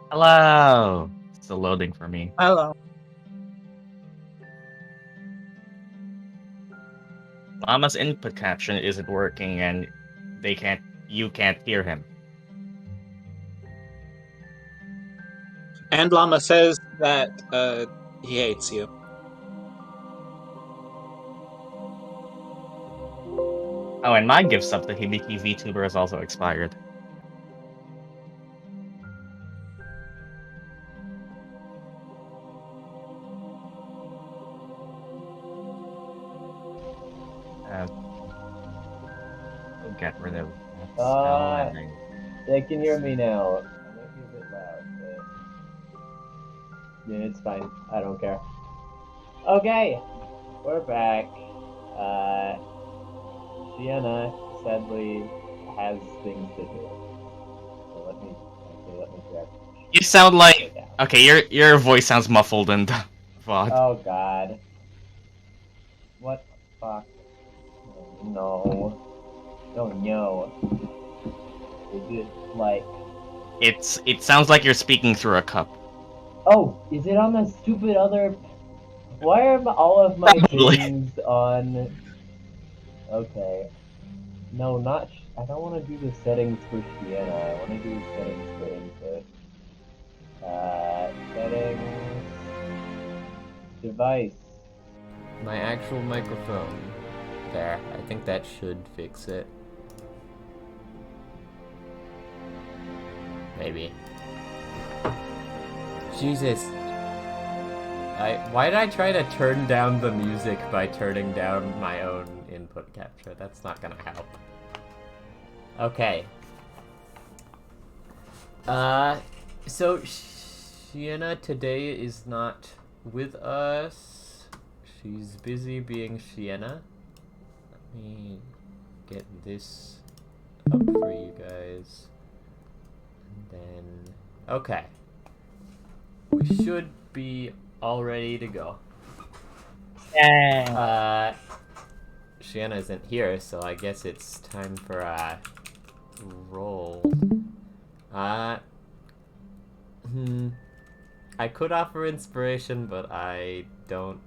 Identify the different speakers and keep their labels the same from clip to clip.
Speaker 1: Hello! Still loading for me.
Speaker 2: Hello.
Speaker 1: Llama's input caption isn't working and you can't hear him.
Speaker 2: And Llama says that he hates you.
Speaker 1: Oh, and my gift sub to Hibiki VTuber has also expired. We'll get rid of that spell and then...
Speaker 3: They can hear me now. I might be a bit loud, but yeah, it's fine. I don't care. Okay, we're back. Sienna sadly has things to do. So let me grab.
Speaker 1: You sound like... Okay, your voice sounds muffled and VOD.
Speaker 3: Oh god. What the fuck? Oh, no. Oh no. Is it like...
Speaker 1: It sounds like you're speaking through a cup.
Speaker 3: Oh, is it on the stupid other... Why are all of my things on... Okay. No, not... I don't want to do the settings for Sienna. I want to do the settings for input. Settings... Device.
Speaker 4: My actual microphone. There, I think that should fix it. Maybe. Jesus. Why did I try to turn down the music by turning down my own input capture? That's not gonna help. Okay. So Sienna today is not with us. She's busy being Sienna. Let me get this up for you guys. And then... Okay. We should be all ready to go.
Speaker 1: Yeah.
Speaker 4: Sienna isn't here, so I guess it's time for a roll. I could offer inspiration, but I don't.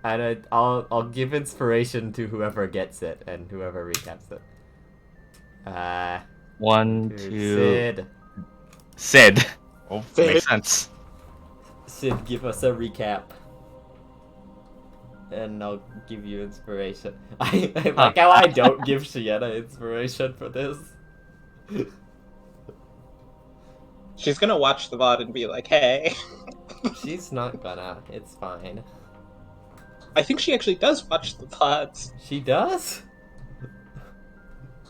Speaker 4: I'll give inspiration to whoever gets it and whoever recaps it.
Speaker 1: 1, 2...
Speaker 4: Sid.
Speaker 1: Sid. Oh,
Speaker 2: Sid.
Speaker 1: makes sense.
Speaker 4: Sid, give us a recap. And I'll give you inspiration. I like how I don't give Sienna inspiration for this.
Speaker 2: She's gonna watch the VOD and be like, hey.
Speaker 4: She's not gonna. It's fine.
Speaker 2: I think she actually does watch the VODs.
Speaker 4: She does?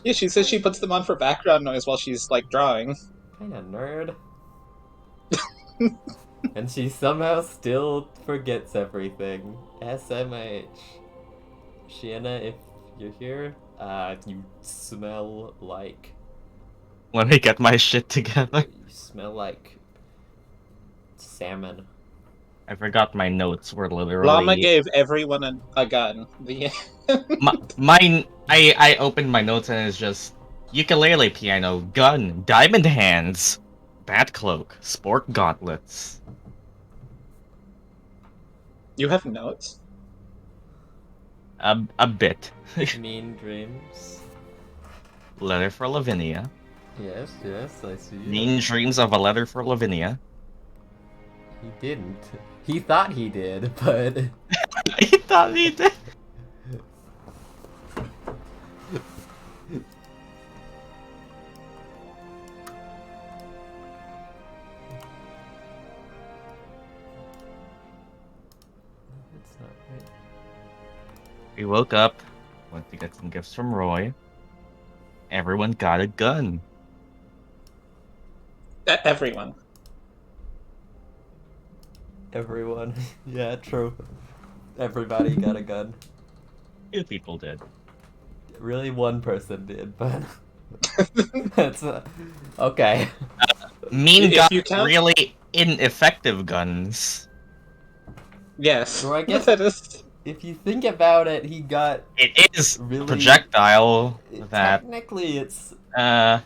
Speaker 2: Yeah, she says she puts them on for background noise while she's, like, drawing.
Speaker 4: Kinda nerd. And she somehow still forgets everything. SMH. Sienna, if you're here, you smell like...
Speaker 1: Let me get my shit together.
Speaker 4: You smell like... salmon.
Speaker 1: I forgot my notes were literally...
Speaker 2: Llama gave everyone a gun.
Speaker 1: Mine... I opened my notes and it's just... Ukulele piano, gun, diamond hands, bat cloak, sport gauntlets.
Speaker 2: You have notes?
Speaker 1: A bit.
Speaker 4: Mean dreams.
Speaker 1: Letter for Lavinia.
Speaker 4: Yes, I see.
Speaker 1: Mean dreams of a letter for Lavinia.
Speaker 4: He didn't. He thought he did, but...
Speaker 1: He thought he did.
Speaker 4: That's not right.
Speaker 1: We woke up, went to get some gifts from Roy. Everyone got a gun.
Speaker 2: Everyone.
Speaker 4: Everyone. Yeah, true. Everybody got a gun.
Speaker 1: 2 people did.
Speaker 4: Really, one person did, but... That's... Okay.
Speaker 1: Mean
Speaker 2: If
Speaker 1: got
Speaker 2: you count-
Speaker 1: really ineffective guns.
Speaker 2: Yes.
Speaker 4: So I guess-
Speaker 2: that is...
Speaker 4: If you think about it, he got...
Speaker 1: It is
Speaker 4: really...
Speaker 1: projectile that...
Speaker 4: Technically, it's...
Speaker 1: Uh...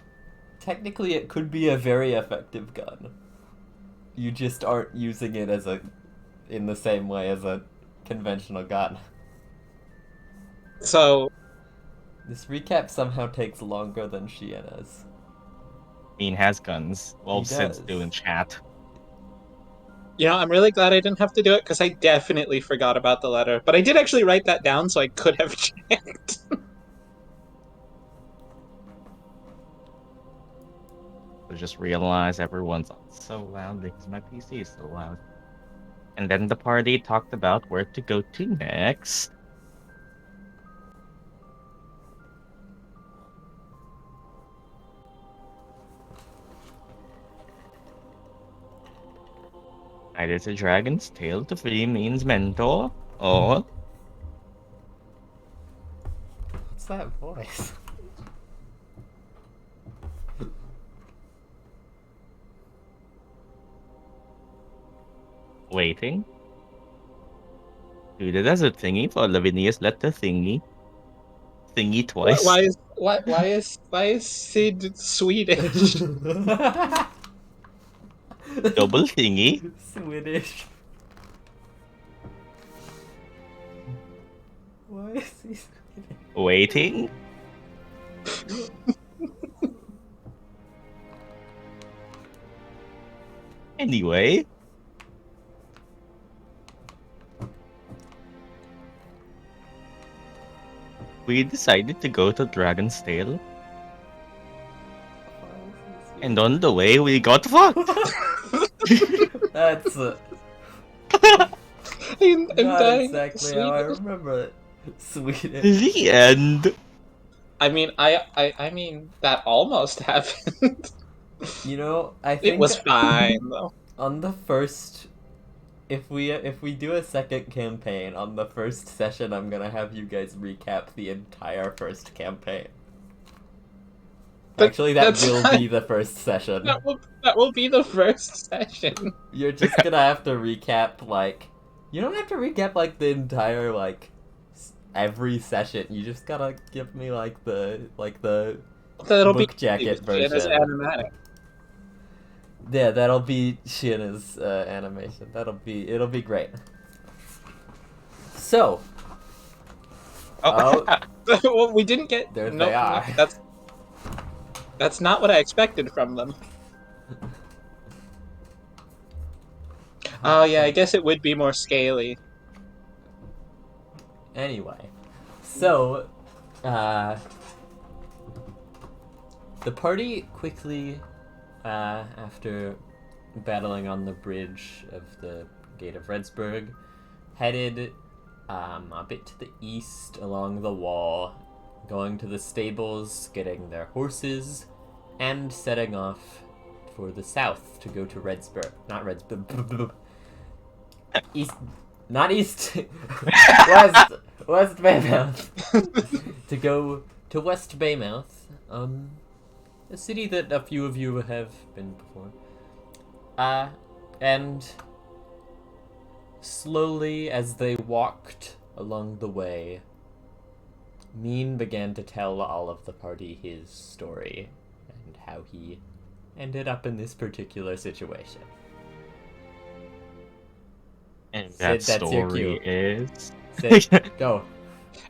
Speaker 4: Technically, it could be a very effective gun. You just aren't using it as in the same way as a conventional gun.
Speaker 2: So,
Speaker 4: This recap somehow takes longer than Shiena's.
Speaker 1: Meen has guns. Well,
Speaker 4: He
Speaker 1: Sid's
Speaker 4: does.
Speaker 1: doing chat.
Speaker 2: I'm really glad I didn't have to do it because I definitely forgot about the letter. But I did actually write that down, so I could have checked.
Speaker 1: I just realized everyone's so loud because my PC is so loud. And then the party talked about where to go to next. Either the dragon's tail to free means mentor, or
Speaker 4: What's that voice?
Speaker 1: waiting. Do the desert thingy for Lavinia's letter thingy. Thingy twice.
Speaker 2: Why is Sid Swedish?
Speaker 1: Double thingy.
Speaker 4: Swedish. Why is he Swedish?
Speaker 1: Waiting. Anyway. We decided to go to Dragon's Tail. And on the way, we got fucked.
Speaker 4: That's
Speaker 2: I'm
Speaker 4: not
Speaker 2: dying.
Speaker 4: exactly how I remember it. Swedish.
Speaker 1: The end.
Speaker 2: I mean, I mean that almost happened.
Speaker 4: You know, I think
Speaker 2: It was fine though.
Speaker 4: on the first, if we do a second campaign on the first session, I'm gonna have you guys recap the entire first campaign.
Speaker 2: But
Speaker 4: Actually, that
Speaker 2: that's
Speaker 4: will
Speaker 2: fine.
Speaker 4: be the first session.
Speaker 2: That will be the first session.
Speaker 4: You're just gonna have to recap you don't have to recap the entire every session. You just gotta give me the
Speaker 2: That'll be
Speaker 4: book jacket
Speaker 2: Shiena's
Speaker 4: version.
Speaker 2: animatic.
Speaker 4: Yeah, that'll be Shiena's animation. It'll be great. So,
Speaker 2: Well, we didn't get.
Speaker 4: There
Speaker 2: Nope,
Speaker 4: they are.
Speaker 2: nope, that's not what I expected from them. Oh yeah, I guess it would be more scaly.
Speaker 4: Anyway, so the party quickly, after battling on the bridge of the Gate of Redsburg, headed a bit to the east along the wall, going to the stables, getting their horses, and setting off for the south to go to Redsburg. Not Redsburg. East. Not east. West Baymouth. To go to West Baymouth, a city that a few of you have been before. And slowly, as they walked along the way, Meen began to tell all of the party his story and how he ended up in this particular situation.
Speaker 1: And
Speaker 4: Sid,
Speaker 1: that
Speaker 4: that's your
Speaker 1: story
Speaker 4: cue.
Speaker 1: is.
Speaker 4: Sid, go.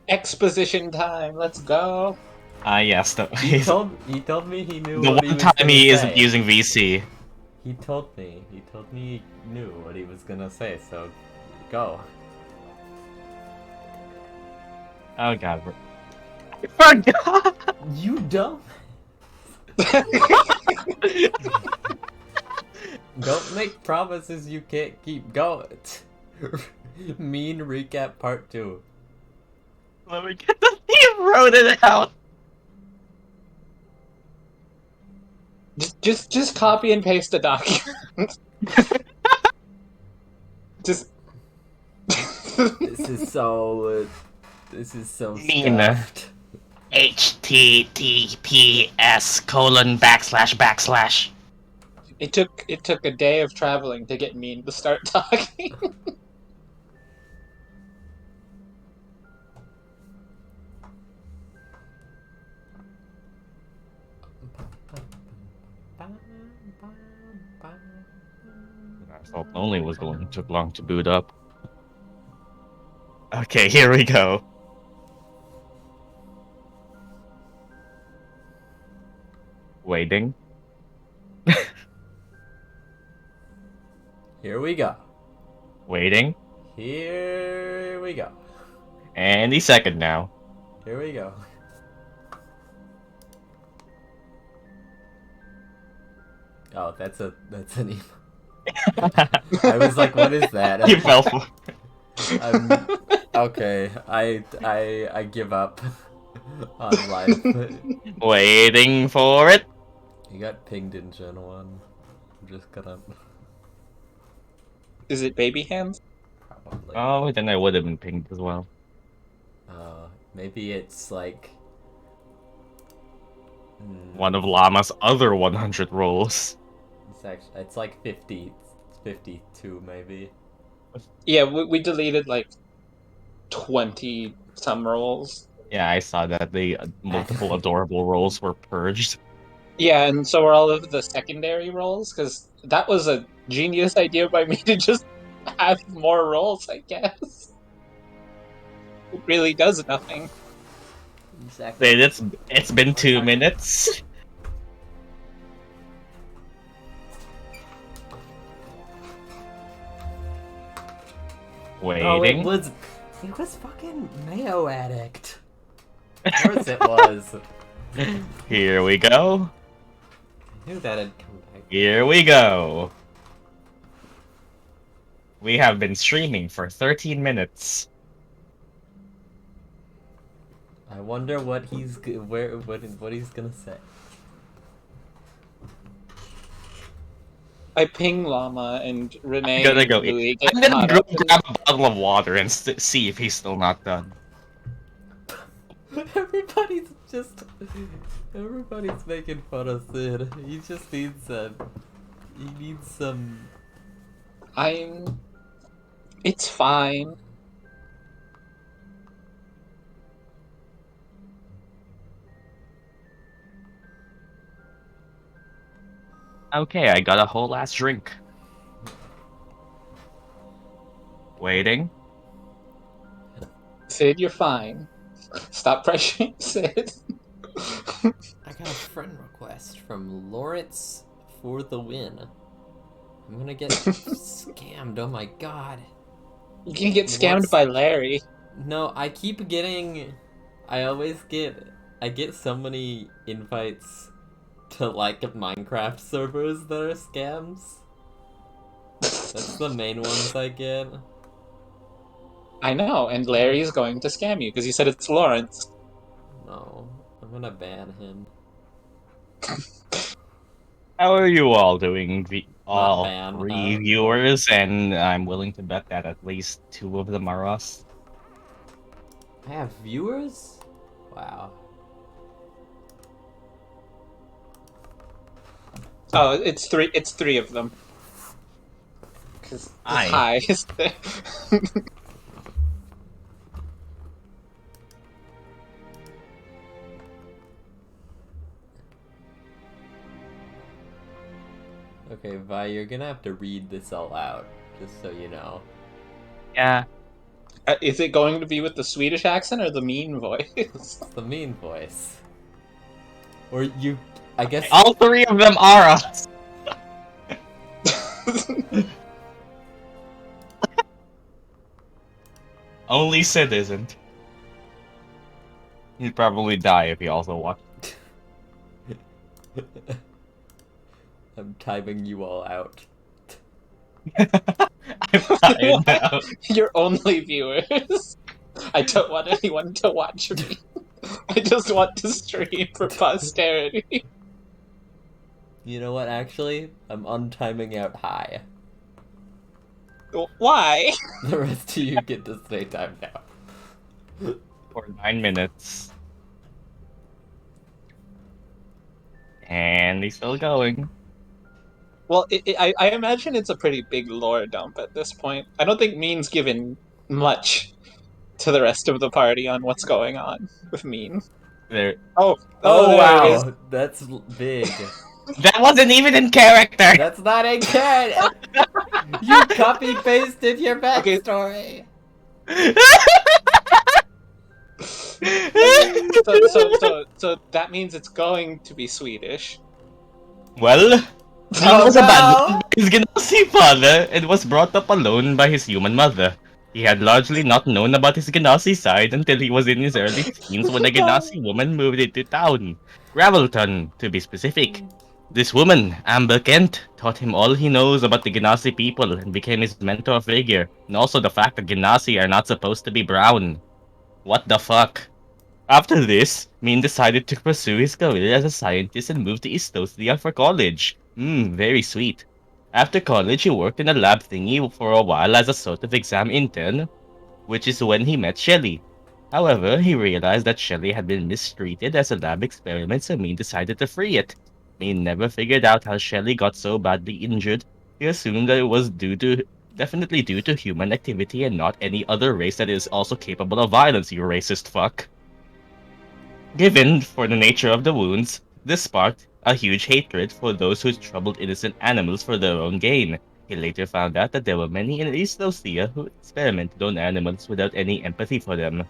Speaker 2: Exposition time. Let's go.
Speaker 1: Yes,
Speaker 4: He told me he knew
Speaker 1: the
Speaker 4: what he
Speaker 1: one
Speaker 4: was
Speaker 1: time
Speaker 4: gonna
Speaker 1: he
Speaker 4: say.
Speaker 1: isn't using VC.
Speaker 4: He told me he knew what he was gonna say, so go.
Speaker 1: Oh god. I forgot!
Speaker 4: You dumb. Don't make promises you can't keep. Go. Meen recap part 2.
Speaker 1: Let me get the he wrote it out!
Speaker 2: Just copy and paste the document. Just.
Speaker 4: This is so
Speaker 1: Meen.
Speaker 4: scuffed.
Speaker 1: HTTPS://.
Speaker 2: It took a day of traveling to get Meen to start talking.
Speaker 1: I thought Lonli was going took long to boot up. Okay, here we go. Waiting.
Speaker 4: Here we go.
Speaker 1: Waiting.
Speaker 4: Here we go.
Speaker 1: Any second now.
Speaker 4: Here we go. Oh, that's an email. I was like, what is that?
Speaker 1: You fell for
Speaker 4: Okay, I give up on life.
Speaker 1: waiting for it.
Speaker 4: You got pinged in Gen 1. I'm just gonna...
Speaker 2: Is it baby hands?
Speaker 4: Probably.
Speaker 1: Oh, then I would have been pinged as well.
Speaker 4: Maybe it's like...
Speaker 1: One of Llama's other 100 rolls.
Speaker 4: It's like 50, 52 maybe.
Speaker 2: Yeah, we deleted like 20 some rolls.
Speaker 1: Yeah, I saw that the multiple adorable rolls were purged.
Speaker 2: Yeah, and so were all of the secondary rolls, because that was a genius idea by me to just have more rolls, I guess. It really does nothing.
Speaker 4: Exactly.
Speaker 1: Wait, it's been 2 minutes. Waiting.
Speaker 4: Oh, it was fucking Mayo Addict. Of course it was.
Speaker 1: Here we go.
Speaker 4: I knew that had come back.
Speaker 1: Here we go. We have been streaming for 13 minutes.
Speaker 4: I wonder what he's what he's gonna say.
Speaker 2: I ping Llama and Renee
Speaker 1: I'm gonna
Speaker 2: and
Speaker 1: go.
Speaker 2: Louis get
Speaker 1: I'm gonna
Speaker 2: caught
Speaker 1: go
Speaker 2: up.
Speaker 1: grab a bottle of water and see if he's still not done.
Speaker 4: Everybody's making fun of Sid. He just needs some.
Speaker 2: It's fine.
Speaker 1: Okay, I got a whole last drink. Waiting.
Speaker 2: Sid, you're fine. Stop pressuring Sid.
Speaker 4: I got a friend request from Lawrence for the win. I'm gonna get scammed. Oh my god.
Speaker 2: You can get scammed by Larry.
Speaker 4: No, I keep getting. I get so many invites to like Minecraft servers that are scams. That's the main ones I get.
Speaker 2: I know, and Larry's going to scam you because you said it's Lawrence.
Speaker 4: No, I'm gonna ban him.
Speaker 1: How are you all doing? All
Speaker 4: banned,
Speaker 1: 3 viewers, and I'm willing to bet that at least 2 of them are us.
Speaker 4: I have viewers? Wow.
Speaker 2: Oh, it's three of them. Because hi is there.
Speaker 4: Okay, Vi, you're gonna have to read this all out, just so you know.
Speaker 1: Yeah.
Speaker 2: Is it going to be with the Swedish accent or the mean voice?
Speaker 4: It's the mean voice. Or you, I guess...
Speaker 1: All 3 of them are us! Only Sid isn't. He'd probably die if he also watched.
Speaker 4: I'm timing you all out.
Speaker 1: I'm tired now.
Speaker 2: Your only viewers. I don't want anyone to watch me. I just want to stream for posterity.
Speaker 4: You know what, actually? I'm untiming out high.
Speaker 2: Why?
Speaker 4: The rest of you get to stay timed out.
Speaker 1: For 9 minutes. And he's still going.
Speaker 2: Well, I imagine it's a pretty big lore dump at this point. I don't think Meen's given much to the rest of the party on what's going on with Meen.
Speaker 1: There.
Speaker 2: Oh,
Speaker 4: Oh
Speaker 2: there it is.
Speaker 4: wow, that's big.
Speaker 1: That wasn't even in character!
Speaker 4: That's not in canon! You copy-pasted your
Speaker 2: Okay.
Speaker 4: backstory!
Speaker 2: So that means it's going to be Swedish.
Speaker 1: Well, Meen
Speaker 4: Oh
Speaker 1: was abandoned
Speaker 4: no!
Speaker 1: by his Genasi father and was brought up alone by his human mother. He had largely not known about his Genasi side until he was in his early teens when a Genasi woman moved into town. Gravelton, to be specific. This woman, Amber Kent, taught him all he knows about the Genasi people and became his mentor figure, and also the fact that Genasi are not supposed to be brown. What the fuck? After this, Min decided to pursue his career as a scientist and moved to Estonia for college. Very sweet. After college, he worked in a lab thingy for a while as a sort of exam intern, which is when he met Shelley. However, he realized that Shelley had been mistreated as a lab experiment, so Min decided to free it. Min never figured out how Shelley got so badly injured. He assumed that it was definitely due to human activity and not any other race that is also capable of violence, you racist fuck. Given for the nature of the wounds, this sparked a huge hatred for those who troubled innocent animals for their own gain. He later found out that there were many in East Lucia who experimented on animals without any empathy for them.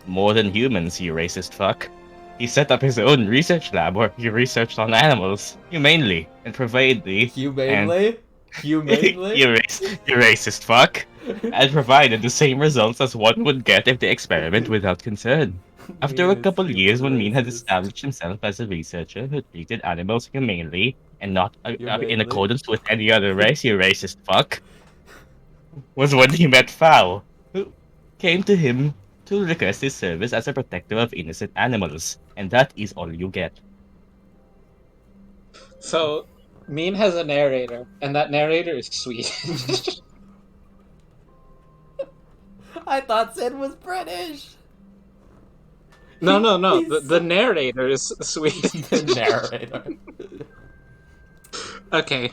Speaker 1: More than humans, you racist fuck. He set up his own research lab where he researched on animals, humanely and providedly, and
Speaker 4: Humanely? Humanely?
Speaker 1: you racist fuck, and provided the same results as one would get if they experiment without concern. After a
Speaker 4: Meen is
Speaker 1: couple years,
Speaker 4: super
Speaker 1: when Min had
Speaker 4: racist.
Speaker 1: established himself as a researcher who treated animals humanely and not in
Speaker 4: Humanely?
Speaker 1: accordance with any other race, you racist fuck, was when he met Fowl, who came to him to request his service as a protector of innocent animals, and that is all you get.
Speaker 2: So Meen has a narrator, and that narrator is Swedish.
Speaker 4: I thought Sid was British!
Speaker 2: No. The
Speaker 4: He's
Speaker 2: narrator is Swedish.
Speaker 4: the narrator.
Speaker 2: Okay.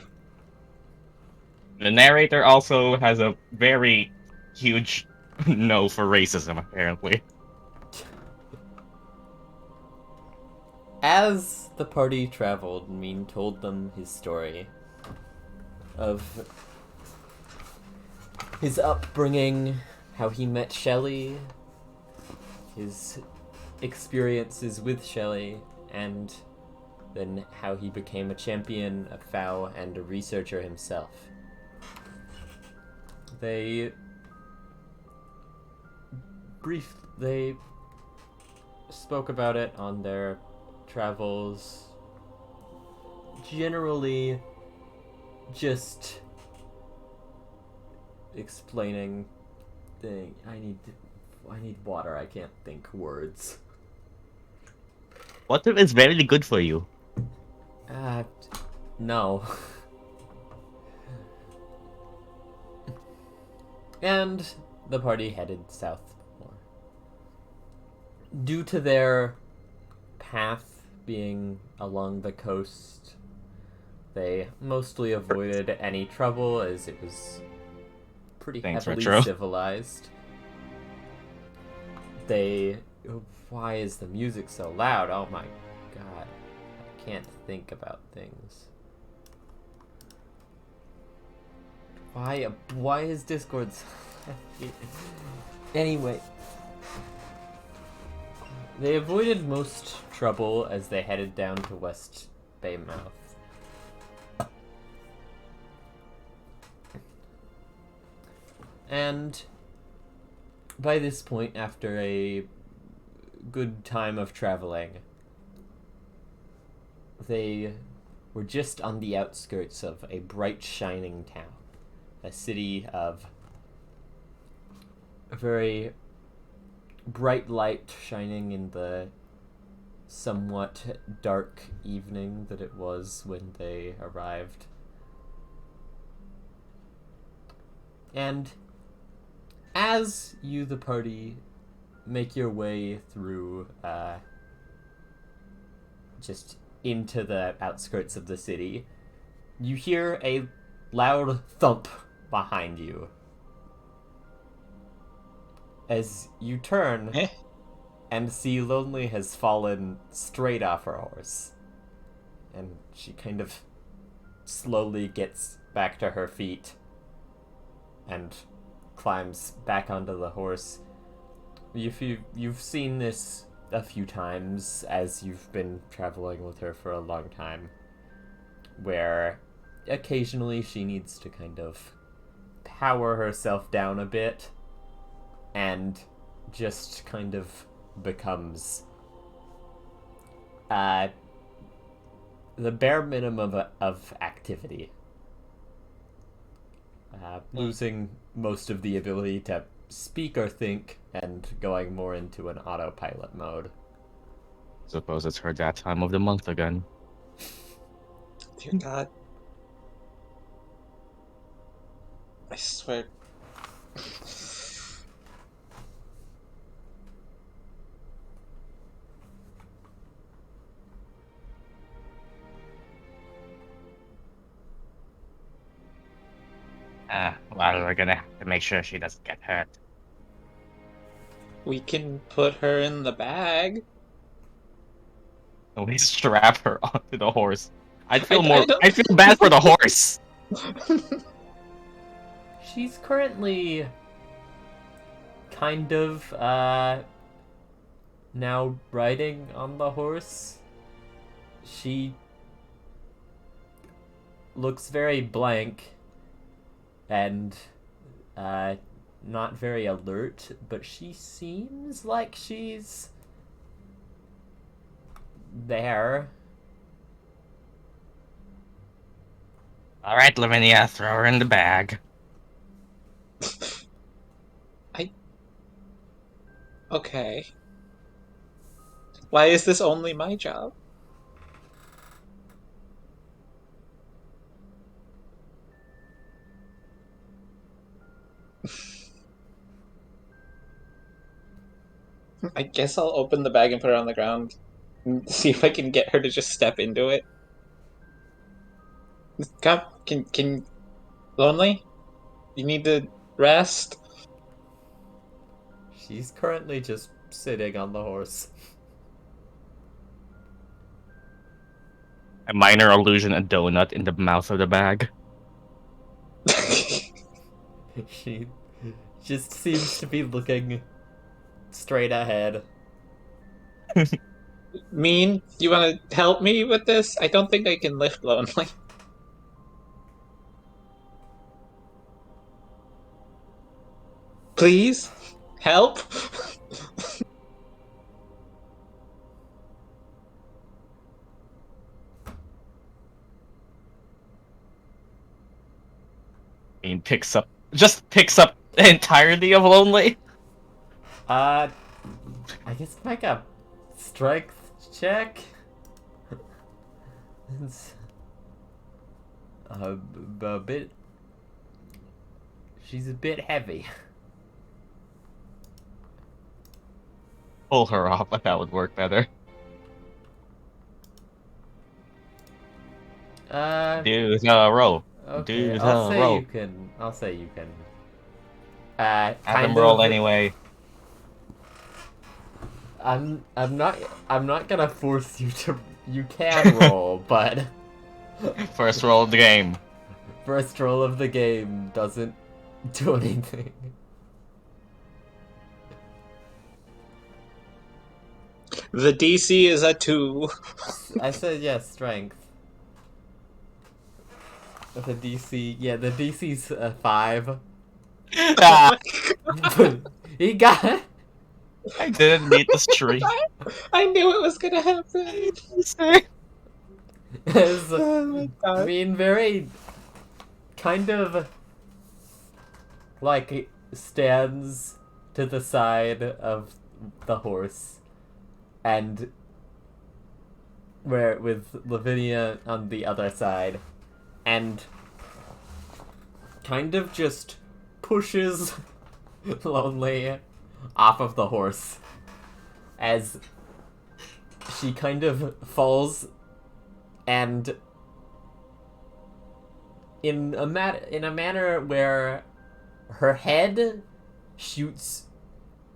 Speaker 1: The narrator also has a very huge no for racism, apparently.
Speaker 4: As the party traveled, Meen told them his story of his upbringing, how he met Shelley, his experiences with Shelley, and then how he became a champion, a fowl, and a researcher himself. They spoke about it on their travels, generally just explaining thing. I need water. I can't think words.
Speaker 1: Water is very good for you.
Speaker 4: No. And the party headed south more. Due to their path being along the coast, they mostly avoided any trouble as it was pretty
Speaker 1: Thanks,
Speaker 4: heavily
Speaker 1: Retro.
Speaker 4: civilized. Why is the music so loud? Oh my god. I can't think about things. Why is Discord so Anyway. They avoided most trouble as they headed down to West Baymouth. And by this point, after a good time of traveling, they were just on the outskirts of a bright, shining town. A city of a very bright light shining in the somewhat dark evening that it was when they arrived. And as you, the party, make your way through, just into the outskirts of the city, you hear a loud thump behind you. As you turn and see Lonli has fallen straight off her horse. and she kind of slowly gets back to her feet and climbs back onto the horse. You've seen this a few times as you've been traveling with her for a long time, where occasionally she needs to kind of power herself down a bit and just kind of becomes the bare minimum of activity. Losing most of the ability to speak or think and going more into an autopilot mode.
Speaker 1: Suppose it's her that time of the month again.
Speaker 2: Dear God. I swear.
Speaker 1: Well, we're gonna have to make sure she doesn't get hurt.
Speaker 2: We can put her in the bag.
Speaker 1: We strap her onto the horse. I'd
Speaker 2: I
Speaker 1: feel
Speaker 2: don't-
Speaker 1: I'd feel bad for the horse.
Speaker 4: She's currently kind of now riding on the horse. She looks very blank and not very alert, but she seems like she's there.
Speaker 1: All right, Lavinia, throw her in the bag.
Speaker 2: Okay. Why is this only my job? I guess I'll open the bag and put her on the ground and see if I can get her to just step into it. Come, can Lonli? You need to rest?
Speaker 4: She's currently just sitting on the horse.
Speaker 1: A minor illusion, a donut in the mouth of the bag.
Speaker 4: She just seems to be looking straight ahead.
Speaker 2: Meen, do you want to help me with this? I don't think I can lift Lonli. Please? Help?
Speaker 1: Meen picks up the entirety of Lonely.
Speaker 4: I guess make a strength check. It's a bit. She's a bit heavy.
Speaker 1: Pull her off, but that would work better. Do the roll.
Speaker 4: Okay,
Speaker 1: Do
Speaker 4: I'll
Speaker 1: the
Speaker 4: say
Speaker 1: roll.
Speaker 4: you can. I'll say you can.
Speaker 1: Have
Speaker 4: Kind
Speaker 1: him roll
Speaker 4: of-
Speaker 1: anyway.
Speaker 4: I'm not gonna force you to. You can roll, but
Speaker 1: First roll of the game.
Speaker 4: first roll of the game doesn't do anything.
Speaker 2: The DC is a 2.
Speaker 4: I said yes, strength. The DC, yeah, the DC's 5.
Speaker 1: Ah,
Speaker 4: He got.
Speaker 1: I didn't meet the streak.
Speaker 2: I knew it was gonna happen.
Speaker 4: Is,
Speaker 2: Oh my
Speaker 4: I
Speaker 2: God.
Speaker 4: mean, very kind of like stands to the side of the horse, and where with Lavinia on the other side, and kind of just pushes Lonli off of the horse as she kind of falls, and in a manner where her head shoots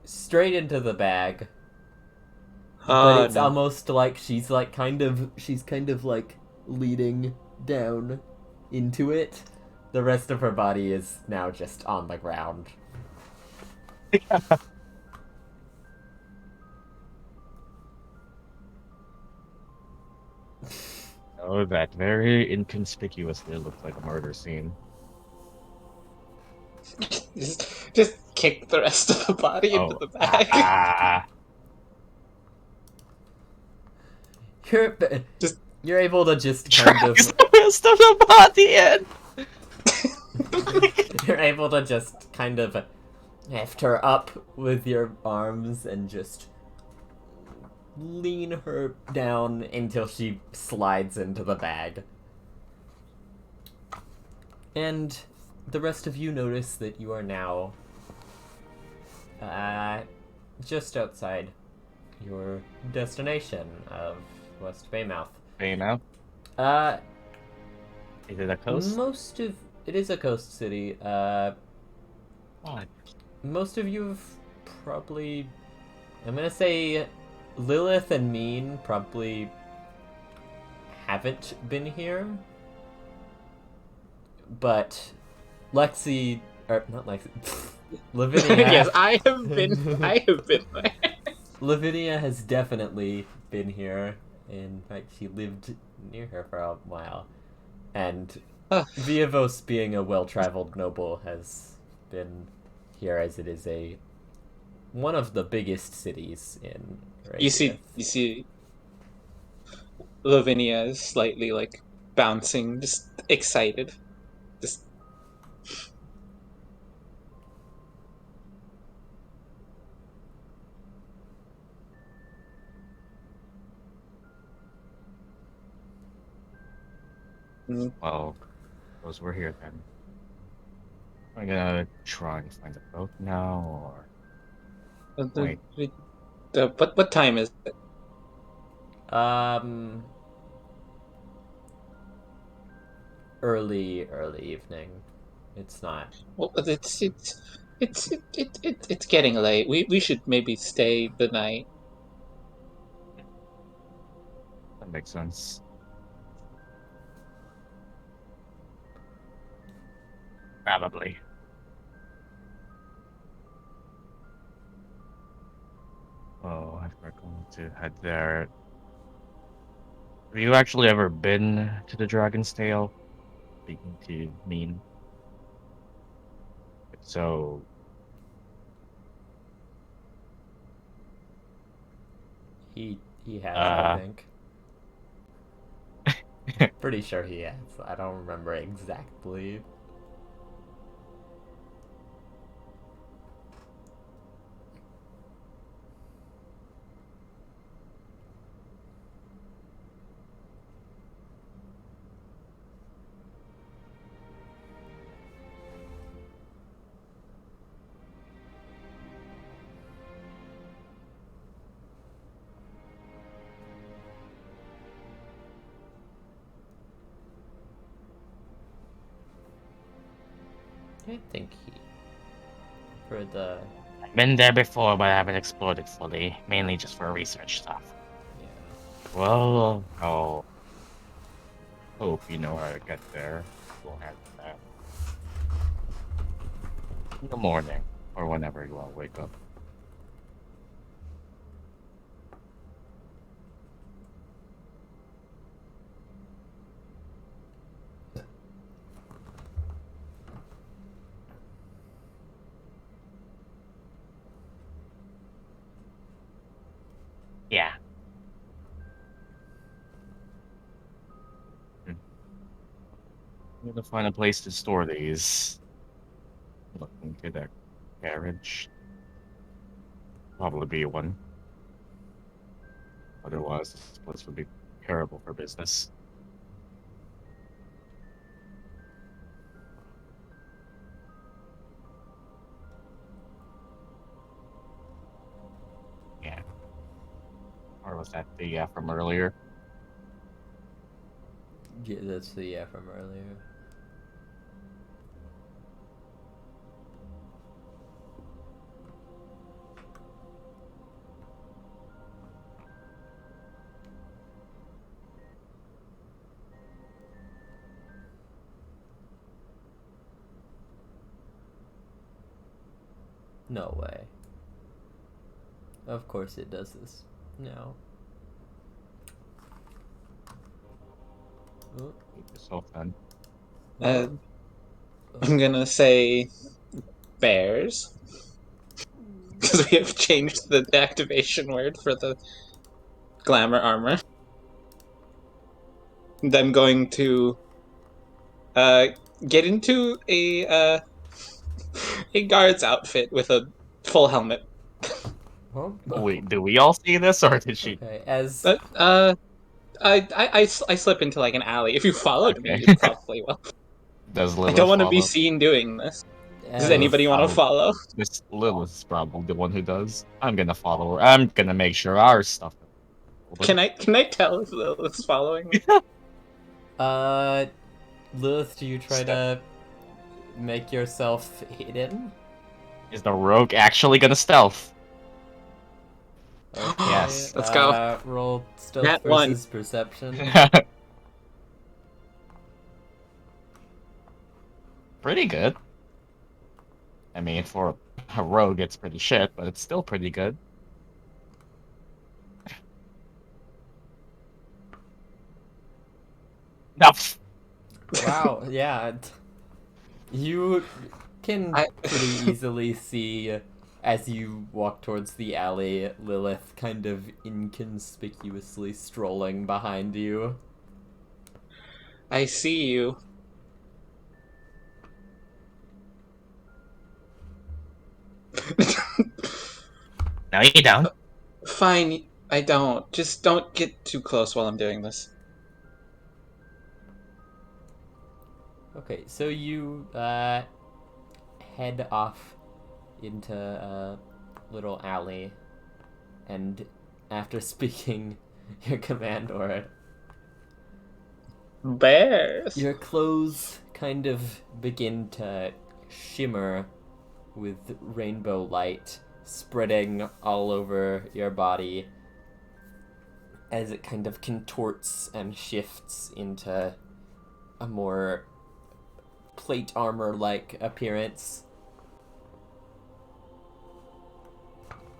Speaker 4: straight into the bag, but it's almost like she's kind of like leading down into it. The rest of her body is now just on the ground.
Speaker 1: Oh, that very inconspicuously looked like a murder scene.
Speaker 2: Just kick the rest of the body into
Speaker 1: Oh,
Speaker 2: the bag.
Speaker 4: You're
Speaker 2: Just
Speaker 4: you're able to just kind of
Speaker 1: drags the rest of the body in.
Speaker 4: you're able to just kind of lift her up with your arms and just lean her down until she slides into the bag. And the rest of you notice that you are now just outside your destination of West Baymouth.
Speaker 1: Baymouth?
Speaker 4: Uh,
Speaker 1: Is it a coast?
Speaker 4: Most of it is a coast city.
Speaker 1: What?
Speaker 4: Most of you have probably, I'm gonna say, Lilith and Meen probably haven't been here, but Lexi, or not Lexi, Lavinia.
Speaker 2: Yes, I have been there.
Speaker 4: Lavinia has definitely been here. In fact, she lived near her for a while. And Viovos, being a well-traveled noble, has been here, as it is one of the biggest cities in Arabia.
Speaker 2: You see, Lavinia is slightly like bouncing, just excited. Just
Speaker 1: Well, suppose we're here then. I'm gonna try and find a boat now, or wait.
Speaker 2: what time is it?
Speaker 4: Early evening. It's not.
Speaker 2: Well, it's getting late. We should maybe stay the night.
Speaker 1: That makes sense. Probably. Oh, if we're going to head there. Have you actually ever been to the Dragon's Tail? Speaking to Meen. If so,
Speaker 4: He has, I think. Pretty sure he has. I don't remember exactly. I think for the
Speaker 1: I've been there before, but I haven't explored it fully. Mainly just for research stuff.
Speaker 4: yeah.
Speaker 1: Well, I'll hope you know how to get there. We'll have that in the morning, or whenever you all wake up. Yeah. I'm gonna find a place to store these. Looking to the carriage. Probably be one. Otherwise, this place would be terrible for business. Yeah. Or was that the from earlier?
Speaker 4: Yeah, that's the from earlier. No way. Of course it does this. No. Oh,
Speaker 1: It's so fun.
Speaker 2: I'm gonna say bears. Because we have changed the activation word for the glamour armor. And I'm going to get into a guard's outfit with a full helmet.
Speaker 4: oh,
Speaker 1: Wait, do we all see this, or did she?
Speaker 4: okay, as
Speaker 2: But I slip into like an alley. If you followed me,
Speaker 1: Okay.
Speaker 2: you probably will.
Speaker 1: Does
Speaker 2: I
Speaker 1: Lilith
Speaker 2: don't want to be
Speaker 1: follow?
Speaker 2: seen doing this. Does
Speaker 4: as
Speaker 2: anybody want to follow?
Speaker 1: This Lilith is probably the one who does. I'm gonna follow her. I'm gonna make sure our stuff.
Speaker 2: Can I tell if Lilith's following me?
Speaker 4: Lilith, do you try to make yourself hidden?
Speaker 1: Is the rogue actually gonna stealth?
Speaker 4: Okay,
Speaker 1: Yes.
Speaker 2: Let's go.
Speaker 4: Roll stealth
Speaker 2: Nat one.
Speaker 4: versus perception.
Speaker 1: Pretty good. I mean, for a rogue, it's pretty shit, but it's still pretty good. No.
Speaker 4: Wow, yeah. You can
Speaker 2: I-
Speaker 4: pretty easily see, as you walk towards the alley, Lilith kind of inconspicuously strolling behind you.
Speaker 2: I see you.
Speaker 1: Now you down.
Speaker 2: Fine, I don't. Just don't get too close while I'm doing this.
Speaker 4: Okay, so you head off into a little alley, and after speaking your command word,
Speaker 2: Bears.
Speaker 4: your clothes kind of begin to shimmer with rainbow light spreading all over your body as it kind of contorts and shifts into a more plate armor-like appearance.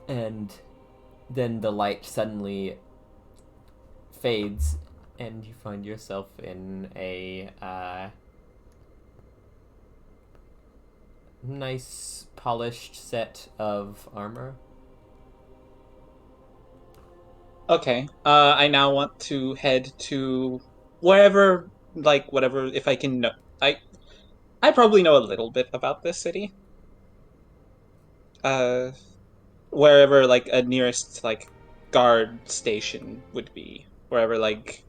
Speaker 4: And then the light suddenly fades and you find yourself in a nice polished set of armor.
Speaker 2: Okay. I now want to head to wherever, like whatever. If I can know, I probably know a little bit about this city. Uh, wherever like a nearest like guard station would be. Wherever like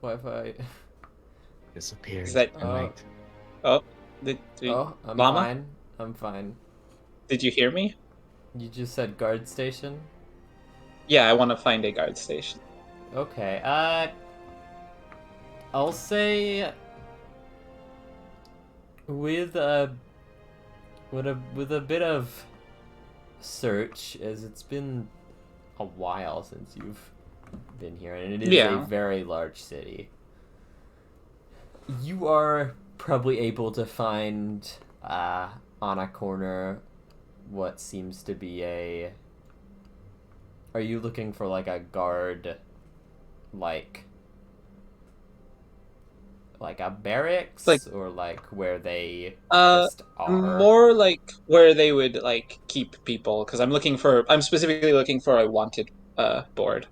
Speaker 4: What if I...
Speaker 1: Disappeared.
Speaker 2: is that?
Speaker 1: Right.
Speaker 2: Oh,
Speaker 4: Oh, I'm
Speaker 2: Llama?
Speaker 4: fine. I'm fine.
Speaker 2: Did you hear me?
Speaker 4: You just said guard station?
Speaker 2: Yeah, I want to find a guard station.
Speaker 4: Okay, I'll say with a bit of search, as it's been a while since you've been here, and it is
Speaker 2: Yeah.
Speaker 4: a very large city. You are probably able to find on a corner what seems to be a... Are you looking for like a guard, like a barracks,
Speaker 2: Like-
Speaker 4: or like where they
Speaker 2: Uh,
Speaker 4: just are?
Speaker 2: More like where they would like keep people, because I'm specifically looking for a wanted board.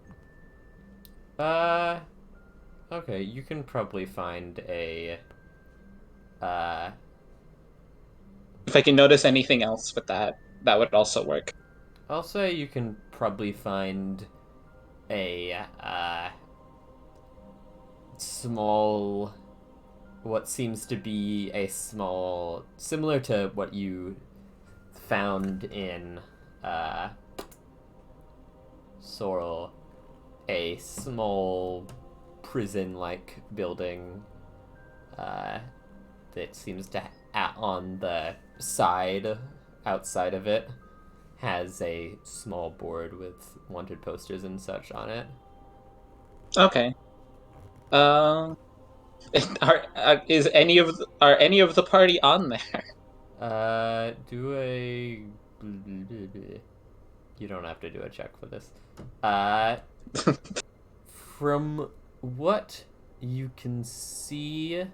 Speaker 4: Okay, you can probably find a
Speaker 2: If I can notice anything else with that, that would also work.
Speaker 4: I'll say you can probably find a small, what seems to be a small, similar to what you found in Sorrel, a small prison-like building that seems to on the side outside of it has a small board with wanted posters and such on it.
Speaker 2: Okay. Are any of the party on there?
Speaker 4: Do a. You don't have to do a check for this. From what you can see,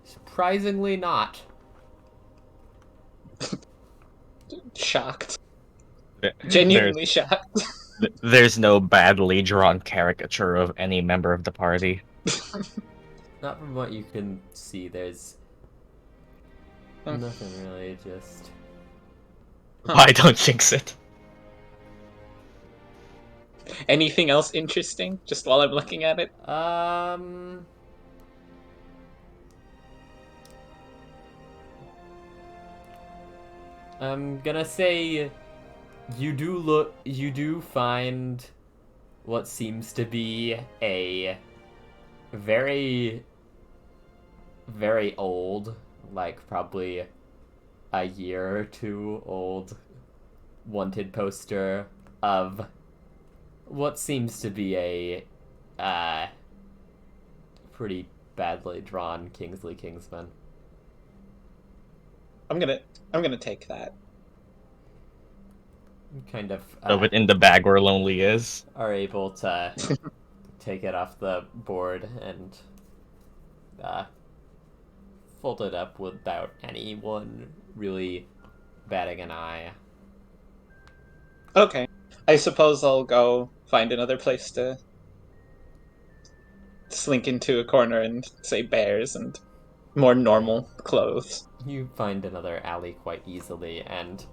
Speaker 4: surprisingly not.
Speaker 2: Shocked.
Speaker 1: There's
Speaker 2: Genuinely shocked.
Speaker 1: there's no badly drawn caricature of any member of the party.
Speaker 4: Not from what you can see. There's nothing really. Just
Speaker 1: I don't jinx it.
Speaker 2: Anything else interesting? Just while I'm looking at it.
Speaker 4: I'm gonna say you do find what seems to be a very, very old, like probably a year or two old, wanted poster of what seems to be a pretty badly drawn Kingsley Kingsman.
Speaker 2: I'm gonna take that.
Speaker 4: Kind of
Speaker 1: Shove it in the bag where Lonli is.
Speaker 4: are able to take it off the board and fold it up without anyone really batting an eye.
Speaker 2: Okay. I suppose I'll go find another place to slink into a corner and say bears and more normal clothes.
Speaker 4: You find another alley quite easily, and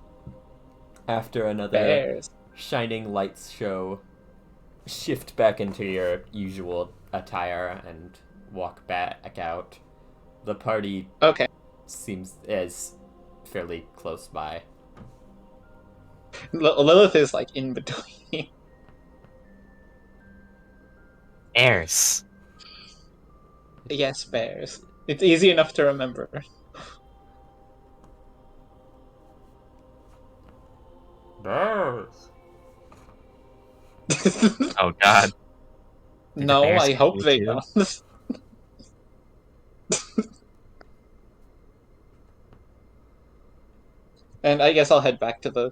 Speaker 4: after another
Speaker 2: Bears.
Speaker 4: shining lights show, shift back into your usual attire and walk back out. The party
Speaker 2: Okay.
Speaker 4: seems is fairly close by.
Speaker 2: Lilith is like in between.
Speaker 1: Heirs.
Speaker 2: Yes, bears. It's easy enough to remember.
Speaker 4: Bears.
Speaker 1: Oh god.
Speaker 2: No,
Speaker 1: bears
Speaker 2: I hope
Speaker 1: kill
Speaker 2: they
Speaker 1: you?
Speaker 2: don't. And I guess I'll head back to the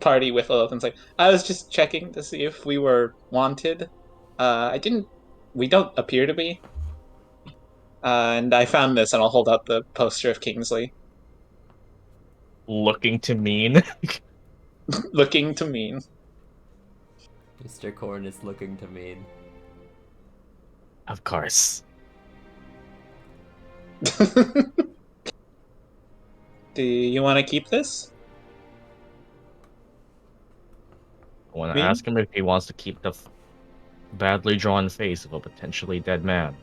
Speaker 2: party with Lilith and say, I was just checking to see if we were wanted. We don't appear to be. And I found this, and I'll hold out the poster of Kingsley,
Speaker 1: Looking to mean.
Speaker 2: looking to mean.
Speaker 4: Mr. Korn is looking to Meen.
Speaker 1: Of course.
Speaker 2: Do you want to keep this?
Speaker 1: I want to
Speaker 2: Mean?
Speaker 1: ask him if he wants to keep the badly drawn face of a potentially dead man.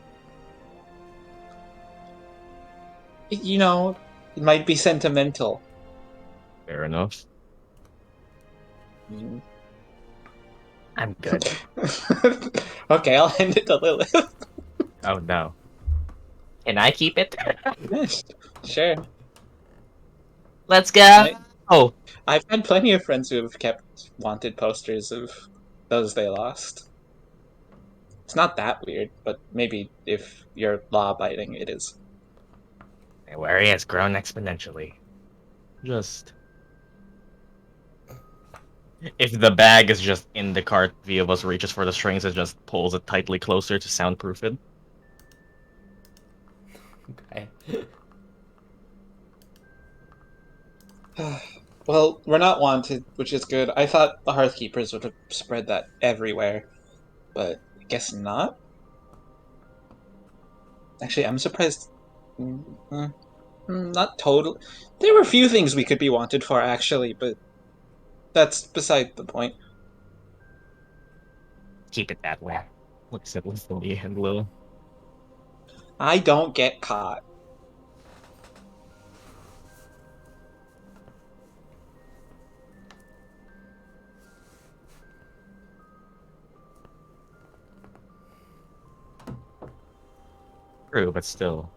Speaker 2: You know, it might be sentimental.
Speaker 1: Fair enough.
Speaker 2: Mm.
Speaker 1: I'm good.
Speaker 2: Okay, I'll hand it to Lilith.
Speaker 1: Oh no. Can I keep it?
Speaker 2: Yes, sure.
Speaker 1: Let's go.
Speaker 2: Right.
Speaker 1: Oh,
Speaker 2: I've had plenty of friends who have kept wanted posters of those they lost. It's not that weird, but maybe if you're law-abiding, it is.
Speaker 1: my worry has grown exponentially. Just if the bag is just in the cart, Viovos reaches for the strings and just pulls it tightly closer to soundproof it.
Speaker 4: Okay.
Speaker 2: Well, we're not wanted, which is good. I thought the Hearthkeepers would have spread that everywhere, but I guess not. Actually, I'm surprised. Not total. There were a few things we could be wanted for, actually, but that's beside the point.
Speaker 1: Keep it that way. Looks at Lavinia and Lil.
Speaker 2: I don't get caught.
Speaker 1: True, but still.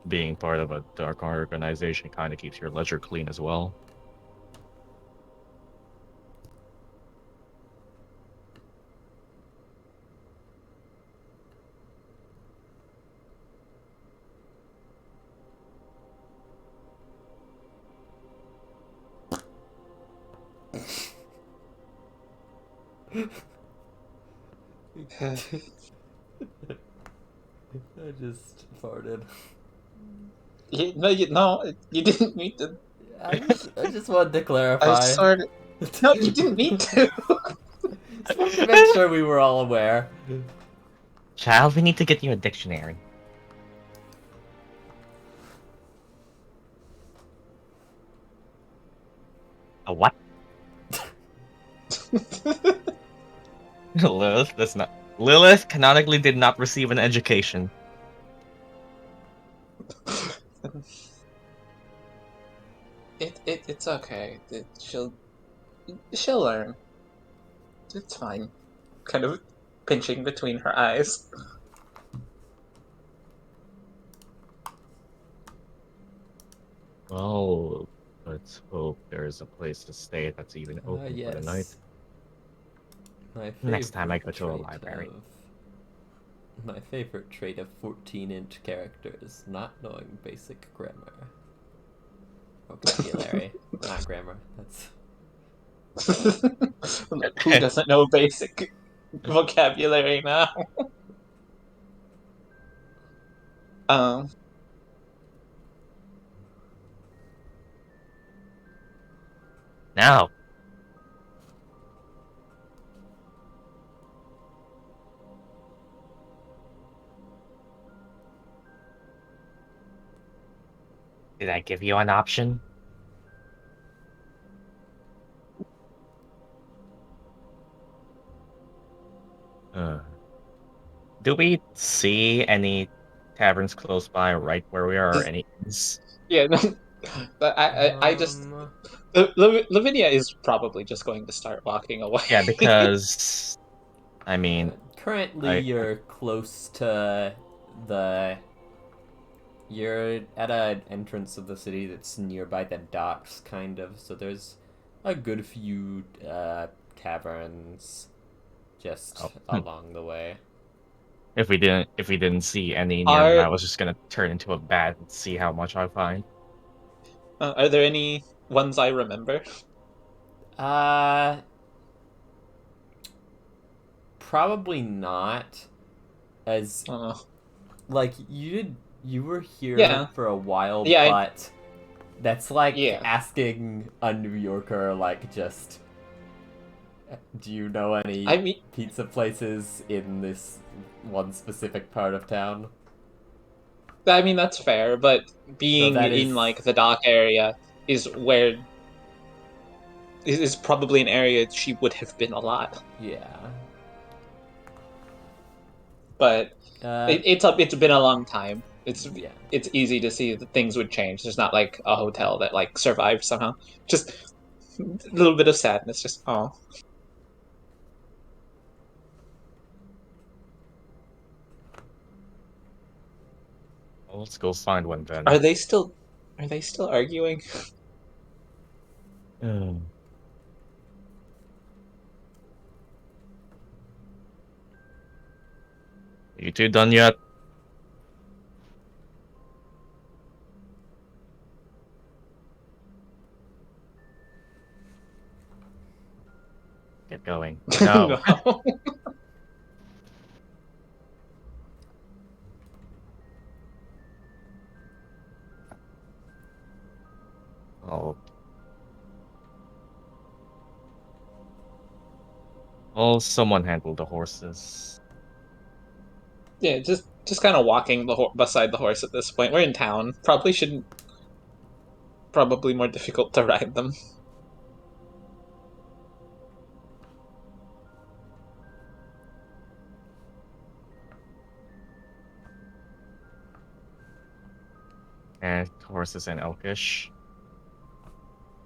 Speaker 1: Being part of a dark organization kind of keeps your ledger clean as well.
Speaker 4: I just farted.
Speaker 2: No, you didn't mean to.
Speaker 4: I just wanted to
Speaker 2: I
Speaker 4: clarify.
Speaker 2: sort of. No, you didn't mean to.
Speaker 4: Just wanted to make sure we were all aware.
Speaker 1: Child, we need to get you a dictionary. A what? Lilith does not. Lilith canonically did not receive an education.
Speaker 2: It's okay. She'll learn. It's fine. Kind of pinching between her eyes.
Speaker 1: Well, let's hope there's a place to stay that's even open for the night.
Speaker 4: Yes. My
Speaker 1: Next time I go
Speaker 4: favorite
Speaker 1: to a
Speaker 4: trait
Speaker 1: library.
Speaker 4: My favorite trait of 14-inch characters, not knowing basic grammar. Vocabulary, not grammar. That's...
Speaker 2: Who doesn't know basic vocabulary now? Um,
Speaker 1: Now, did I give you an option? Do we see any taverns close by right where we are or any inns?
Speaker 2: yeah, no, but I just Lavinia is probably just going to start walking away.
Speaker 1: Yeah, because I mean,
Speaker 4: Currently,
Speaker 1: I
Speaker 4: you're close to the... You're at an entrance of the city that's nearby the docks, kind of. So there's a good few taverns just along the way.
Speaker 1: if we didn't see any nearby, I was just gonna turn into a bat and see how much I find.
Speaker 2: Are there any ones I remember?
Speaker 4: Probably not. As
Speaker 2: Oh.
Speaker 4: like you were here
Speaker 2: Yeah.
Speaker 4: for a while,
Speaker 2: Yeah,
Speaker 4: but that's like
Speaker 2: Yeah.
Speaker 4: asking a New Yorker, like, just, do you know any
Speaker 2: I mean,
Speaker 4: pizza places in this one specific part of town?
Speaker 2: that's fair, but being
Speaker 4: that
Speaker 2: in
Speaker 4: is-
Speaker 2: like the dock area is where is probably an area she would have been a lot.
Speaker 4: Yeah.
Speaker 2: But
Speaker 4: Uh,
Speaker 2: it's been a long time.
Speaker 4: yeah.
Speaker 2: It's easy to see that things would change. There's not like a hotel that like survived somehow. Just a little bit of sadness. Just oh,
Speaker 1: Well, let's go find one then.
Speaker 2: are they still arguing?
Speaker 1: You two done yet? Get going. No.
Speaker 2: No.
Speaker 1: Oh. Well, someone handle the horses.
Speaker 2: Yeah, just kind of walking beside the horse at this point. We're in town. Probably more difficult to ride them.
Speaker 1: And horses and elkish.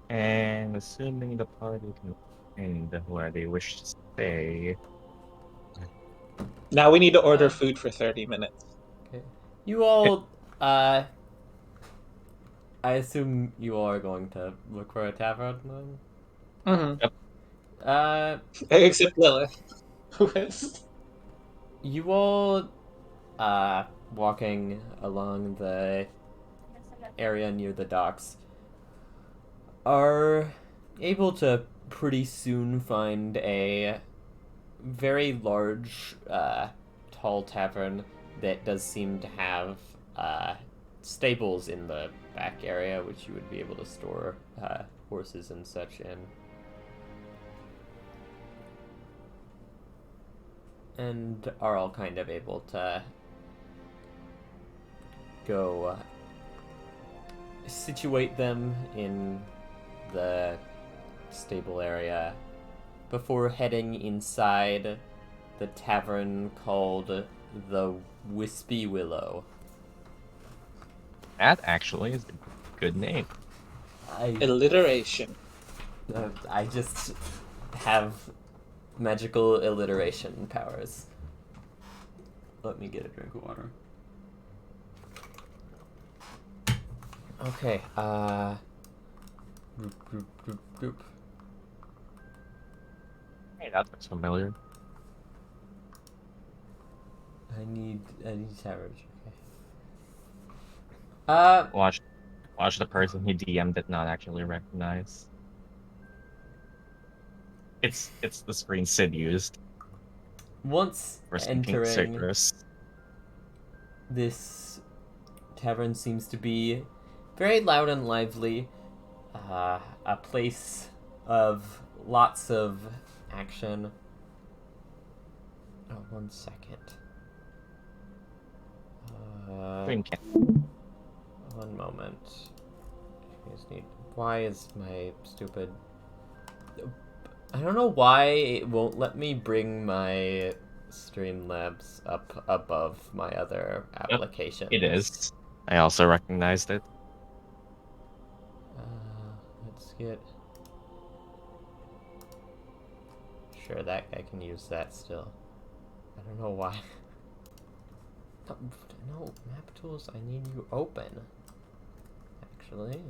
Speaker 1: And assuming the party can end where they wish to stay.
Speaker 2: Now we need to order food for 30 minutes.
Speaker 4: Okay. You all, I assume you all are going to look for a tavern then?
Speaker 2: Mm-hmm. Except Lilith, who is...
Speaker 4: You all, walking along the area near the docks, are able to pretty soon find a very large, tall tavern that does seem to have stables in the back area, which you would be able to store horses and such in. And are all kind of able to go situate them in the stable area before heading inside the tavern called the Wispy Willow.
Speaker 1: That actually is a good name.
Speaker 2: Alliteration.
Speaker 4: I just have magical alliteration powers. Let me get a drink of water. Okay, Group.
Speaker 1: Hey, that looks familiar.
Speaker 4: I need savage. Okay.
Speaker 1: Watch the person who DM'd it not actually recognize. It's the screen Sid used
Speaker 4: Once
Speaker 1: for speaking
Speaker 4: entering,
Speaker 1: Cerberus.
Speaker 4: this tavern seems to be very loud and lively. A place of lots of action. Oh, 1 second.
Speaker 1: Drink.
Speaker 4: 1 moment. Why is my stupid... I don't know why it won't let me bring my Streamlabs up above my other applications.
Speaker 1: It is. I also recognized it.
Speaker 4: Let's get... Sure, that I can use that still. I don't know why. No, map tools, I need you open. Actually.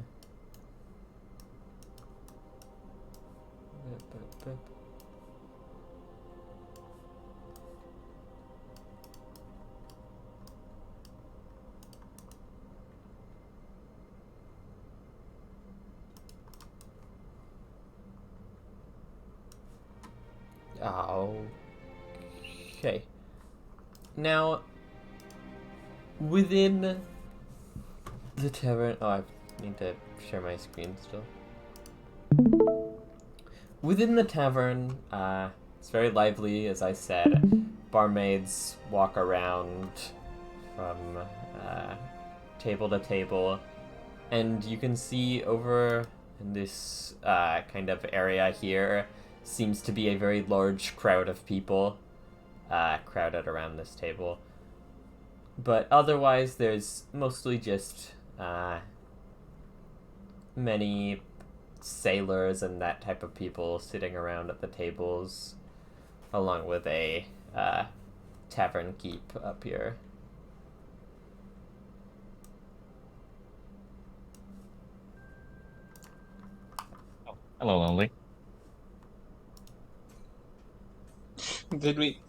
Speaker 4: Okay. Now, within the tavern... Oh, I need to share my screen still. Within the tavern, it's very lively, as I said. Barmaids walk around from table to table. And you can see over in this kind of area here seems to be a very large crowd of people crowded around this table. But otherwise, there's mostly just many sailors and that type of people sitting around at the tables, along with a tavern keep up here.
Speaker 1: Oh, hello, Lonli.
Speaker 2: Did we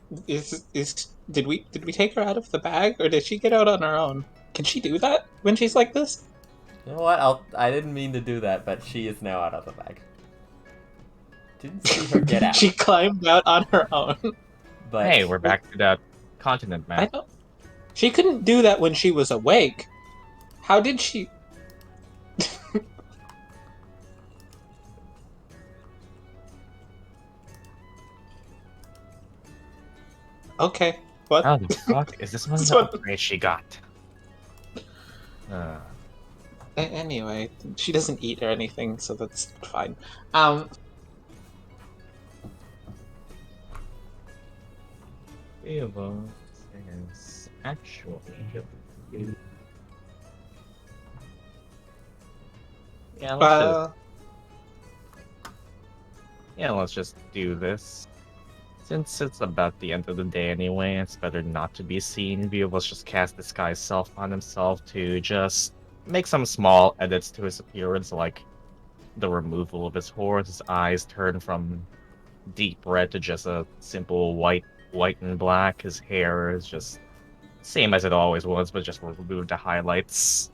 Speaker 2: take her out of the bag, or did she get out on her own? Can she do that when she's like this?
Speaker 4: You know what? I didn't mean to do that, but she is now out of the bag. Didn't see her get out.
Speaker 2: She climbed out on her own.
Speaker 4: But
Speaker 1: Hey, we're back to that continent map.
Speaker 2: She couldn't do that when she was awake. How did she? Okay. What?
Speaker 1: How the fuck is this one
Speaker 2: This
Speaker 1: the
Speaker 2: one-
Speaker 1: upgrade she got?
Speaker 2: Anyway, she doesn't eat or anything, so that's fine.
Speaker 1: Viovos is actually... let's just do this. Since it's about the end of the day anyway, it's better not to be seen. Viovos just cast Disguise Self on himself to just make some small edits to his appearance, like the removal of his horns, his eyes turn from deep red to just a simple white and black. His hair is just same as it always was, but just removed the highlights.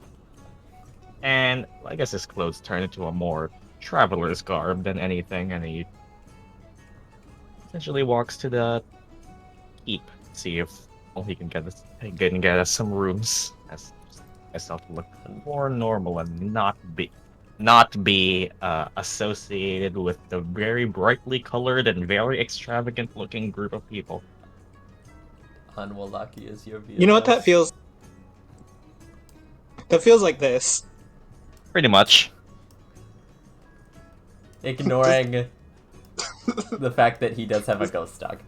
Speaker 1: And I guess his clothes turn into a more traveler's garb than anything, and he essentially walks to the keep, see if he can get us some rooms. As myself to look more normal and not be associated with the very brightly colored and very extravagant looking group of people.
Speaker 4: On Wallachia is your Viovos.
Speaker 2: You know what that feels? That feels like this.
Speaker 1: Pretty much.
Speaker 4: Ignoring the fact that he does have a ghost dog.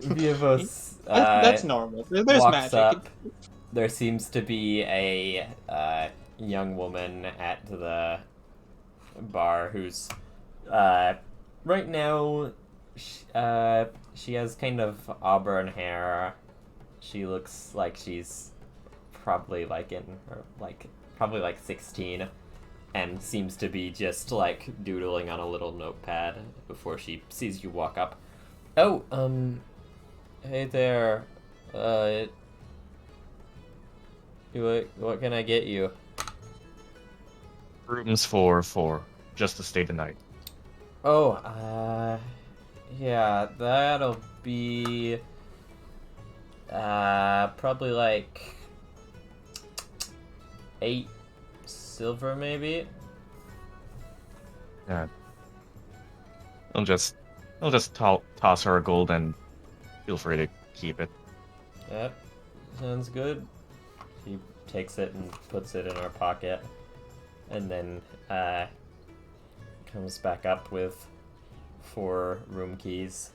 Speaker 4: Viovos
Speaker 2: That's normal. There's
Speaker 4: walks
Speaker 2: magic.
Speaker 4: up. There seems to be a young woman at the bar who's right now she has kind of auburn hair. She looks like she's probably like 16 and seems to be just like doodling on a little notepad before she sees you walk up. Oh, hey there. What can I get you?
Speaker 1: Rooms for just to stay the night.
Speaker 4: Oh, yeah, that'll be probably like 8 silver maybe.
Speaker 1: Yeah. I'll just toss her a gold and feel free to keep it.
Speaker 4: Yep, sounds good. She takes it and puts it in her pocket, and then comes back up with 4 room keys.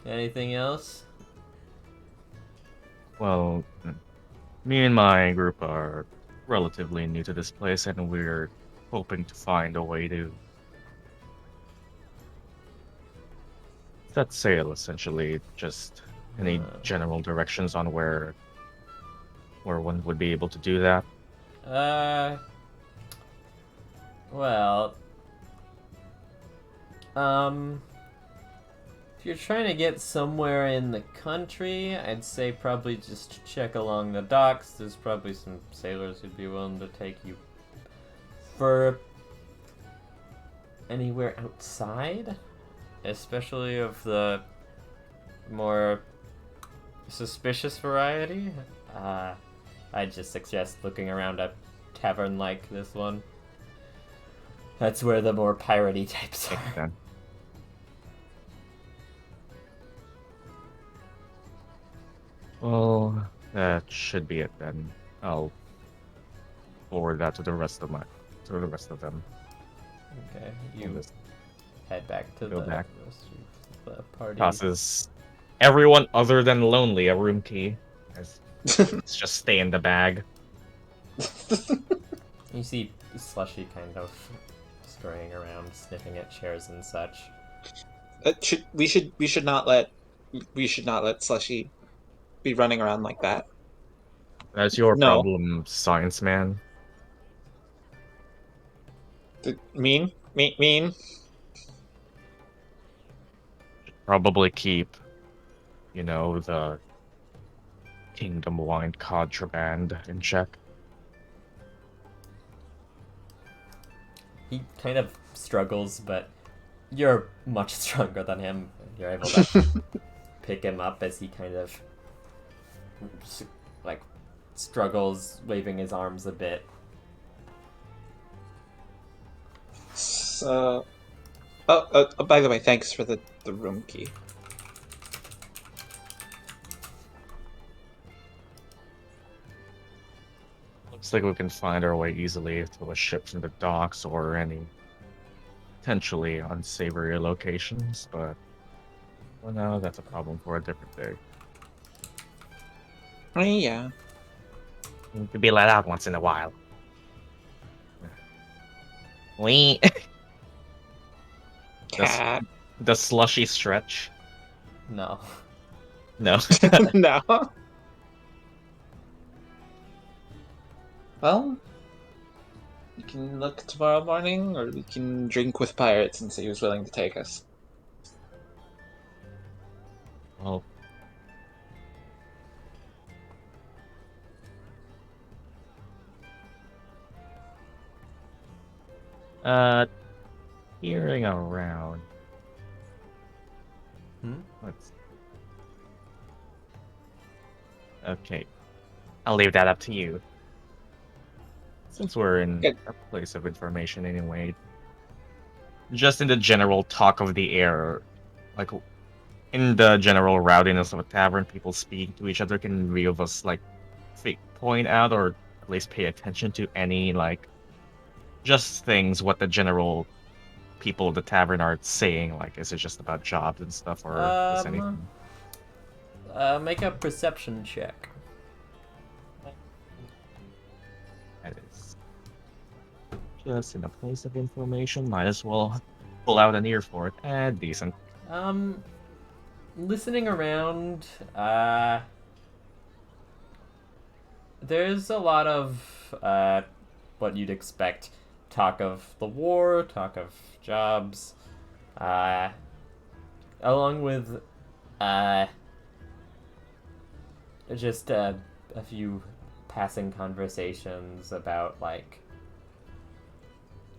Speaker 4: Anything else?
Speaker 1: Well, me and my group are relatively new to this place, and we're hoping to find a way to set sail, essentially. Just any general directions on where one would be able to do that?
Speaker 4: Well, if you're trying to get somewhere in the country, I'd say probably just check along the docks. There's probably some sailors who'd be willing to take you. For anywhere outside, especially of the more suspicious variety, I'd just suggest looking around a tavern like this one. That's where the more piratey types are.
Speaker 1: Okay. Well, that should be it then. I'll forward that to the rest of them.
Speaker 4: Okay,
Speaker 1: I'll
Speaker 4: you
Speaker 1: just
Speaker 4: head back to
Speaker 1: go
Speaker 4: the
Speaker 1: back.
Speaker 4: rest of the party.
Speaker 1: Tosses everyone other than Lonli a room key. Let's just stay in the bag.
Speaker 4: You see Slushy kind of scurrying around, sniffing at chairs and such.
Speaker 2: We should not let Slushy be running around like that.
Speaker 1: That's your
Speaker 2: No.
Speaker 1: problem, science man.
Speaker 2: Mean.
Speaker 1: Probably keep, the Kingdom wine contraband in check.
Speaker 4: He kind of struggles, but you're much stronger than him. You're able to pick him up as he kind of like struggles, waving his arms a bit.
Speaker 2: So, by the way, thanks for the room key.
Speaker 1: Looks like we can find our way easily to a ship from the docks or any potentially unsavory locations, but well, no, that's a problem for a different day.
Speaker 2: Yeah.
Speaker 1: We could be let out once in a while. We
Speaker 2: Cat.
Speaker 1: the slushy stretch.
Speaker 4: No.
Speaker 1: No.
Speaker 2: No. Well, we can look tomorrow morning, or we can drink with pirates and see who's willing to take us.
Speaker 1: Well, Peering around. Let's. Okay, I'll leave that up to you. Since we're in
Speaker 2: Good.
Speaker 1: a place of information anyway, just in the general talk of the air, like in the general rowdiness of a tavern, people speaking to each other, can Viovos like point out or at least pay attention to any like just things what the general people of the tavern are saying? Like, is it just about jobs and stuff, or is anything?
Speaker 4: Make a perception check.
Speaker 1: That is just in a place of information. Might as well pull out an ear for it. Decent.
Speaker 4: Listening around, there's a lot of what you'd expect. Talk of the war, talk of jobs, along with just a few passing conversations about, like,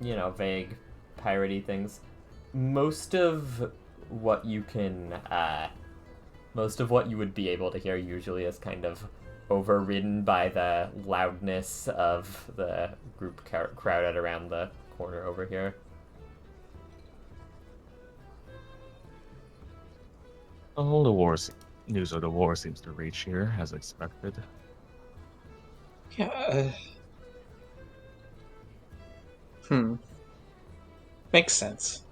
Speaker 4: you know, vague piratey things. Most of what you would be able to hear usually is kind of overridden by the loudness of the group crowded around the corner over here.
Speaker 1: All the news of the war seems to reach here as expected.
Speaker 2: Yeah. Makes sense.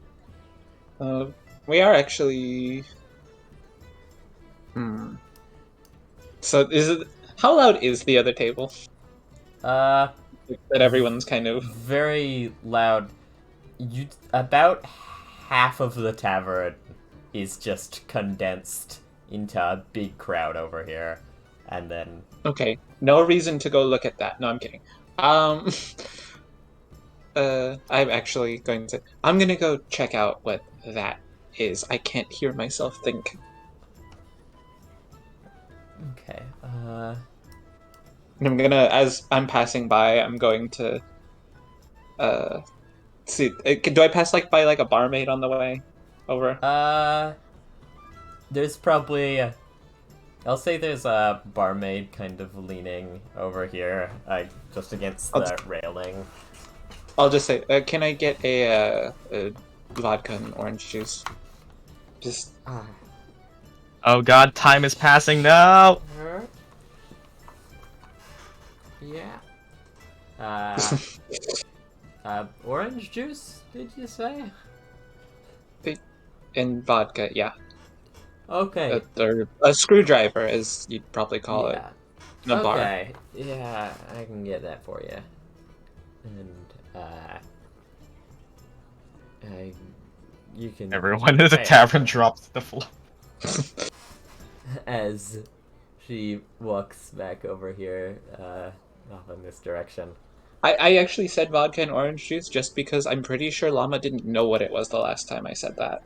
Speaker 2: We are actually. So how loud is the other table? That everyone's kind of
Speaker 4: very loud. About half of the tavern is just condensed into a big crowd over here, and then
Speaker 2: okay. No reason to go look at that. No, I'm kidding. I'm actually going to. I'm gonna go check out what that is. I can't hear myself think.
Speaker 4: Okay.
Speaker 2: I'm gonna, as I'm passing by, I'm going to. See. Do I pass by a barmaid on the way over?
Speaker 4: There's probably. I'll say there's a barmaid kind of leaning over here, just against the railing.
Speaker 2: I'll just say, can I get a vodka and orange juice? Just.
Speaker 1: Oh god, time is passing now!
Speaker 4: Yeah. Orange juice, did you say?
Speaker 2: And vodka, yeah.
Speaker 4: Okay.
Speaker 2: Or a screwdriver, as you'd probably call it. In a bar.
Speaker 4: Okay. Yeah, I can get that for you. And, you can...
Speaker 1: Everyone in the tavern drops to the floor.
Speaker 4: As she walks back over here, off in this direction.
Speaker 2: I actually said vodka and orange juice just because I'm pretty sure Llama didn't know what it was the last time I said that.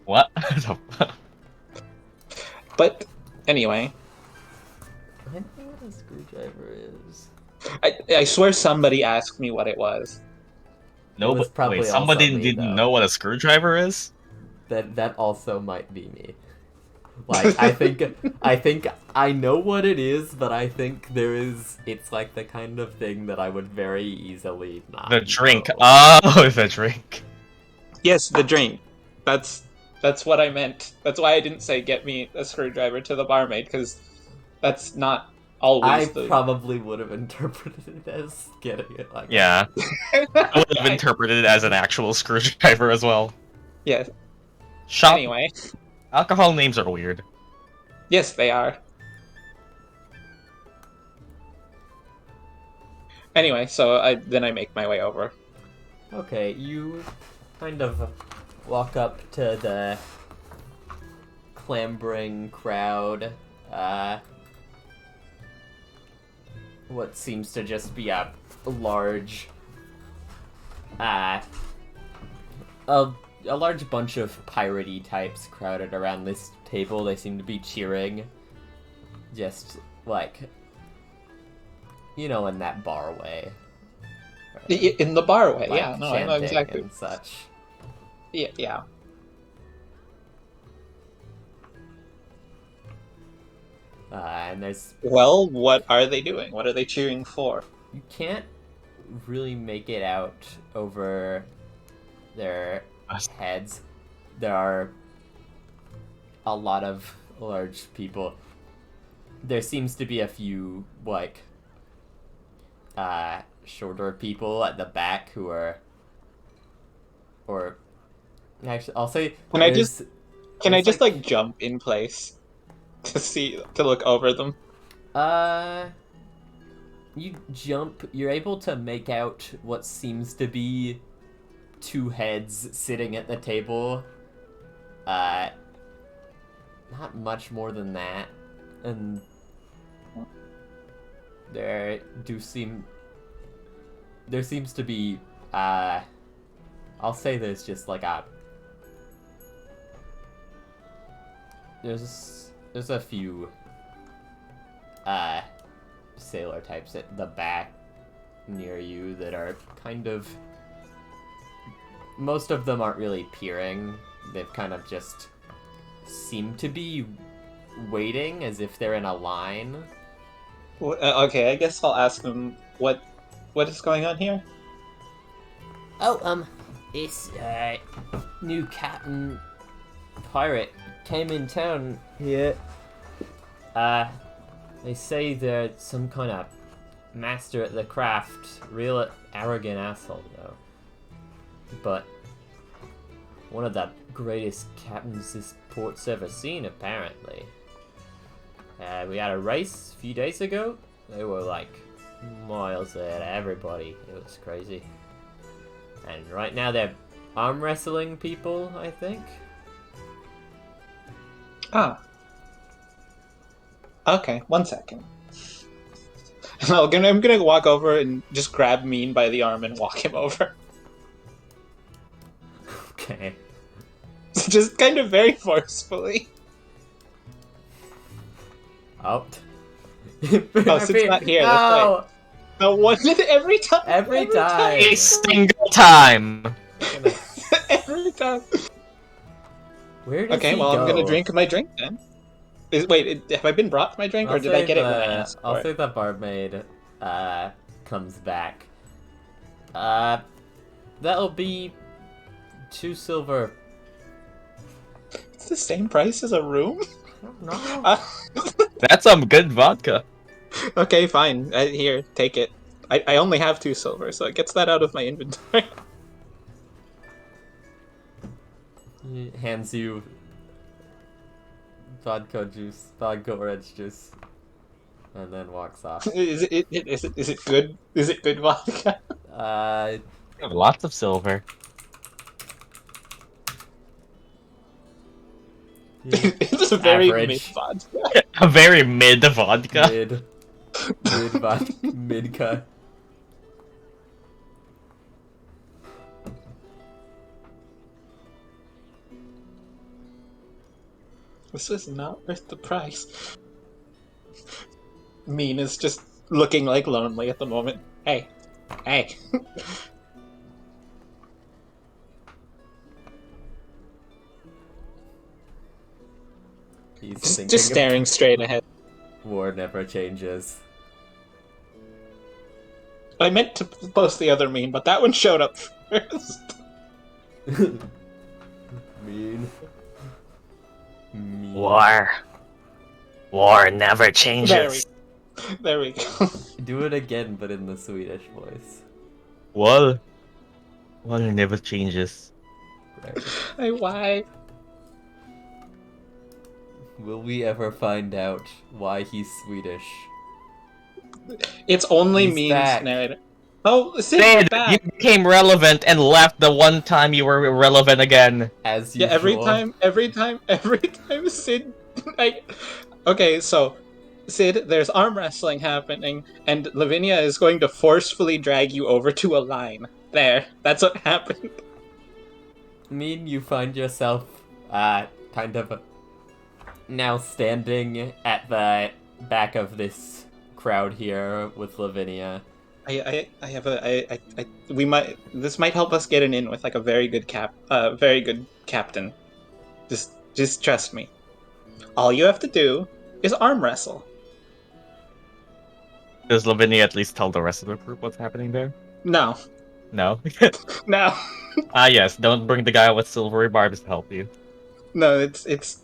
Speaker 1: What?
Speaker 2: But, anyway.
Speaker 4: I don't know what a screwdriver is.
Speaker 2: I swear somebody asked me what it was.
Speaker 1: No, but wait, somebody didn't know what a screwdriver is?
Speaker 4: That also might be me. Like, I think I know what it is, but I think it's like the kind of thing that I would very easily not
Speaker 1: The drink.
Speaker 4: know.
Speaker 1: Oh, the drink.
Speaker 2: Yes, the drink. That's what I meant. That's why I didn't say get me a screwdriver to the barmaid, because that's not always
Speaker 4: I probably would have interpreted it as getting it like
Speaker 1: yeah. I would have interpreted it as an actual screwdriver as well.
Speaker 2: Yes.
Speaker 1: Anyway. Alcohol names are weird.
Speaker 2: Yes, they are. Anyway, so I make my way over.
Speaker 4: Okay, you kind of walk up to the clambering crowd. What seems to just be a large, a large bunch of piratey types crowded around this table. They seem to be cheering, just like, you know, in that bar way.
Speaker 2: In the barway,
Speaker 4: like
Speaker 2: yeah, no, I know
Speaker 4: chanting
Speaker 2: exactly.
Speaker 4: and such.
Speaker 2: Yeah.
Speaker 4: And there's
Speaker 2: Well, what are they doing? What are they cheering for?
Speaker 4: you can't really make it out over their heads. There are a lot of large people. There seems to be a few like shorter people at the back who are, or actually I'll say
Speaker 2: Can I
Speaker 4: there's
Speaker 2: just like jump in place to look over them?
Speaker 4: You jump, you're able to make out what seems to be two heads sitting at the table. Not much more than that. And there seems to be, I'll say there's just like there's a few, sailor types at the back near you that are kind of, most of them aren't really peering. They've kind of just seem to be waiting as if they're in a line.
Speaker 2: Okay, I guess I'll ask them what is going on here.
Speaker 4: Oh, it's new captain pirate came in town here. They say they're some kind of master at the craft. Real arrogant asshole, though. But one of the greatest captains this port's ever seen, apparently. We had a race a few days ago. They were like miles ahead of everybody. It was crazy. And right now they're arm wrestling people, I think.
Speaker 2: Ah. Okay, 1 second. I'm gonna walk over and just grab Meen by the arm and walk him over.
Speaker 4: Okay.
Speaker 2: Just kind of very forcefully.
Speaker 4: Oh.
Speaker 2: Oh, since not here,
Speaker 4: no!
Speaker 2: that's right. No, one every time.
Speaker 4: Every time.
Speaker 1: A single time.
Speaker 2: Every time.
Speaker 4: Where does
Speaker 2: Okay,
Speaker 4: he
Speaker 2: well,
Speaker 4: go?
Speaker 2: I'm gonna drink my drink then. Have I been brought my drink, or did I get it when I asked for
Speaker 4: I'll
Speaker 2: it?
Speaker 4: say the barmaid comes back. That'll be 2 silver.
Speaker 2: It's the same price as a room?
Speaker 4: I don't know.
Speaker 1: That's some good vodka.
Speaker 2: Okay, fine. Here, take it. I only have 2 silver, so it gets that out of my inventory.
Speaker 4: He hands you vodka orange juice, and then walks off.
Speaker 2: Is it good? Is it good vodka?
Speaker 1: I have lots of silver.
Speaker 2: It's a very
Speaker 4: Average.
Speaker 2: mid vodka.
Speaker 1: A very mid vodka.
Speaker 4: Mid cut.
Speaker 2: This is not worth the price. Meen is just looking like Lonli at the moment. Hey.
Speaker 4: He's
Speaker 2: Just
Speaker 4: thinking
Speaker 2: staring straight ahead.
Speaker 4: War never changes.
Speaker 2: I meant to post the other meme, but that one showed up first.
Speaker 4: Mean.
Speaker 1: War never changes.
Speaker 2: There we go.
Speaker 4: Do it again, but in the Swedish voice.
Speaker 1: War never changes.
Speaker 4: Right.
Speaker 2: Why?
Speaker 4: Will we ever find out why he's Swedish?
Speaker 2: It's only
Speaker 4: He's
Speaker 2: Meen's
Speaker 4: back.
Speaker 2: narrative. Oh, Sid,
Speaker 1: Sid, you
Speaker 2: back!
Speaker 1: became relevant and left the one time you were relevant again.
Speaker 4: As
Speaker 2: Yeah,
Speaker 4: usual.
Speaker 2: every time Sid... Okay, so, Sid, there's arm wrestling happening, and Lavinia is going to forcefully drag you over to a line. There, that's what happened.
Speaker 4: Mean you find yourself, kind of now standing at the back of this crowd here with Lavinia.
Speaker 2: I have we might this might help us get an in with like a very good captain. Just trust me. All you have to do is arm wrestle.
Speaker 1: Does Lavinia at least tell the rest of the group what's happening there?
Speaker 2: No,
Speaker 1: No?
Speaker 2: no,
Speaker 1: Yes, don't bring the guy with silvery barbs to help you.
Speaker 2: no. It's.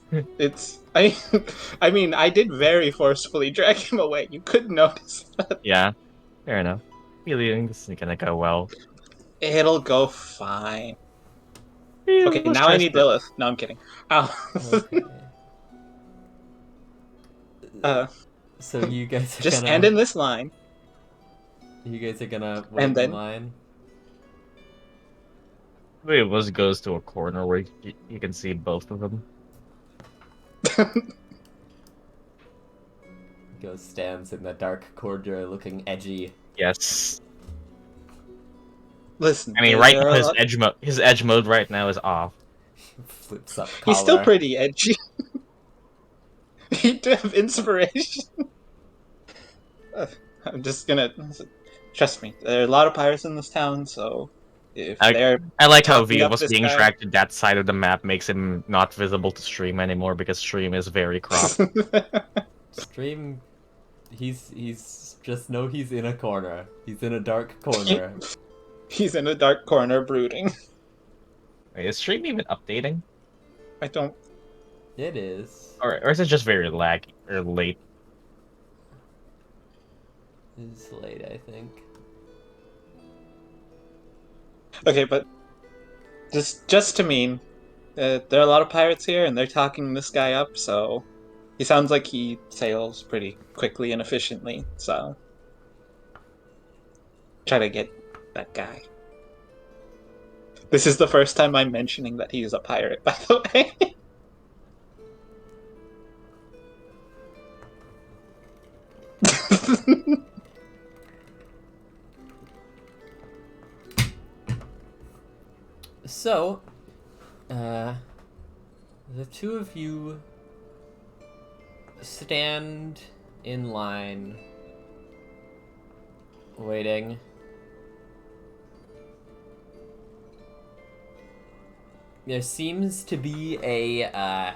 Speaker 2: I mean, I did very forcefully drag him away. You could notice that.
Speaker 1: Yeah, fair enough. Feeling this is gonna go well.
Speaker 2: It'll go fine.
Speaker 1: Yeah,
Speaker 2: Okay,
Speaker 1: let's
Speaker 2: now I
Speaker 1: try
Speaker 2: need
Speaker 1: for-
Speaker 2: Lilith. No, I'm kidding.
Speaker 4: Okay.
Speaker 2: Uh,
Speaker 4: So you guys are
Speaker 2: just
Speaker 4: gonna
Speaker 2: stand in this line.
Speaker 4: you guys are gonna wait
Speaker 2: And then-
Speaker 4: in line.
Speaker 1: Viovos goes to a corner where you can see both of them.
Speaker 4: Go stands in the dark corridor, looking edgy.
Speaker 1: Yes.
Speaker 2: Listen,
Speaker 1: I mean,
Speaker 2: there
Speaker 1: right
Speaker 2: are
Speaker 1: now
Speaker 2: a lot-
Speaker 1: his edge mode right now is off.
Speaker 4: Flips up collar.
Speaker 2: He's still pretty edgy. He do have inspiration. I'm just gonna trust me. There are a lot of pirates in this town, so if they're
Speaker 1: I like how
Speaker 2: talking up
Speaker 1: Viovos
Speaker 2: this
Speaker 1: being
Speaker 2: guy-
Speaker 1: dragged to that side of the map makes him not visible to stream anymore because stream is very cropped.
Speaker 4: Stream. He's just know he's in a corner. He's in a dark corner.
Speaker 2: He's in a dark corner brooding.
Speaker 1: Wait, is stream even updating?
Speaker 2: I don't.
Speaker 4: It is.
Speaker 1: Or is it just very laggy or late?
Speaker 4: It's late, I think.
Speaker 2: Okay, but just to mean, there are a lot of pirates here, and they're talking this guy up. So he sounds like he sails pretty quickly and efficiently. So try to get that guy. This is the first time I'm mentioning that he's a pirate, by the way.
Speaker 4: So, the two of you stand in line, waiting. There seems to be the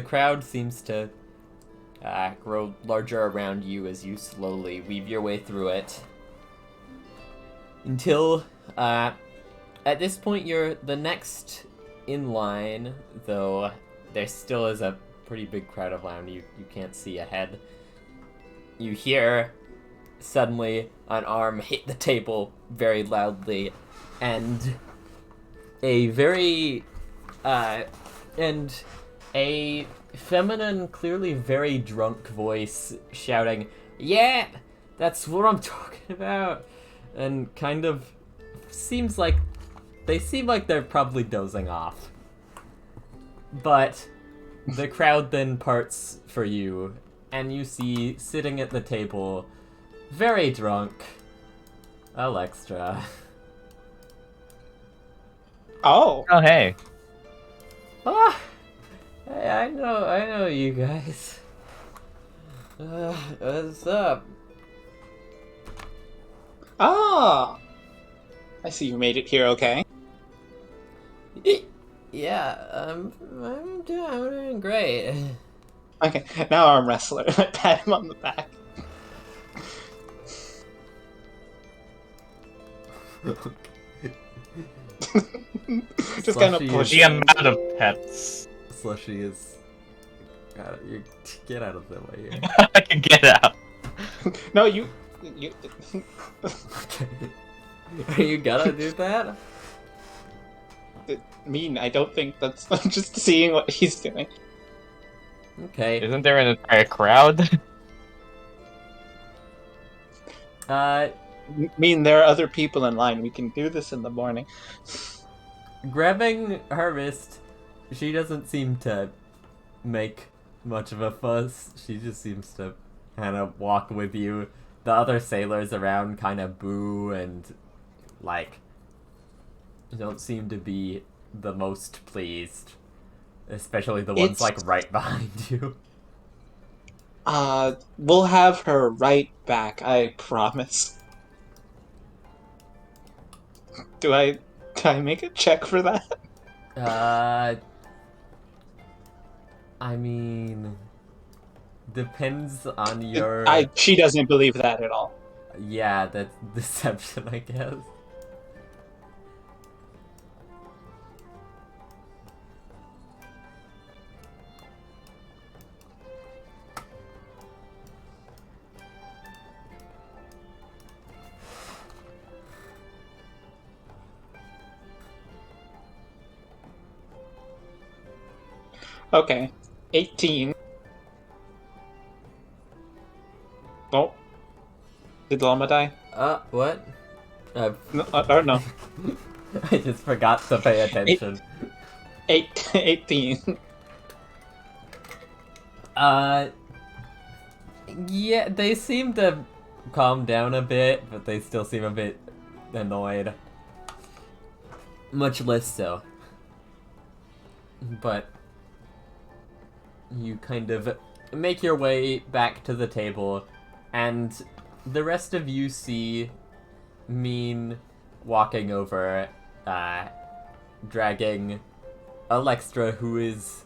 Speaker 4: crowd seems to grow larger around you as you slowly weave your way through it. Until, at this point, you're the next in line, though there still is a pretty big crowd around you. You can't see ahead. You hear suddenly an arm hit the table very loudly, and a very, and a feminine, clearly very drunk voice shouting, "Yeah, that's what I'm talking about," and kind of seems like they seem like they're probably dozing off. But the crowd then parts for you, and you see sitting at the table, very drunk, Alextra.
Speaker 2: Oh,
Speaker 1: Oh, hey.
Speaker 4: Ah, hey, I know you guys. What's up?
Speaker 2: ah! I see you made it here, okay?
Speaker 4: Yeah, I'm doing great.
Speaker 2: Okay, now arm wrestler. I pat him on the back. Just kind of
Speaker 4: Slushy
Speaker 2: push
Speaker 1: The
Speaker 2: him.
Speaker 1: amount of pets.
Speaker 4: Slushy is. You get out of the way here.
Speaker 1: I can get out.
Speaker 2: No, you.
Speaker 4: Are you gonna do that?
Speaker 2: Meen, I don't think that's. I'm just seeing what he's doing.
Speaker 4: Okay.
Speaker 1: Isn't there an entire crowd?
Speaker 2: Meen, there are other people in line. We can do this in the morning.
Speaker 4: Grabbing her wrist, she doesn't seem to make much of a fuss. She just seems to kind of walk with you. The other sailors around kind of boo and, like, don't seem to be the most pleased. Especially the ones, like, right behind you.
Speaker 2: We'll have her right back, I promise. Do I make a check for that?
Speaker 4: I mean, depends on your.
Speaker 2: She doesn't believe that at all.
Speaker 4: Yeah, that's deception, I guess.
Speaker 2: Okay, 18. Oh, did Llama die?
Speaker 4: What?
Speaker 2: No, or no.
Speaker 4: I just forgot to pay attention.
Speaker 2: 18.
Speaker 4: Yeah, they seem to calm down a bit, but they still seem a bit annoyed. Much less so. But you kind of make your way back to the table, and the rest of you see Meen walking over, dragging Alextra, who is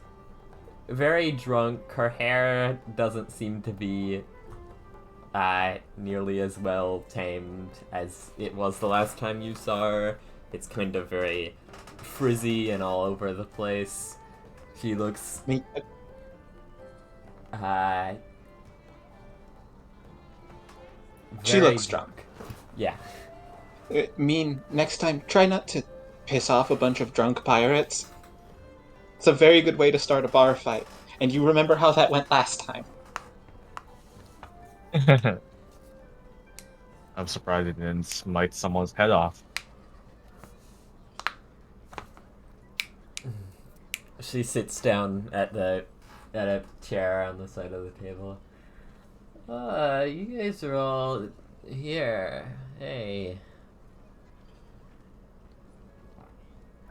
Speaker 4: very drunk. Her hair doesn't seem to be nearly as well tamed as it was the last time you saw her. It's kind of very frizzy and all over the place. She looks
Speaker 2: She
Speaker 4: very
Speaker 2: looks drunk.
Speaker 4: Yeah.
Speaker 2: Meen, next time, try not to piss off a bunch of drunk pirates. It's a very good way to start a bar fight. And you remember how that went last time.
Speaker 1: I'm surprised it didn't smite someone's head off.
Speaker 4: She sits down at a chair on the side of the table. You guys are all here. Hey.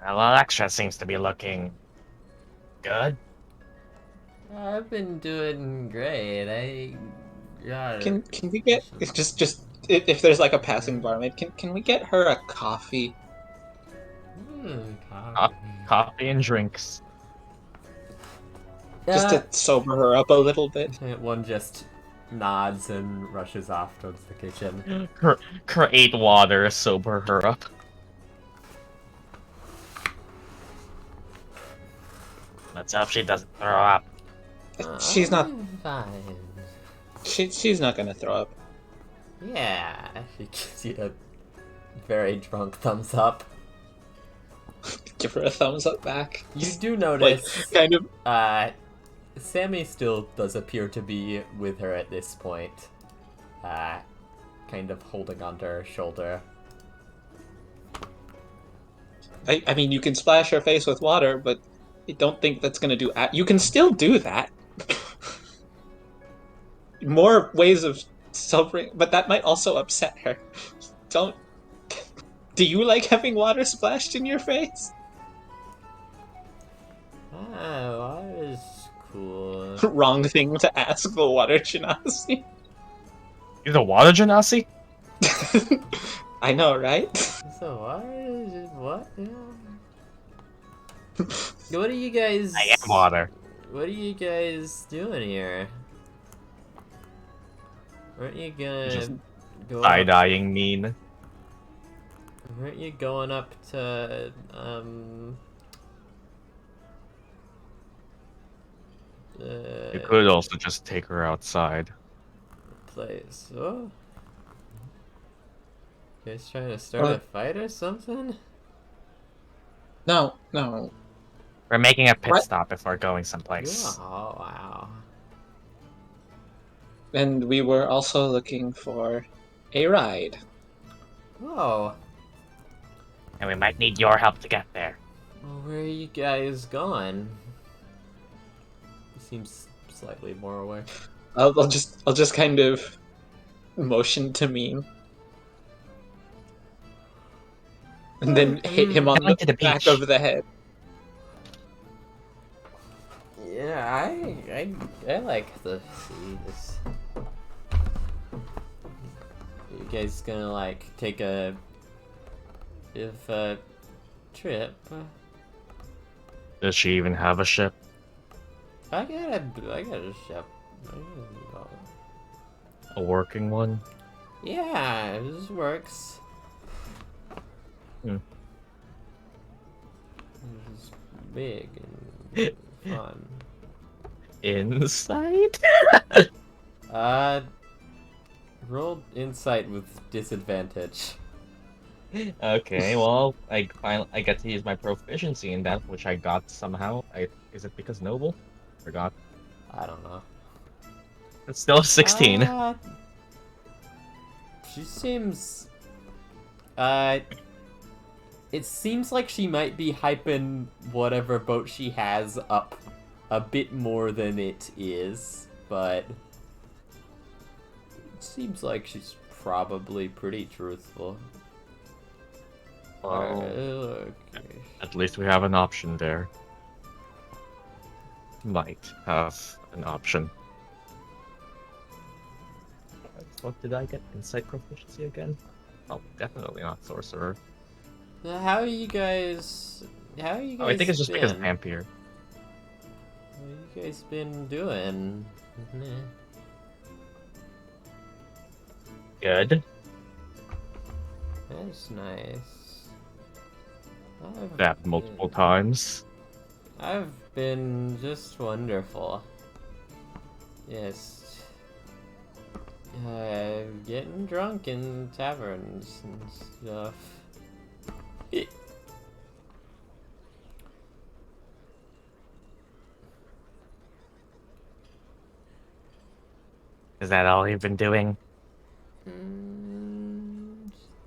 Speaker 1: Well, Alexa seems to be looking good.
Speaker 4: I've been doing great.
Speaker 2: Can we get just if there's like a passing barmaid, can we get her a coffee?
Speaker 1: Coffee and drinks.
Speaker 2: Just to sober her up a little bit.
Speaker 4: One just nods and rushes off towards the kitchen.
Speaker 1: Create water, sober her up. Let's hope she doesn't throw up.
Speaker 2: She's not.
Speaker 4: Fine.
Speaker 2: She's not gonna throw up.
Speaker 4: Yeah, she gives you a very drunk thumbs up.
Speaker 2: Give her a thumbs up back.
Speaker 4: You do notice,
Speaker 2: like, kind of.
Speaker 4: Sammy still does appear to be with her at this point. Kind of holding onto her shoulder.
Speaker 2: I mean, you can splash her face with water, but I don't think that's gonna do. You can still do that. More ways of sobering, but that might also upset her. Don't. Do you like having water splashed in your face?
Speaker 4: Water is cool.
Speaker 2: Wrong thing to ask the water Genasi.
Speaker 1: You're the water Genasi?
Speaker 2: I know, right?
Speaker 4: So water is what? Yeah. What are you guys?
Speaker 1: I am water.
Speaker 4: What are you guys doing here? Aren't you gonna
Speaker 1: Just
Speaker 4: go?
Speaker 1: Side-eyeing Meen.
Speaker 4: Aren't you going up to
Speaker 1: You could also just take her outside.
Speaker 4: place? Oh, you guys trying to start a fight or something?
Speaker 2: No.
Speaker 1: We're making a pit
Speaker 2: What?
Speaker 1: stop before going someplace.
Speaker 4: Oh wow.
Speaker 2: And we were also looking for a ride.
Speaker 4: Oh,
Speaker 1: And we might need your help to get there.
Speaker 4: well, where are you guys going? He seems slightly more aware.
Speaker 2: I'll just kind of motion to Meen. And then hit him on
Speaker 1: Going
Speaker 2: the
Speaker 1: to the
Speaker 2: back
Speaker 1: beach.
Speaker 2: of the head.
Speaker 4: Yeah, I like the seas. You guys gonna like take a of a trip.
Speaker 1: Does she even have a ship?
Speaker 4: I got a ship.
Speaker 1: A working one?
Speaker 4: Yeah, this works.
Speaker 1: Hmm.
Speaker 4: It's big and fun.
Speaker 1: Insight?
Speaker 4: Roll insight with disadvantage.
Speaker 1: Okay, well, I get to use my proficiency in that, which I got somehow. Is it because noble? Forgot.
Speaker 4: I don't know.
Speaker 1: It's still 16.
Speaker 4: She seems. It seems like she might be hyping whatever boat she has up a bit more than it is, but it seems like she's probably pretty truthful.
Speaker 1: Well,
Speaker 4: Okay.
Speaker 1: at least we have an option there. Might have an option. What did I get? Insight proficiency again? Oh, definitely not sorcerer.
Speaker 4: How are you guys?
Speaker 1: Oh, I think it's just because Dhampir.
Speaker 4: How you guys been doing?
Speaker 1: Good.
Speaker 4: That's nice.
Speaker 1: That multiple times.
Speaker 4: I've been just wonderful. Yes. Getting drunk in taverns and stuff.
Speaker 1: Is that all you've been doing?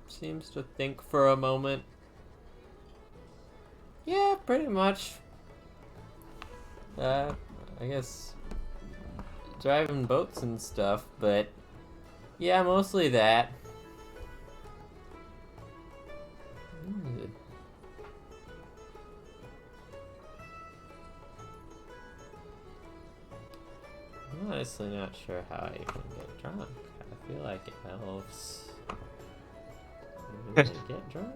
Speaker 4: Seems to think for a moment. Yeah, pretty much. I guess driving boats and stuff, but yeah, mostly that. I'm honestly not sure how you can get drunk. I feel like elves really get drunk.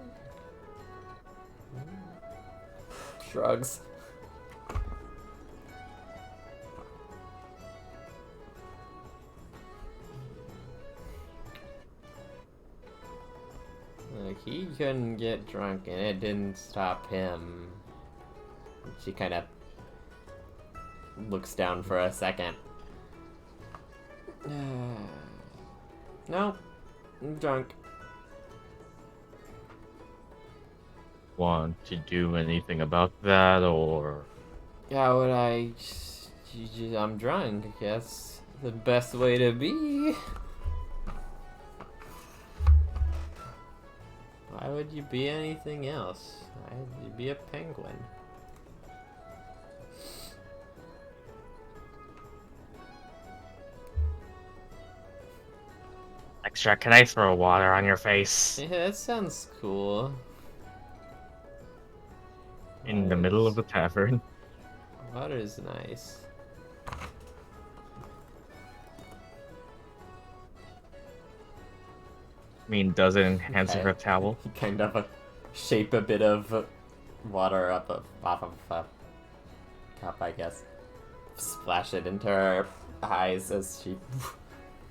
Speaker 4: Shrugs. Like, he couldn't get drunk and it didn't stop him. She kind of looks down for a second. No, I'm drunk.
Speaker 1: Want to do anything about that, or...
Speaker 4: How would I'm drunk, I guess. The best way to be. Why would you be anything else? Why would you be a penguin?
Speaker 1: Extra, can I throw water on your face?
Speaker 4: Yeah, that sounds cool.
Speaker 1: In the middle of the tavern.
Speaker 4: Water's nice.
Speaker 1: I mean, does it enhance
Speaker 4: Okay.
Speaker 1: her towel?
Speaker 4: Kind of shape a bit of water off of a cup, I guess. Splash it into her eyes as she...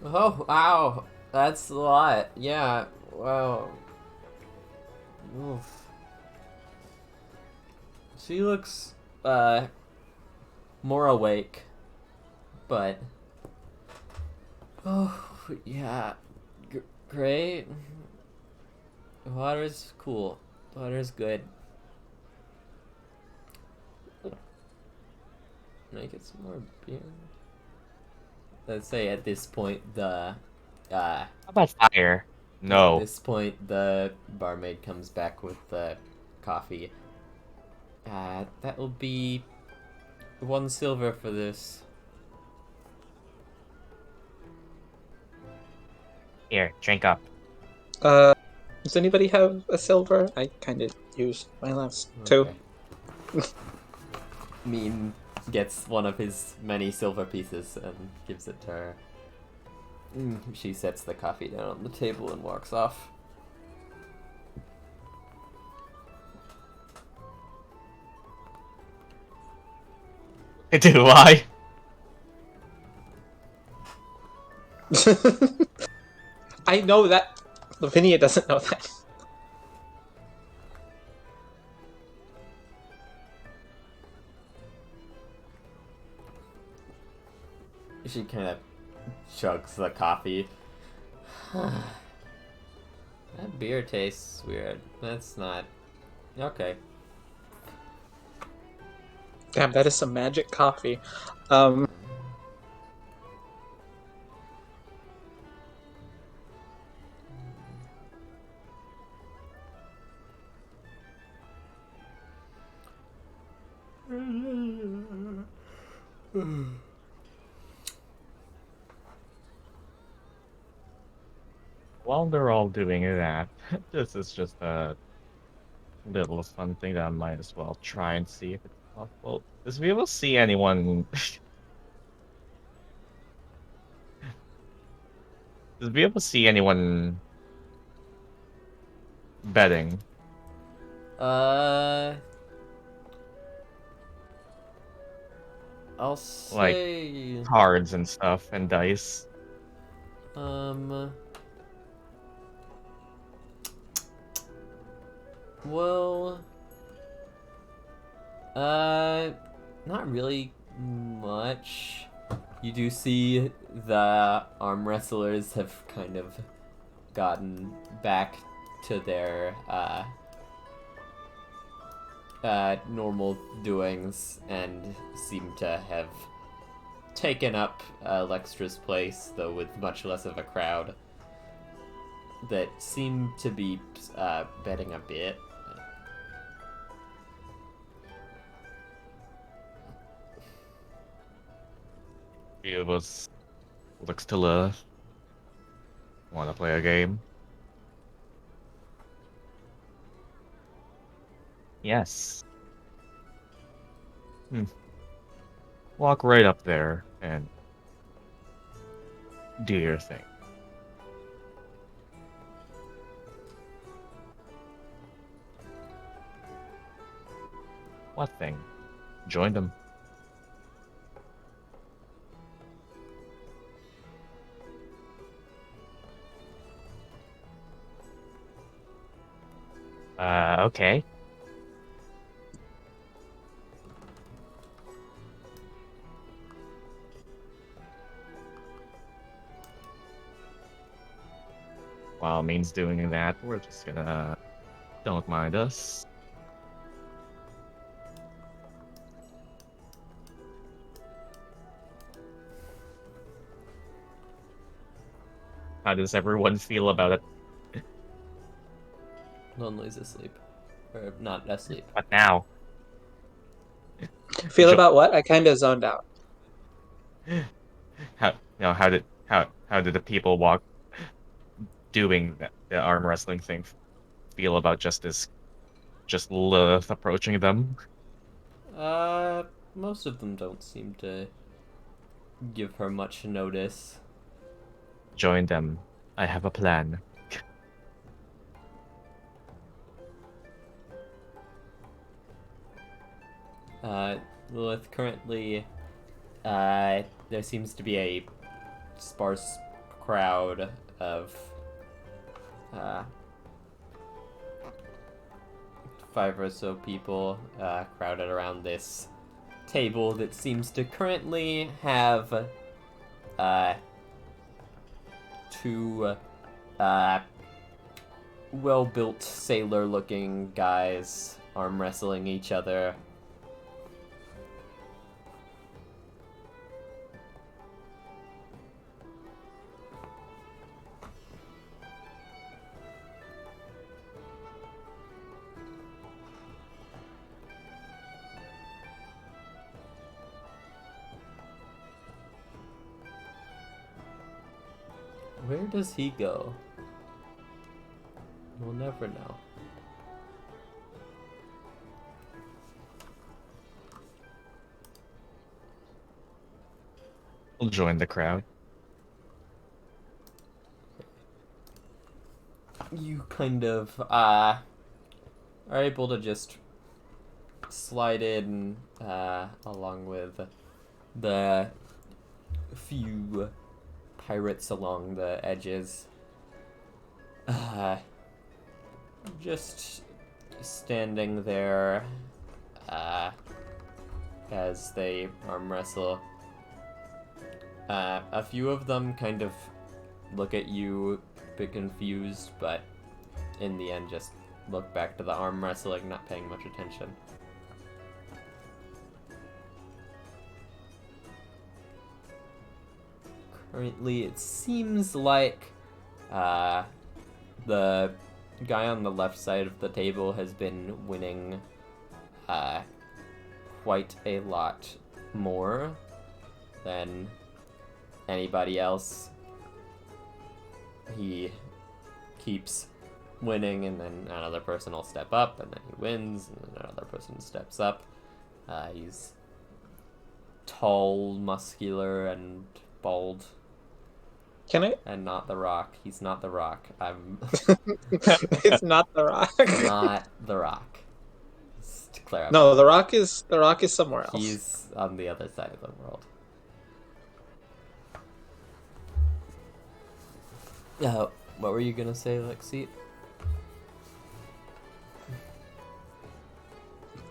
Speaker 4: Oh, wow! That's a lot. Yeah, wow. Oof. She looks, more awake. But... Oh, yeah. Great. Water's cool. Water's good. Can I get some more beer? Let's say at this point the
Speaker 1: How about fire?
Speaker 4: at
Speaker 1: No.
Speaker 4: this point the barmaid comes back with the coffee. That will be 1 silver for this.
Speaker 1: Here, drink up.
Speaker 2: Does anybody have a silver? I kind of used my last two.
Speaker 4: Okay. Meen gets one of his many silver pieces and gives it to her. She sets the coffee down on the table and walks off.
Speaker 1: Do I?
Speaker 2: I know that. Lavinia doesn't know that.
Speaker 4: She kind of chugs the coffee. That beer tastes weird. That's not... Okay.
Speaker 2: Damn, that is some magic coffee.
Speaker 1: While they're all doing that, this is just a little fun thing that I might as well try and see if it's possible. Does we able to see anyone? Does we able to see anyone betting?
Speaker 4: I'll
Speaker 1: Like,
Speaker 4: say...
Speaker 1: Cards and stuff and dice.
Speaker 4: Well... not really much. You do see the arm wrestlers have kind of gotten back to their, normal doings and seem to have taken up Lextra's place, though with much less of a crowd. That seem to be betting a bit.
Speaker 1: Viovos looks to Lilith. Want to play a game? Yes. Walk right up there and do your thing. What thing? Join them. Okay. While Meen's doing that, we're just gonna... Don't mind us. How does everyone feel about it?
Speaker 4: Lonli's asleep. Or not asleep.
Speaker 1: What now?
Speaker 2: Feel about what? I kind of zoned out.
Speaker 1: How did the people walk doing the arm wrestling thing feel about just Lilith approaching them?
Speaker 4: Most of them don't seem to give her much notice.
Speaker 1: Join them. I have a plan.
Speaker 4: Lilith, currently, there seems to be a sparse crowd of, 5 or so people, crowded around this table that seems to currently have, 2, well-built sailor-looking guys arm wrestling each other. Where does he go? We'll never know.
Speaker 1: We'll join the crowd.
Speaker 4: You kind of are able to just slide in along with the few pirates along the edges. Just standing there as they arm wrestle. A few of them kind of look at you a bit confused, but in the end just look back to the arm wrestling, not paying much attention. Currently, it seems like the guy on the left side of the table has been winning quite a lot more than anybody else. He keeps winning, and then another person will step up, and then he wins, and then another person steps up. He's tall, muscular, and bald.
Speaker 2: Can I?
Speaker 4: And not the Rock. He's not the Rock.
Speaker 2: It's not the Rock.
Speaker 4: Not the Rock. Just to clarify.
Speaker 2: No, the Rock is somewhere else.
Speaker 4: He's on the other side of the world. What were you gonna say, Lexi?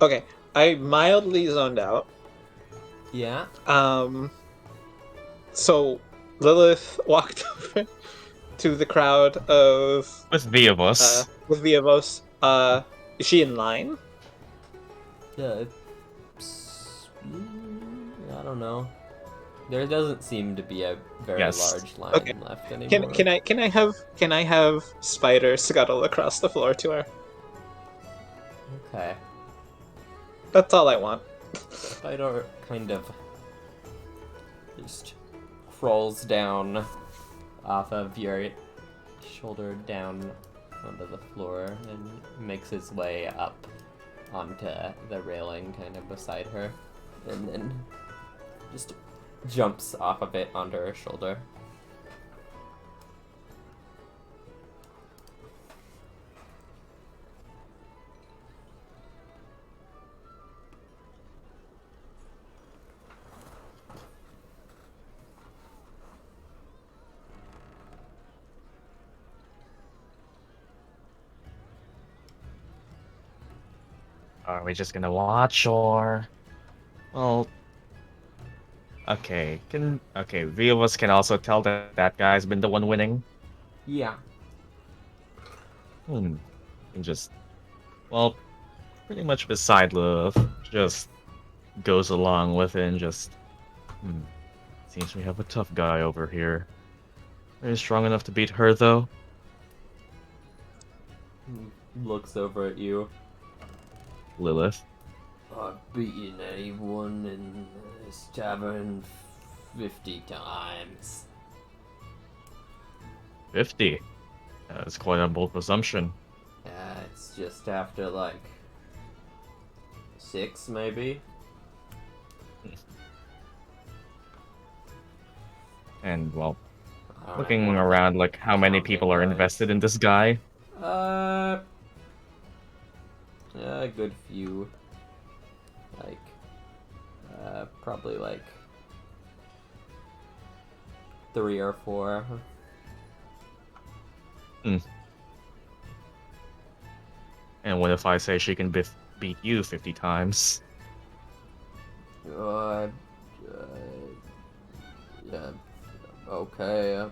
Speaker 2: Okay, I mildly zoned out.
Speaker 4: Yeah.
Speaker 2: So Lilith walked over to the crowd of
Speaker 1: With Viovos.
Speaker 2: with Viovos. Is she in line?
Speaker 4: Yeah. I don't know. There doesn't seem to be a very
Speaker 1: Yes.
Speaker 4: large line
Speaker 2: Okay.
Speaker 4: left anymore.
Speaker 2: Can I have Spider scuttle across the floor to her?
Speaker 4: Okay.
Speaker 2: That's all I want.
Speaker 4: Spider kind of just crawls down off of your shoulder down onto the floor and makes his way up onto the railing kind of beside her, and then just jumps off of it onto her shoulder.
Speaker 1: Are we just gonna watch, or... Well... Okay, three of us can also tell that that guy's been the one winning.
Speaker 4: Yeah.
Speaker 1: And just... Well, pretty much beside Lilith, just goes along with it and just... Seems we have a tough guy over here. Are you strong enough to beat her, though?
Speaker 4: Looks over at you.
Speaker 1: Lilith.
Speaker 4: I've beaten anyone in this tavern 50 times.
Speaker 1: 50? That's quite a bold presumption.
Speaker 4: It's just after like 6 maybe.
Speaker 1: And, well,
Speaker 4: I don't
Speaker 1: looking
Speaker 4: know.
Speaker 1: around, like, how many people are invested in this guy?
Speaker 4: A good few. Like, probably like 3 or 4.
Speaker 1: And what if I say she can beat you 50 times?
Speaker 4: Yeah, okay.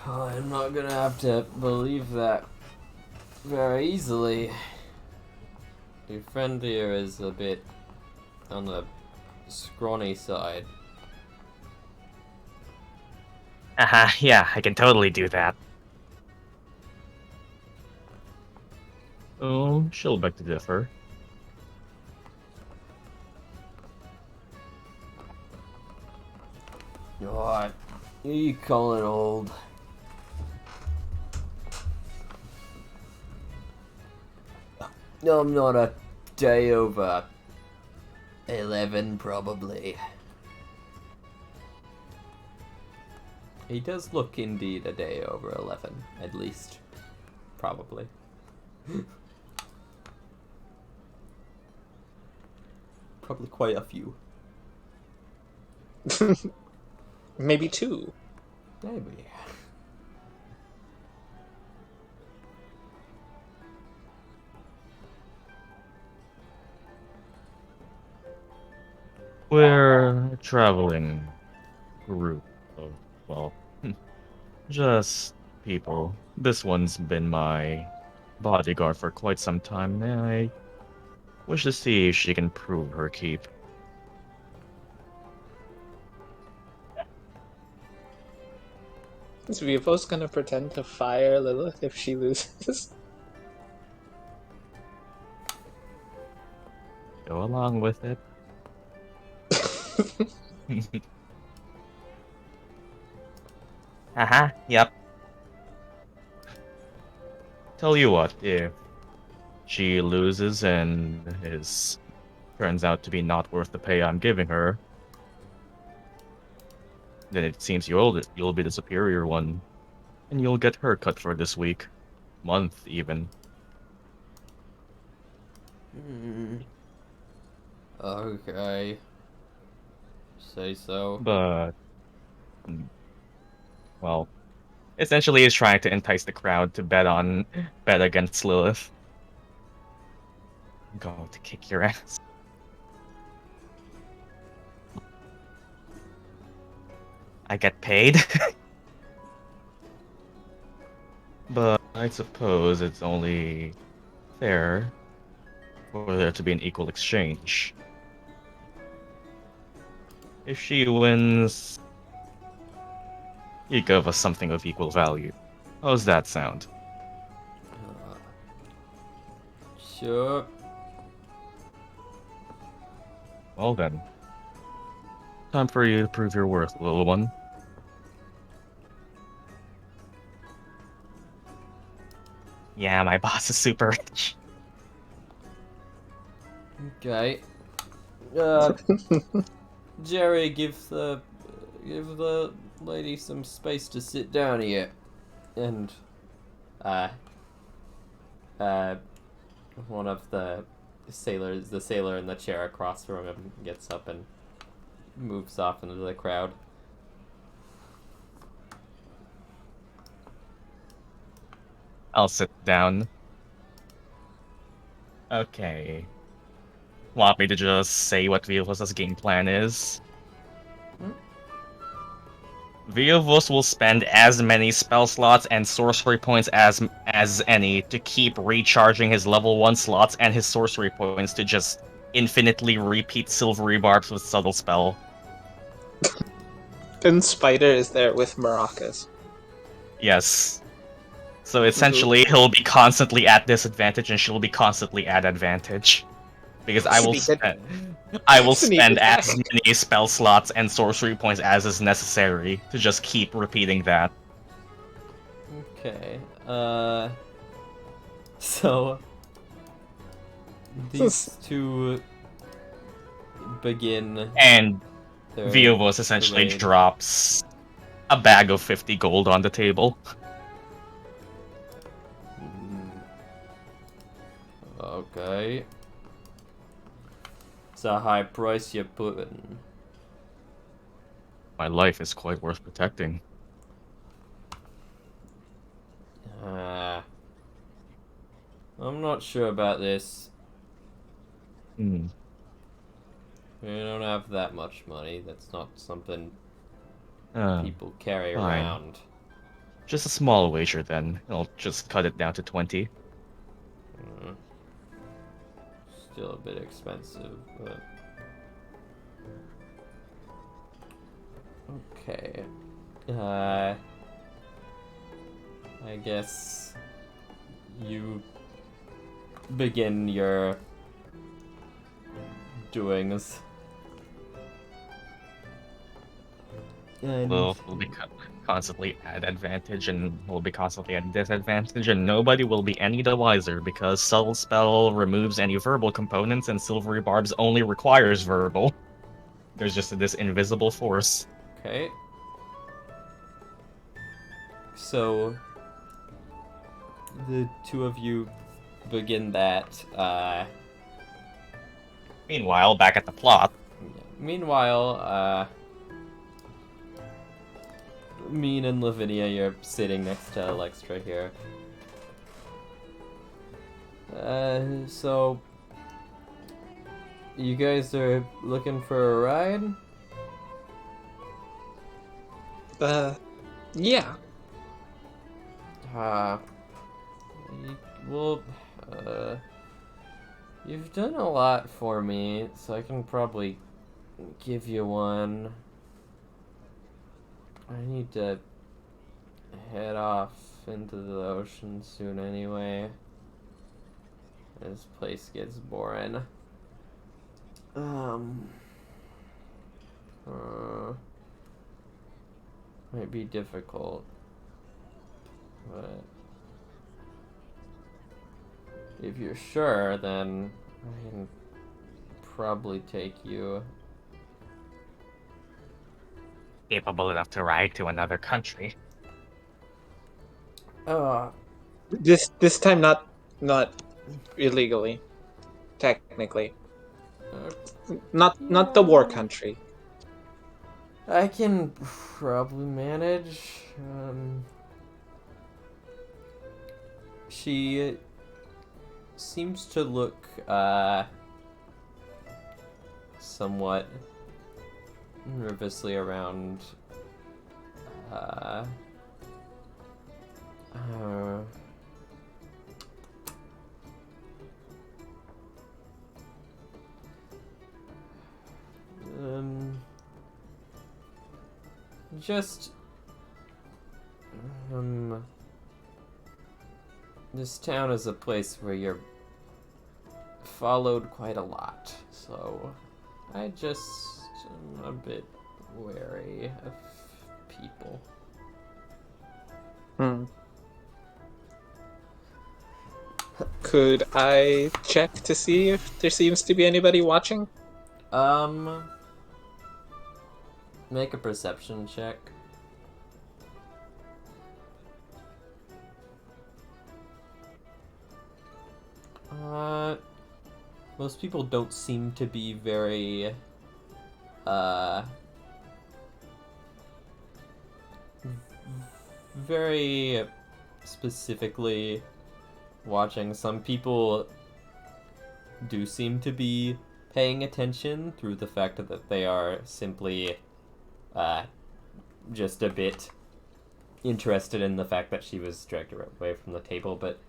Speaker 4: I'm not gonna have to believe that very easily. Your friend here is a bit on the scrawny side.
Speaker 1: Yeah, I can totally do that. Oh, she'll beg to differ.
Speaker 4: What? You call it old? I'm not a day over 11, probably. He does look indeed a day over 11, at least. Probably. Probably quite a few.
Speaker 2: Maybe 2.
Speaker 4: Maybe.
Speaker 1: We're a traveling group of, well, just people. This one's been my bodyguard for quite some time, and I wish to see if she can prove her keep.
Speaker 2: Is Viovos gonna pretend to fire Lilith if she loses?
Speaker 1: Go along with it. Haha, yep. Tell you what, if she loses and turns out to be not worth the pay I'm giving her, then it seems you'll be the superior one, and you'll get her cut for this week, month even.
Speaker 4: Okay. Say so.
Speaker 1: But well, essentially is trying to entice the crowd to bet against Lilith. I'm going to kick your ass. I get paid. But I suppose it's only fair for there to be an equal exchange. If she wins, you give us something of equal value. How's that sound?
Speaker 4: Sure.
Speaker 1: Well then. Time for you to prove your worth, little one. Yeah, my boss is super rich.
Speaker 4: Okay. Jerry, give the lady some space to sit down here. And one of the sailor in the chair across from him gets up and moves off into the crowd.
Speaker 1: I'll sit down. Okay. Want me to just say what Viovos' game plan is? Viovos will spend as many spell slots and sorcery points as any to keep recharging his level 1 slots and his sorcery points to just infinitely repeat silvery barbs with subtle spell.
Speaker 2: And Spider is there with maracas.
Speaker 1: Yes. So essentially, he'll be constantly at disadvantage and she'll be constantly at advantage. Because I will spend as many spell slots and sorcery points as is necessary to just keep repeating that.
Speaker 4: Okay. So these two begin.
Speaker 1: And Viovos essentially drops a bag of 50 gold on the table.
Speaker 4: Okay. It's a high price you're putting.
Speaker 1: My life is quite worth protecting.
Speaker 4: I'm not sure about this.
Speaker 1: Hmm.
Speaker 4: We don't have that much money. That's not something people carry
Speaker 1: fine.
Speaker 4: around.
Speaker 1: Just a small wager then. I'll just cut it down to 20.
Speaker 4: Still a bit expensive, but... Okay. I guess you begin your doings. And
Speaker 1: We'll be constantly at advantage and we'll be constantly at disadvantage, and nobody will be any the wiser because Subtle Spell removes any verbal components and Silvery Barbs only requires verbal. There's just this invisible force.
Speaker 4: Okay. So the two of you begin that.
Speaker 1: Meanwhile, back at the plot.
Speaker 4: Meanwhile, Meen and Lavinia, you're sitting next to Alextra here. So you guys are looking for a ride?
Speaker 2: Yeah.
Speaker 4: Well, you've done a lot for me, so I can probably give you one. I need to head off into the ocean soon anyway. This place gets boring. Might be difficult, but if you're sure, then I can probably take you.
Speaker 1: Capable enough to ride to another country.
Speaker 2: This time not illegally, technically. Not the war country.
Speaker 4: I can probably manage. She seems to look somewhat nervously around just this town is a place where you're followed quite a lot, so I just am a bit wary of people.
Speaker 2: Could I check to see if there seems to be anybody watching?
Speaker 4: Make a perception check. Most people don't seem to be very, very specifically watching. Some people do seem to be paying attention through the fact that they are simply just a bit interested in the fact that she was dragged away from the table, but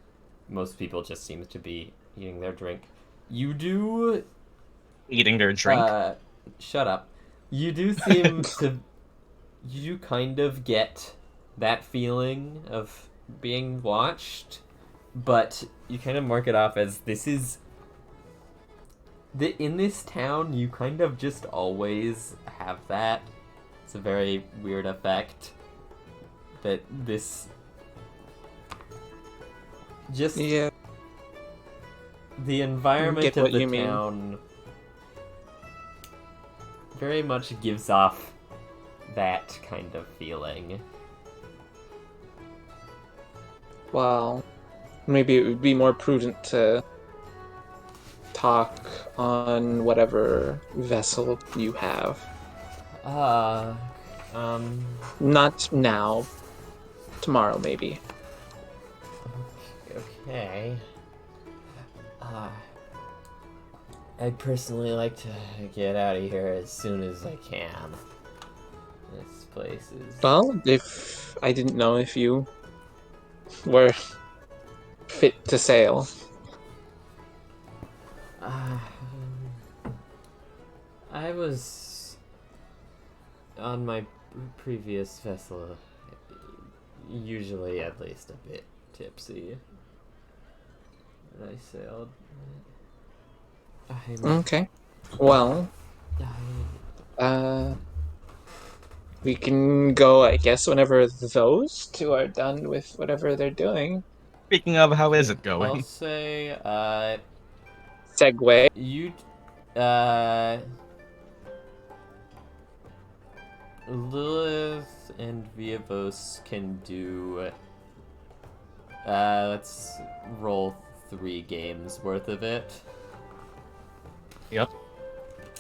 Speaker 4: most people just seem to be eating their drink. You do...
Speaker 1: Eating their drink?
Speaker 4: Shut up. You do seem to... You kind of get that feeling of being watched, but you kind of mark it off as this is... In this town, you kind of just always have that. It's a very weird effect that this... Just...
Speaker 2: Yeah.
Speaker 4: The environment of the
Speaker 2: you mean.
Speaker 4: town very much gives off that kind of feeling.
Speaker 2: Well, maybe it would be more prudent to talk on whatever vessel you have. Not now. Tomorrow, maybe.
Speaker 4: Okay. I'd personally like to get out of here as soon as I can. This place is...
Speaker 2: Well, if I didn't know if you were fit to sail.
Speaker 4: I was on my previous vessel, usually at least a bit tipsy. And I sailed.
Speaker 2: Okay. Well, we can go, I guess, whenever those two are done with whatever they're doing.
Speaker 1: Speaking of, how is it
Speaker 4: I'll
Speaker 1: going?
Speaker 4: say,
Speaker 2: Segway.
Speaker 4: you, Lilith and Viovos can do, let's roll 3 games worth of it.
Speaker 1: Yep.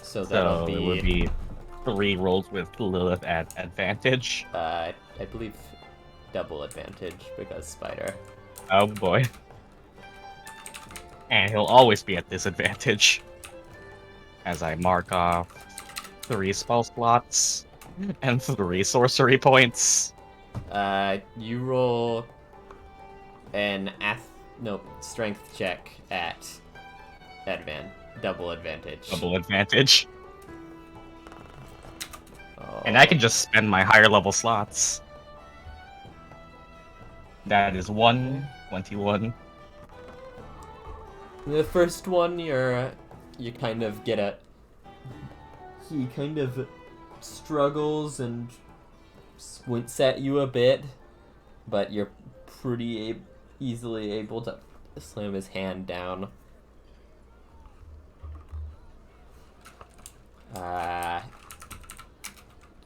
Speaker 4: So that'll
Speaker 1: So
Speaker 4: be...
Speaker 1: it would be 3 rolls with Lilith at advantage.
Speaker 4: I believe double advantage because spider.
Speaker 1: Oh boy. And he'll always be at disadvantage. As I mark off 3 spell slots and 3 sorcery points.
Speaker 4: You roll an strength check at double advantage.
Speaker 1: Double advantage.
Speaker 4: Oh.
Speaker 1: And I can just spend my higher level slots. That is 121.
Speaker 4: The first one, you kind of get a. He kind of struggles and squints at you a bit, but you're pretty easily able to slam his hand down.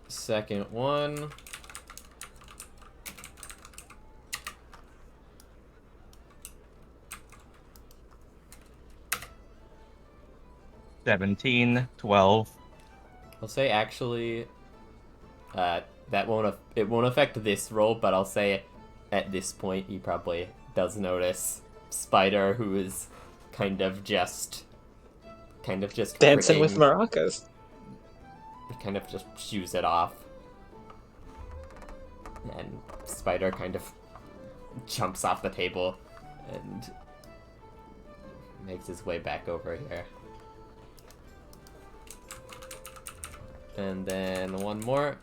Speaker 4: Second one.
Speaker 1: $17, $12.
Speaker 4: I'll say actually, it won't affect this roll, but I'll say at this point he probably does notice Spider, who is kind of just
Speaker 2: Dancing with
Speaker 4: grinning,
Speaker 2: maracas.
Speaker 4: kind of just shoos it off, and Spider kind of jumps off the table and makes his way back over here. And then one more.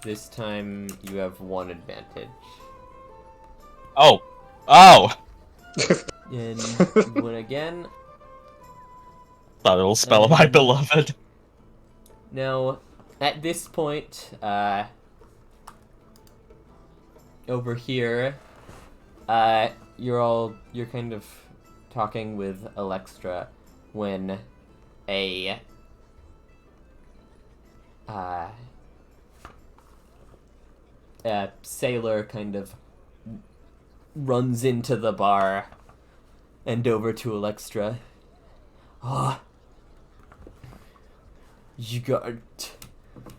Speaker 4: This time you have 1 advantage.
Speaker 1: Oh!
Speaker 4: And win again.
Speaker 1: Subtle spell of my beloved.
Speaker 4: Now, at this point, over here, you're kind of talking with Alextra when a sailor kind of runs into the bar and over to Alextra. Oh, you got...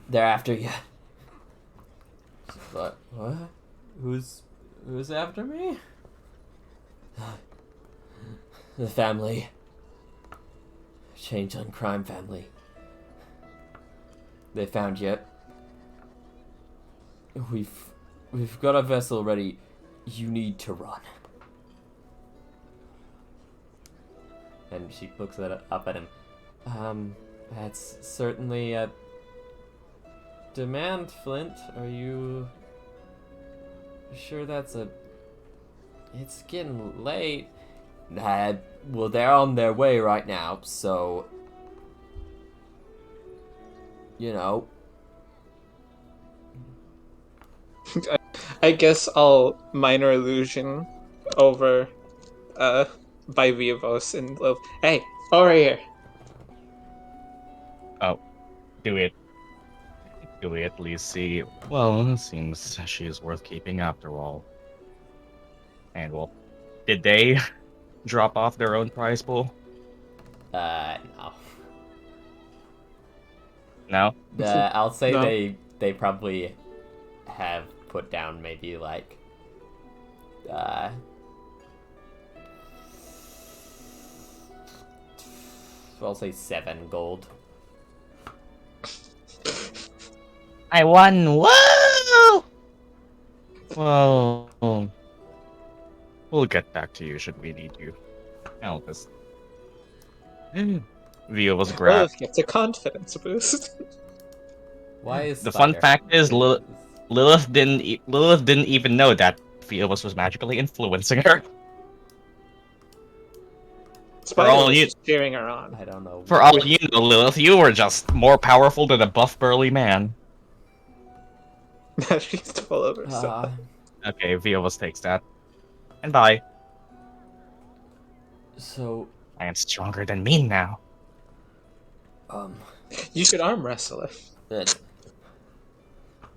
Speaker 4: They're after you. What? Who's after me? The family. Changeling crime family. They found you. We've got a vessel ready. You need to run. And she looks up at him. That's certainly a demand, Flint. Are you sure that's a... It's getting late. Well, they're on their way right now, so... You know.
Speaker 2: I guess I'll minor illusion over by Viovos and Lilith. Hey, over here.
Speaker 1: Oh. Do we at least see... Well, it seems she's worth keeping after all. And well, did they drop off their own prize pool?
Speaker 4: No.
Speaker 1: No?
Speaker 4: I'll say
Speaker 2: No.
Speaker 4: they probably have put down maybe like I'll say 7 gold.
Speaker 1: I won! Whoa! Well, we'll get back to you should we need you. Elvis. Viovos grab.
Speaker 2: Lilith gets a confidence boost.
Speaker 4: Why is
Speaker 1: The fun
Speaker 4: Spider-
Speaker 1: fact is, Lilith didn't even know that Viovos was magically influencing her.
Speaker 2: Spider
Speaker 1: all
Speaker 2: was
Speaker 1: you-
Speaker 2: just cheering her on.
Speaker 4: I don't know.
Speaker 1: For all you know, Lilith, you were just more powerful than a buff burly man.
Speaker 2: Now she's full of herself.
Speaker 1: Okay, Viovos takes that. And bye.
Speaker 4: So,
Speaker 1: I am stronger than Meen now.
Speaker 2: You should arm wrestle her.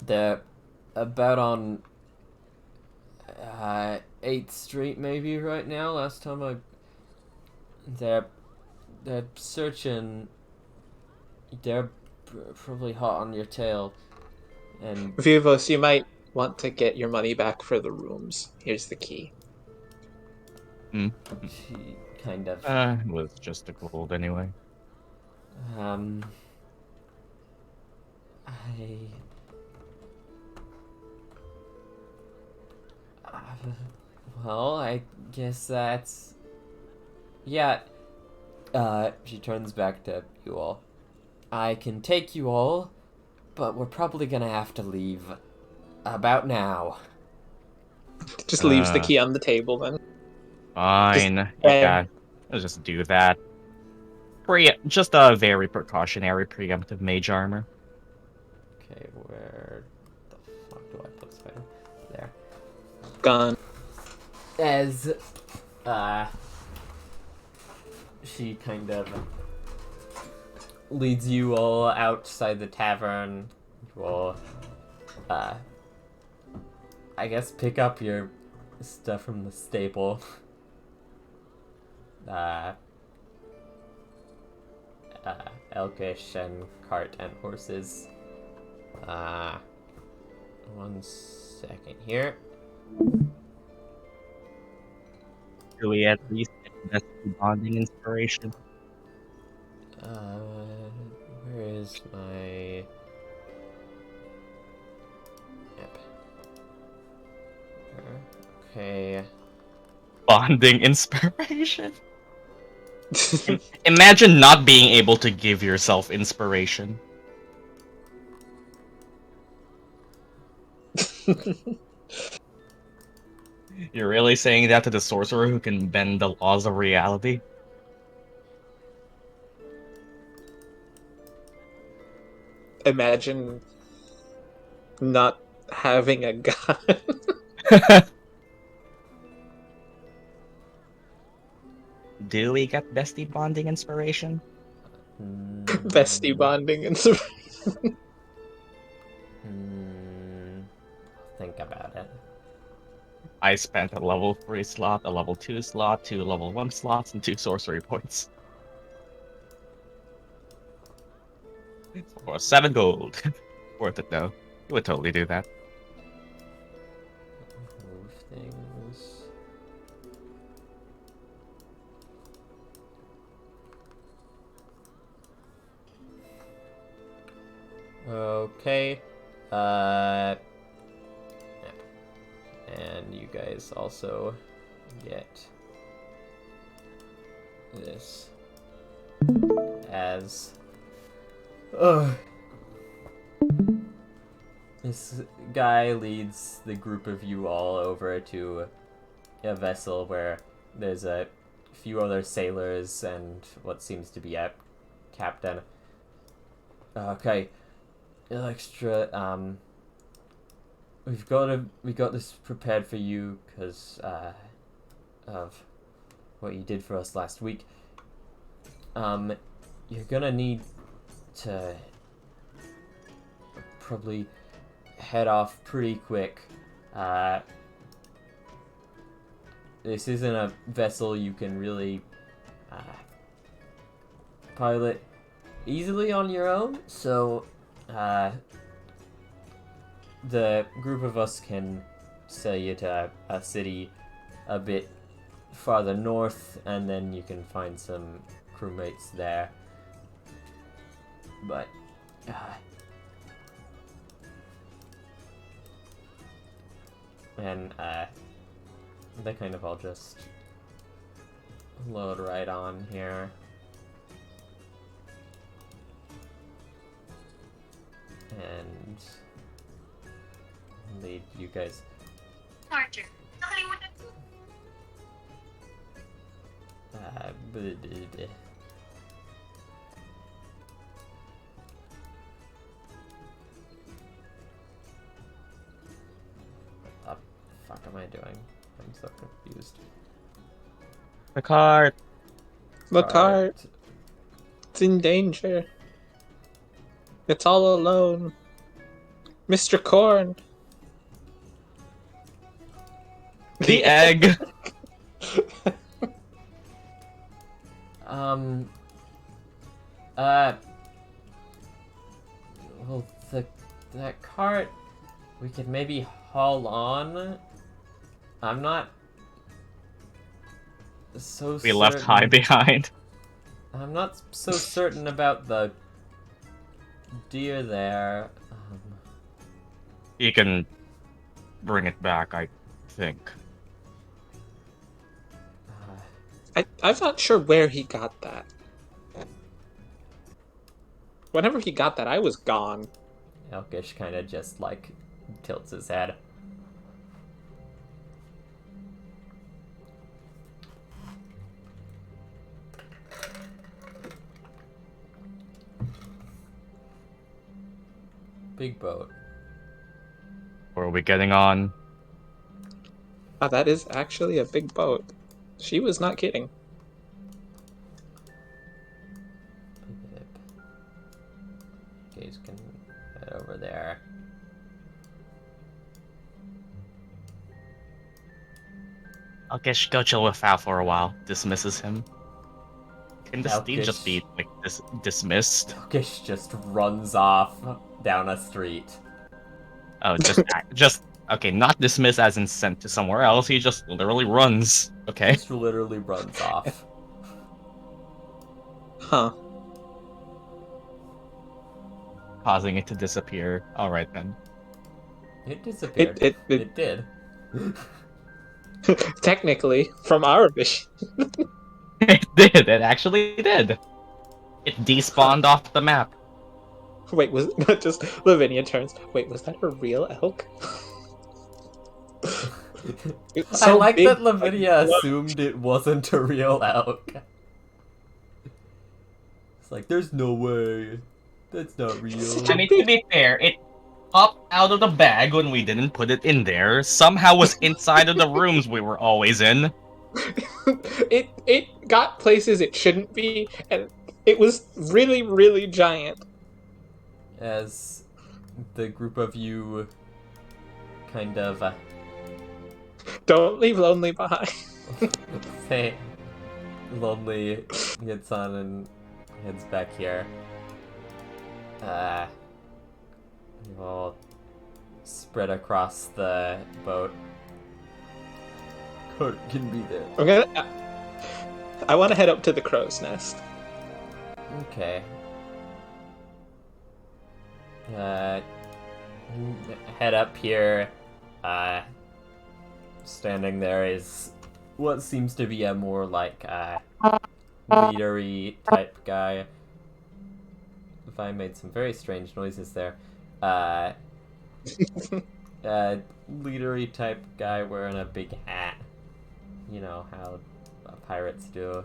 Speaker 4: they're about on 8th Street maybe right now. Last time they're searching they're probably hot on your tail. And
Speaker 2: Viovos, you might want to get your money back for the rooms. Here's the key.
Speaker 4: she kind of
Speaker 1: It was just a gold anyway.
Speaker 4: I well, I guess that's yeah. She turns back to you all. I can take you all, but we're probably gonna have to leave about now.
Speaker 2: Just leaves the key on the table then.
Speaker 1: Fine.
Speaker 2: Just-
Speaker 1: Yeah, let's just do that. Just a very precautionary preemptive mage armor.
Speaker 4: Okay, where the fuck do I put Spider? There.
Speaker 2: Gone.
Speaker 4: As she kind of leads you all outside the tavern. You all I guess pick up your stuff from the stable. Elkish and cart and horses. 1 second here.
Speaker 1: Do we at least get best bonding inspiration?
Speaker 4: Where is my... Yep. Okay.
Speaker 1: Bonding inspiration? Imagine not being able to give yourself inspiration. You're really saying that to the sorcerer who can bend the laws of reality?
Speaker 2: Imagine not having a gun.
Speaker 1: Do we get bestie bonding inspiration?
Speaker 2: Bestie bonding and so.
Speaker 4: Think about it.
Speaker 1: I spent a level 3 slot, a level 2 slot, 2 level 1 slots, and 2 sorcery points. For 7 gold. Worth it though. You would totally do that.
Speaker 4: Move things. Okay. Yep. And you guys also get this as this guy leads the group of you all over to a vessel where there's a few other sailors and what seems to be a captain. Okay, Extra, we got this prepared for you because of what you did for us last week. You're gonna need to probably head off pretty quick. This isn't a vessel you can really pilot easily on your own, so the group of us can sail you to a city a bit farther north, and then you can find some crewmates there. But and they kind of all just load right on here. And lead you guys.
Speaker 5: Archer, nakalimutan ko.
Speaker 4: What the fuck am I doing? I'm so confused.
Speaker 1: The cart!
Speaker 2: The cart. It's in danger. It's all alone. Mr. Corn.
Speaker 1: The egg!
Speaker 4: Well, that cart we could maybe haul on. I'm not so
Speaker 1: We left High
Speaker 4: certain.
Speaker 1: behind.
Speaker 4: I'm not so certain about the deer there.
Speaker 1: You can bring it back, I think.
Speaker 2: I'm not sure where he got that. Whenever he got that, I was gone.
Speaker 4: Elkish kind of just like tilts his head. Big boat.
Speaker 1: Where are we getting on?
Speaker 2: Oh, that is actually a big boat. She was not kidding.
Speaker 4: Gage can head over there.
Speaker 1: I'll guess go chill with Fal for a while. Dismisses him. Can this deed just be like dismissed?
Speaker 4: Elkish just runs off down a street.
Speaker 1: Oh, just okay. Not dismissed as in sent to somewhere else. He just literally runs. Okay.
Speaker 4: Just literally runs off.
Speaker 2: Huh.
Speaker 1: Causing it to disappear. All right then.
Speaker 4: It disappeared. It did.
Speaker 2: Technically, from our vision.
Speaker 1: It did. It actually did. It despawned off the map.
Speaker 2: Wait, was not just Lavinia turns. Wait, was that a real elk? It's
Speaker 4: I
Speaker 2: so
Speaker 4: like
Speaker 2: big,
Speaker 4: that Lavinia
Speaker 2: like,
Speaker 4: assumed it wasn't a real elk. It's like, there's no way. That's not real.
Speaker 1: I mean, to be fair, it popped out of the bag when we didn't put it in there. Somehow was inside of the rooms we were always in.
Speaker 2: it got places it shouldn't be, and it was really, really giant.
Speaker 4: As the group of you kind of
Speaker 2: Don't leave Lonli behind.
Speaker 4: say Lonli gets on and heads back here. You all spread across the boat. Cart can be there.
Speaker 2: I want to head up to the crow's nest.
Speaker 4: Okay. Head up here. Standing there is what seems to be a more like leadery type guy. If I made some very strange noises there. Leadery type guy wearing a big hat. You know how pirates do.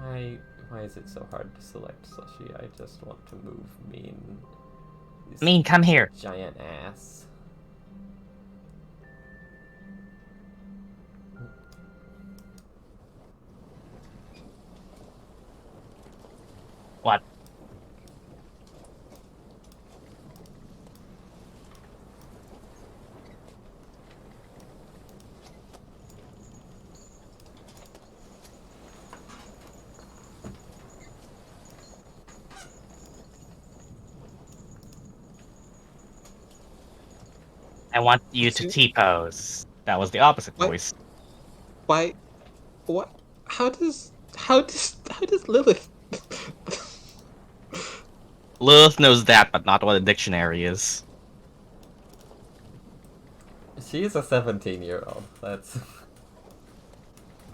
Speaker 4: Why is it so hard to select Slushy? I just want to move Meen.
Speaker 1: Meen, come here.
Speaker 4: Giant ass.
Speaker 1: What? I want you to T-pose. That was the opposite
Speaker 2: What?
Speaker 1: voice.
Speaker 2: Why? What? How does Lilith?
Speaker 1: Lilith knows that, but not what a dictionary is.
Speaker 4: She's a 17-year-old. That's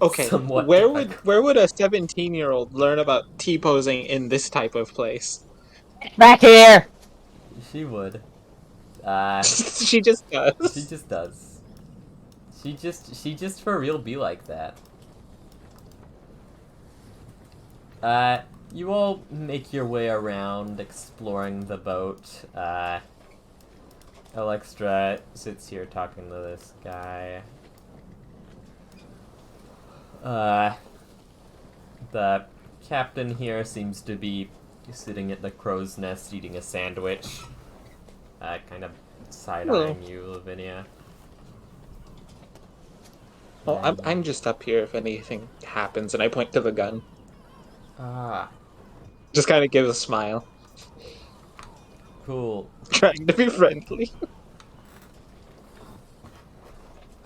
Speaker 2: Okay,
Speaker 4: somewhat
Speaker 2: where
Speaker 4: difficult.
Speaker 2: would a 17-year-old learn about T-posing in this type of place?
Speaker 1: Back here!
Speaker 4: She would.
Speaker 2: She just does.
Speaker 4: She just does. She just for real be like that. You all make your way around, exploring the boat. Alexstra sits here talking to this guy. The captain here seems to be sitting at the crow's nest eating a sandwich. Kind of side-eyeing you, Lavinia.
Speaker 2: Well, I'm just up here if anything happens, and I point to the gun.
Speaker 4: Ah.
Speaker 2: Just kind of gives a smile,
Speaker 4: Cool.
Speaker 2: trying to be friendly.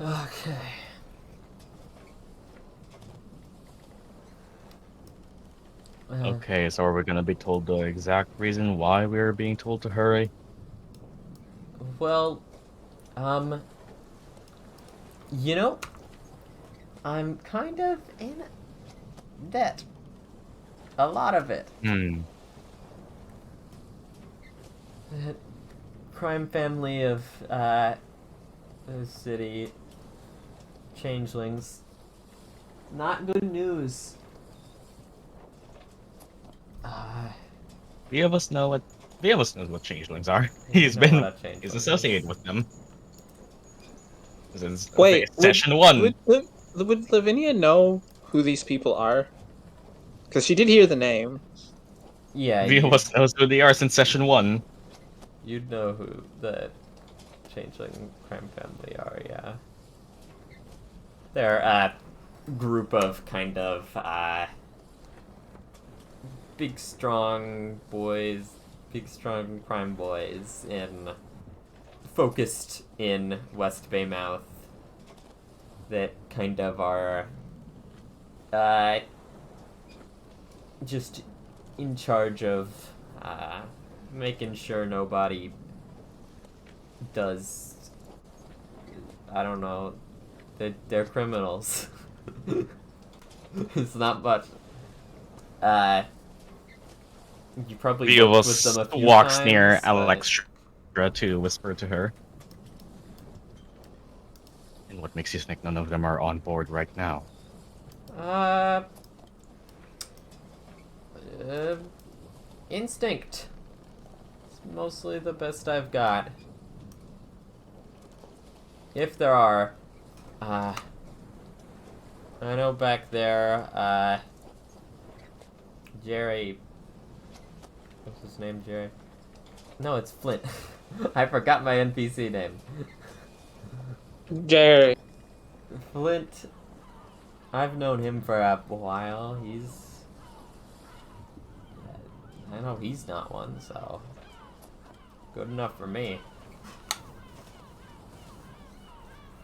Speaker 4: Okay.
Speaker 1: Okay, so are we gonna be told the exact reason why we are being told to hurry?
Speaker 4: Well, you know, I'm kind of in debt. A lot of it.
Speaker 1: Hmm.
Speaker 4: That crime family of, the city changelings. Not good news.
Speaker 1: Viovos knows what changelings are.
Speaker 4: You
Speaker 1: He's
Speaker 4: know what
Speaker 1: been
Speaker 4: a changeling
Speaker 1: he's
Speaker 4: is.
Speaker 1: associated with them. This is
Speaker 2: Wait,
Speaker 1: session one.
Speaker 2: would Lavinia know who these people are? Because she did hear the name.
Speaker 4: Yeah,
Speaker 1: Viovos knows who they are since session one.
Speaker 4: you'd know who the changeling crime family are, yeah. They're a group of kind of, big strong crime boys focused in West Baymouth that kind of are, just in charge of, making sure nobody does, I don't know, they're criminals. It's not much. You probably worked with them a
Speaker 1: Viovos
Speaker 4: few
Speaker 1: walks
Speaker 4: times,
Speaker 1: near
Speaker 4: but-
Speaker 1: Alexandra to whisper to her. And what makes you think none of them are on board right now?
Speaker 4: Instinct. It's mostly the best I've got. If there are, I know back there, Jerry. What's his name, Jerry? No, it's Flint. I forgot my NPC name.
Speaker 2: Jerry.
Speaker 4: Flint. I've known him for a while. I know he's not one, so. Good enough for me.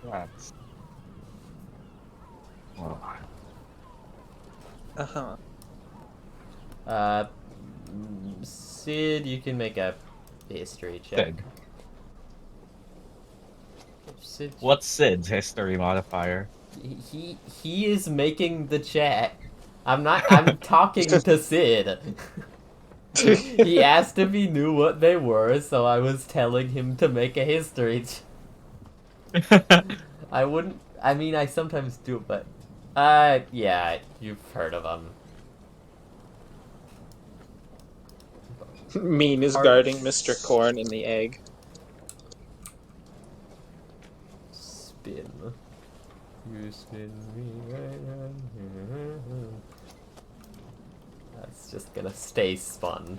Speaker 1: That's... Well,
Speaker 2: Uh-huh.
Speaker 4: Sid, you can make a history check.
Speaker 1: Sid.
Speaker 4: Sid,
Speaker 1: What's Sid's history modifier?
Speaker 4: he is making the chat. I'm talking to Sid. He asked if he knew what they were, so I was telling him to make a history. I mean, I sometimes do, but yeah, you've heard of them.
Speaker 2: Meen is guarding Mr. Corn in the egg.
Speaker 4: Spin. You spin me right round here. That's just gonna stay spun.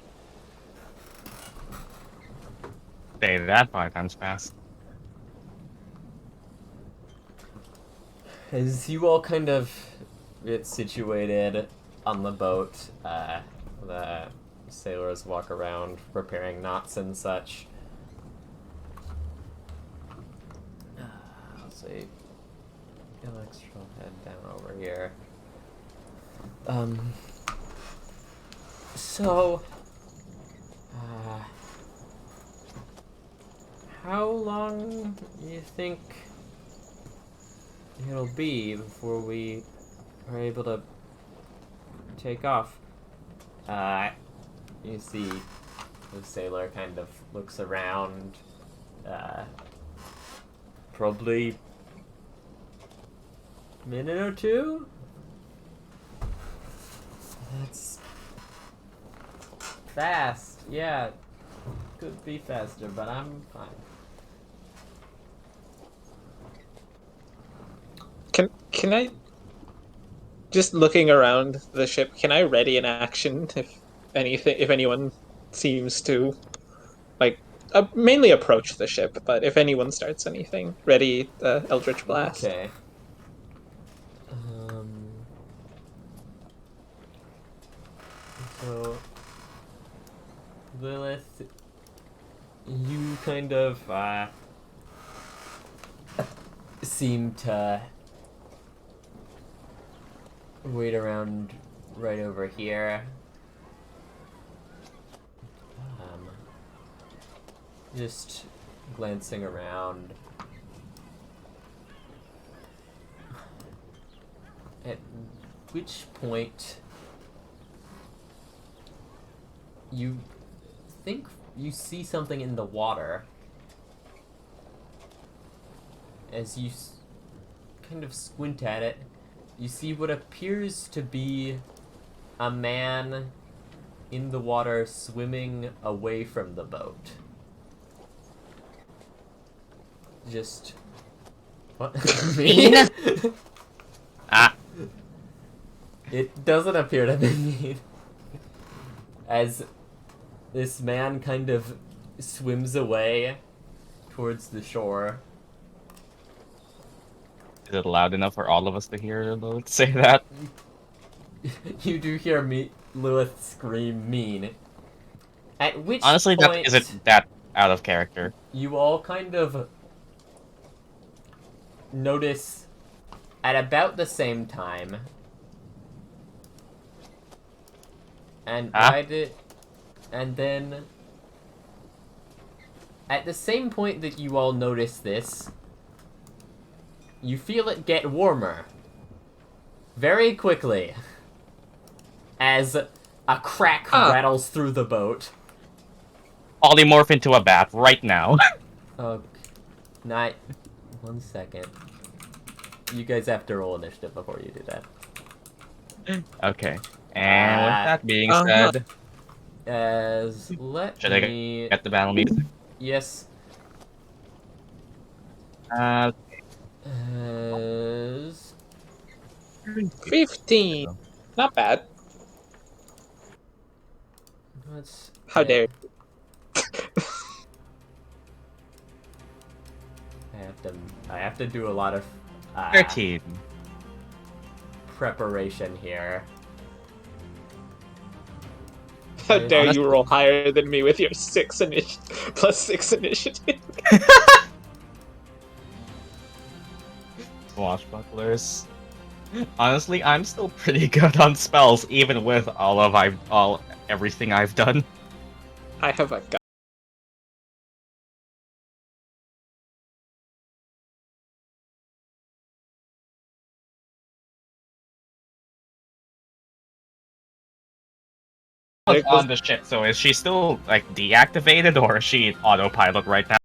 Speaker 1: Say that 5 times fast.
Speaker 4: As you all kind of get situated on the boat, the sailors walk around repairing knots and such. I'll say, Alex will head down over here. So, how long do you think it'll be before we are able to take off? You see the sailor kind of looks around, probably a minute or two? That's fast, yeah. Could be faster, but I'm fine.
Speaker 2: Can I, just looking around the ship, can I ready an action if anyone seems to, like, mainly approach the ship, but if anyone starts anything, ready the Eldritch Blast.
Speaker 4: Okay. So Lilith, you kind of seem to wait around right over here. Just glancing around. At which point you think you see something in the water as you kind of squint at it. You see what appears to be a man in the water swimming away from the boat. Just... What?
Speaker 1: Meen? Ah.
Speaker 4: It doesn't appear to be Meen. As this man kind of swims away towards the shore.
Speaker 1: Is it loud enough for all of us to hear Lilith say that?
Speaker 4: You do hear Lilith scream Meen. At which
Speaker 1: Honestly,
Speaker 4: point
Speaker 1: that isn't that out of character.
Speaker 4: you all kind of notice at about the same time, and and then at the same point that you all notice this, you feel it get warmer very quickly as a crack rattles through the boat.
Speaker 1: Polymorph into a bat right now.
Speaker 4: Okay. Not 1 second. You guys have to roll initiative before you do that.
Speaker 1: Okay. And with that being said,
Speaker 4: Should
Speaker 1: I get the battle music?
Speaker 4: Yes.
Speaker 1: Uh,
Speaker 4: As
Speaker 2: 15. Not bad.
Speaker 4: let's
Speaker 2: How dare you.
Speaker 4: I have to do a lot of
Speaker 1: 13.
Speaker 4: preparation here.
Speaker 2: How dare you roll higher than me with your plus 6 initiative?
Speaker 1: Swashbucklers. Honestly, I'm still pretty good on spells, even with everything I've done.
Speaker 2: I have a
Speaker 1: On the ship, so is she still like deactivated or is she autopilot right now?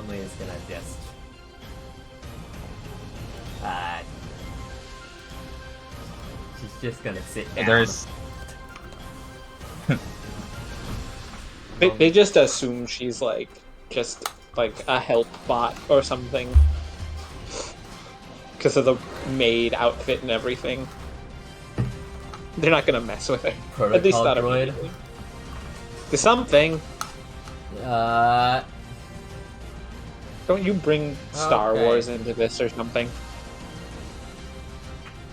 Speaker 4: Lonli is gonna just she's just gonna sit down.
Speaker 1: There's
Speaker 2: They just assume she's like just like a help bot or something because of the maid outfit and everything. They're not gonna mess with her.
Speaker 4: Protocol
Speaker 2: At least not
Speaker 4: droid.
Speaker 2: immediately. There's something. Don't you bring Star
Speaker 4: Okay.
Speaker 2: Wars into this or something?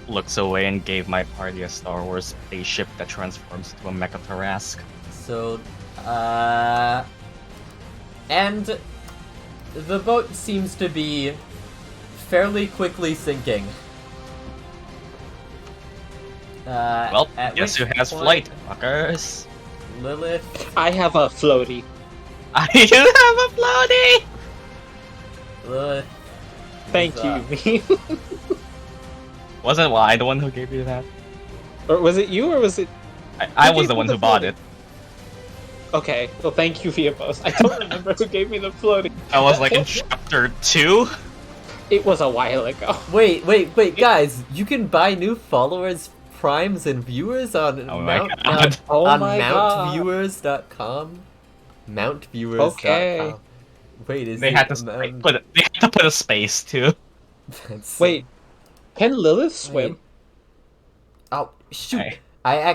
Speaker 1: looks away and gave my party a Star Wars spaceship that transforms into a mecha Tarrasque.
Speaker 4: So, and the boat seems to be fairly quickly sinking.
Speaker 1: Well,
Speaker 4: at
Speaker 1: guess who
Speaker 4: which
Speaker 1: has
Speaker 4: point
Speaker 1: flight, fuckers?
Speaker 4: Lilith,
Speaker 2: I have a floaty.
Speaker 1: I do have a floaty!
Speaker 4: Lilith.
Speaker 2: Thank
Speaker 4: is,
Speaker 2: you, Meen.
Speaker 1: Wasn't I the one who gave you that?
Speaker 2: Or was it you, or was it?
Speaker 1: I
Speaker 2: Who
Speaker 1: was
Speaker 2: gave
Speaker 1: the
Speaker 2: you
Speaker 1: one
Speaker 2: the
Speaker 1: who bought
Speaker 2: floaty?
Speaker 1: it.
Speaker 2: Okay, well, thank you, Viovos. I don't remember who gave me the floaty.
Speaker 1: I was like in chapter 2?
Speaker 2: It was a while ago.
Speaker 4: Wait, guys! You can buy new followers, primes, and viewers on
Speaker 1: Oh my
Speaker 4: Mount
Speaker 1: God.
Speaker 2: Oh
Speaker 4: on
Speaker 2: my god.
Speaker 4: mountviewers.com. Mountviewers.com.
Speaker 2: Okay.
Speaker 4: Wait, is
Speaker 1: They
Speaker 4: it
Speaker 1: had to put a space too.
Speaker 4: That's
Speaker 2: Wait, can Lilith swim?
Speaker 4: Wait. Oh shoot!
Speaker 1: Hey.
Speaker 4: I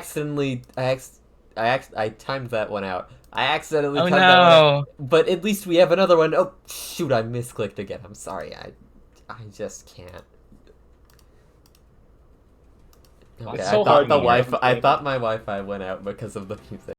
Speaker 4: timed that one out. I accidentally
Speaker 1: Oh
Speaker 4: timed that one out.
Speaker 1: no!
Speaker 4: But at least we have another one. Oh shoot! I misclicked again. I'm sorry. I just can't. Okay,
Speaker 2: It's so
Speaker 4: I thought
Speaker 2: hard
Speaker 4: the
Speaker 2: to hear
Speaker 4: Wi-Fi. I
Speaker 2: everything.
Speaker 4: thought my Wi-Fi went out because of the music.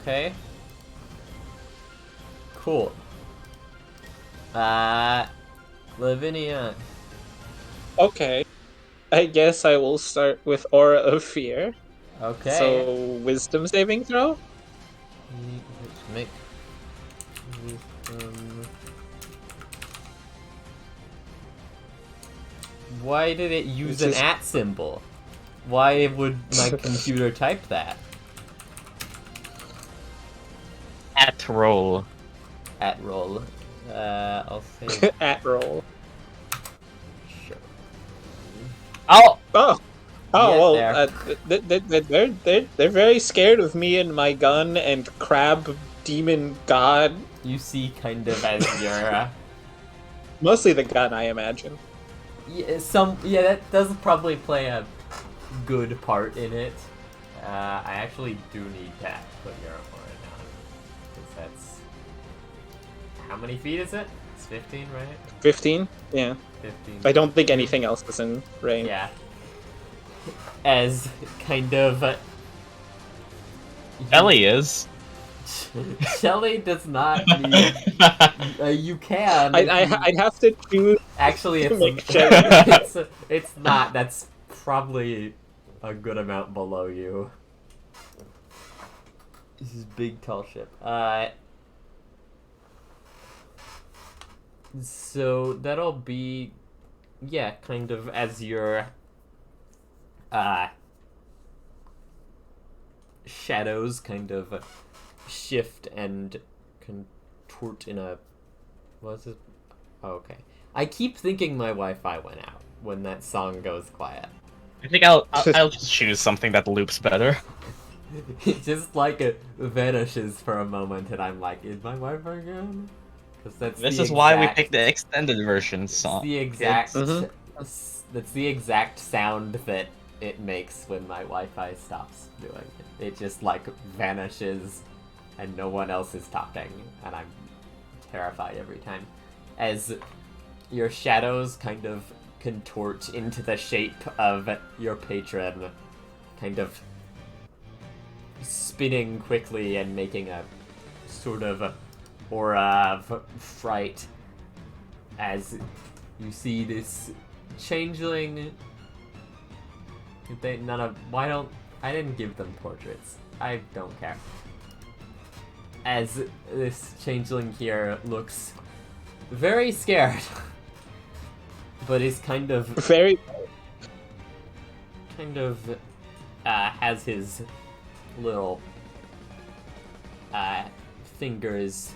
Speaker 4: Okay. Cool. Lavinia.
Speaker 2: Okay. I guess I will start with Aura of Fear.
Speaker 4: Okay.
Speaker 2: So, wisdom saving throw?
Speaker 4: Make wisdom. Why did it use an @ symbol? Why would my computer type that?
Speaker 1: At roll.
Speaker 4: @ roll. I'll say
Speaker 2: At roll.
Speaker 4: sure.
Speaker 1: Oh!
Speaker 2: Oh! Oh,
Speaker 4: Yeah,
Speaker 2: well,
Speaker 4: there.
Speaker 2: they're very scared of me and my gun and crab demon god.
Speaker 4: You see, kind of as your
Speaker 2: Mostly the gun, I imagine.
Speaker 4: yeah, that does probably play a good part in it. I actually do need to put your aura down because that's how many feet is it? It's 15, right?
Speaker 2: 15? Yeah.
Speaker 4: 15.
Speaker 2: I don't think anything else is in range.
Speaker 4: Yeah. As kind of
Speaker 1: Ellie is.
Speaker 4: Shelly does not need. You can.
Speaker 2: I'd have to choose.
Speaker 4: Actually,
Speaker 2: to make
Speaker 4: it's not. That's probably a good amount below you. This is big, tall ship. So that'll be, yeah, kind of as your shadows kind of shift and contort in a. What's this? Oh, okay. I keep thinking my Wi-Fi went out when that song goes quiet.
Speaker 1: I think I'll just choose something that loops better.
Speaker 4: It just like it vanishes for a moment, and I'm like, "Is my Wi-Fi gone?" Because
Speaker 1: This is why we picked the extended version song.
Speaker 4: The exact.
Speaker 2: Mhm.
Speaker 4: That's the exact sound that it makes when my Wi-Fi stops doing it. It just like vanishes, and no one else is talking, and I'm terrified every time. As your shadows kind of contort into the shape of your patron, kind of spinning quickly and making a sort of aura of fright as you see this changeling. I didn't give them portraits. I don't care. As this changeling here looks very scared, but is kind of
Speaker 2: Very.
Speaker 4: has his little fingers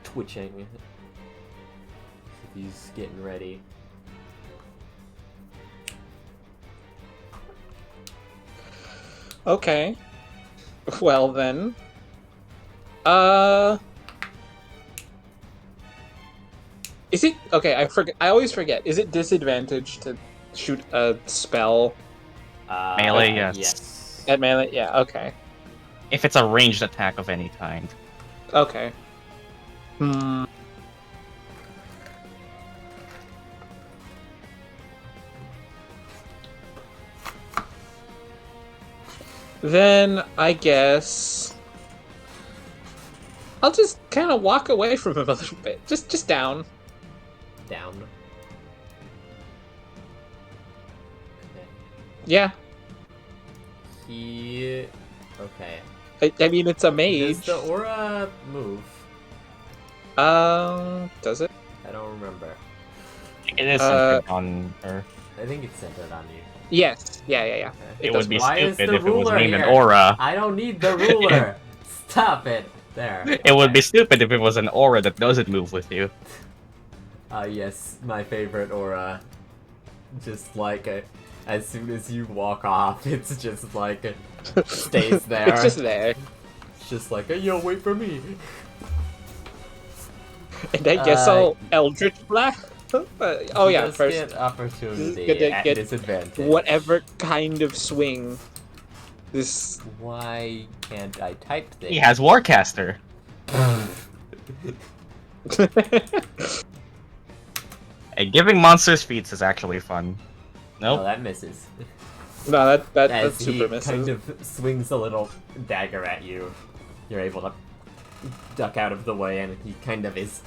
Speaker 4: twitching. He's getting ready.
Speaker 2: Okay. Well then. Is it okay? I forget. I always forget. Is it disadvantage to shoot a spell
Speaker 1: Melee, yes.
Speaker 4: Yes.
Speaker 2: at melee? Yeah. Okay.
Speaker 1: If it's a ranged attack of any kind.
Speaker 2: Okay. Then I guess I'll just kind of walk away from him a little bit, just down.
Speaker 4: Down. Okay.
Speaker 2: Yeah.
Speaker 4: Okay.
Speaker 2: I mean, it's a
Speaker 4: Does
Speaker 2: mage.
Speaker 4: the aura move?
Speaker 2: Does it?
Speaker 4: I don't remember.
Speaker 1: It is centered on her.
Speaker 4: I think it's centered on you.
Speaker 2: Yes. Yeah.
Speaker 4: Okay.
Speaker 1: It
Speaker 2: does
Speaker 1: would be
Speaker 4: Why is
Speaker 1: stupid
Speaker 4: the
Speaker 1: if it was
Speaker 4: ruler
Speaker 1: named an
Speaker 4: here?
Speaker 1: aura.
Speaker 4: I don't need the ruler. Stop it. There.
Speaker 1: It would be stupid if it was an aura that doesn't move with you.
Speaker 4: Yes, my favorite aura. Just like as soon as you walk off, it's just like stays there.
Speaker 2: It's just there.
Speaker 4: It's just like, hey, yo, wait for me.
Speaker 2: And I guess I'll Eldritch Blast. Oh yeah,
Speaker 4: Just
Speaker 2: first
Speaker 4: get opportunity
Speaker 2: Get-
Speaker 4: at
Speaker 2: get
Speaker 4: disadvantage.
Speaker 2: whatever kind of swing. This
Speaker 4: Why can't I type things?
Speaker 1: He has Warcaster. Hey, giving monsters feats is actually fun.
Speaker 4: Oh,
Speaker 1: Nope.
Speaker 4: that misses.
Speaker 2: No, that
Speaker 4: As
Speaker 2: that's
Speaker 4: he
Speaker 2: super misses.
Speaker 4: kind of swings a little dagger at you, you're able to duck out of the way, and he kind of is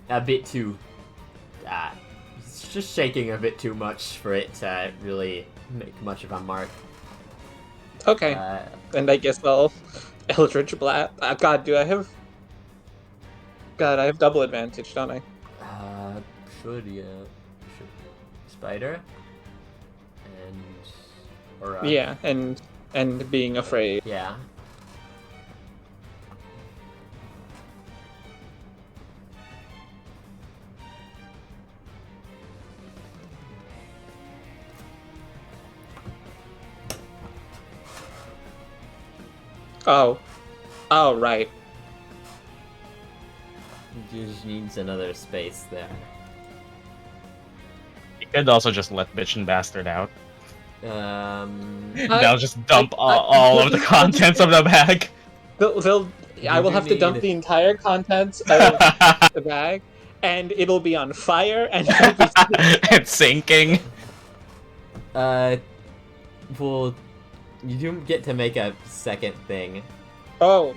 Speaker 4: a bit too. He's just shaking a bit too much for it to really make much of a mark.
Speaker 2: Okay, and I guess I'll Eldritch Blast. God, do I have? God, I have double advantage, don't I?
Speaker 4: Should. Spider? And... Or,
Speaker 2: Yeah, and being afraid.
Speaker 4: Yeah.
Speaker 2: Oh, right.
Speaker 4: Just needs another space there.
Speaker 1: You could also just let bitch and bastard out.
Speaker 2: I-
Speaker 1: They'll just dump all of the contents of the bag.
Speaker 2: I will
Speaker 4: do
Speaker 2: have to dump
Speaker 4: need-
Speaker 2: the entire contents of the bag, and it'll be on fire, and it'll be.
Speaker 1: It's sinking.
Speaker 4: Well, you do get to make a second thing.
Speaker 2: Oh,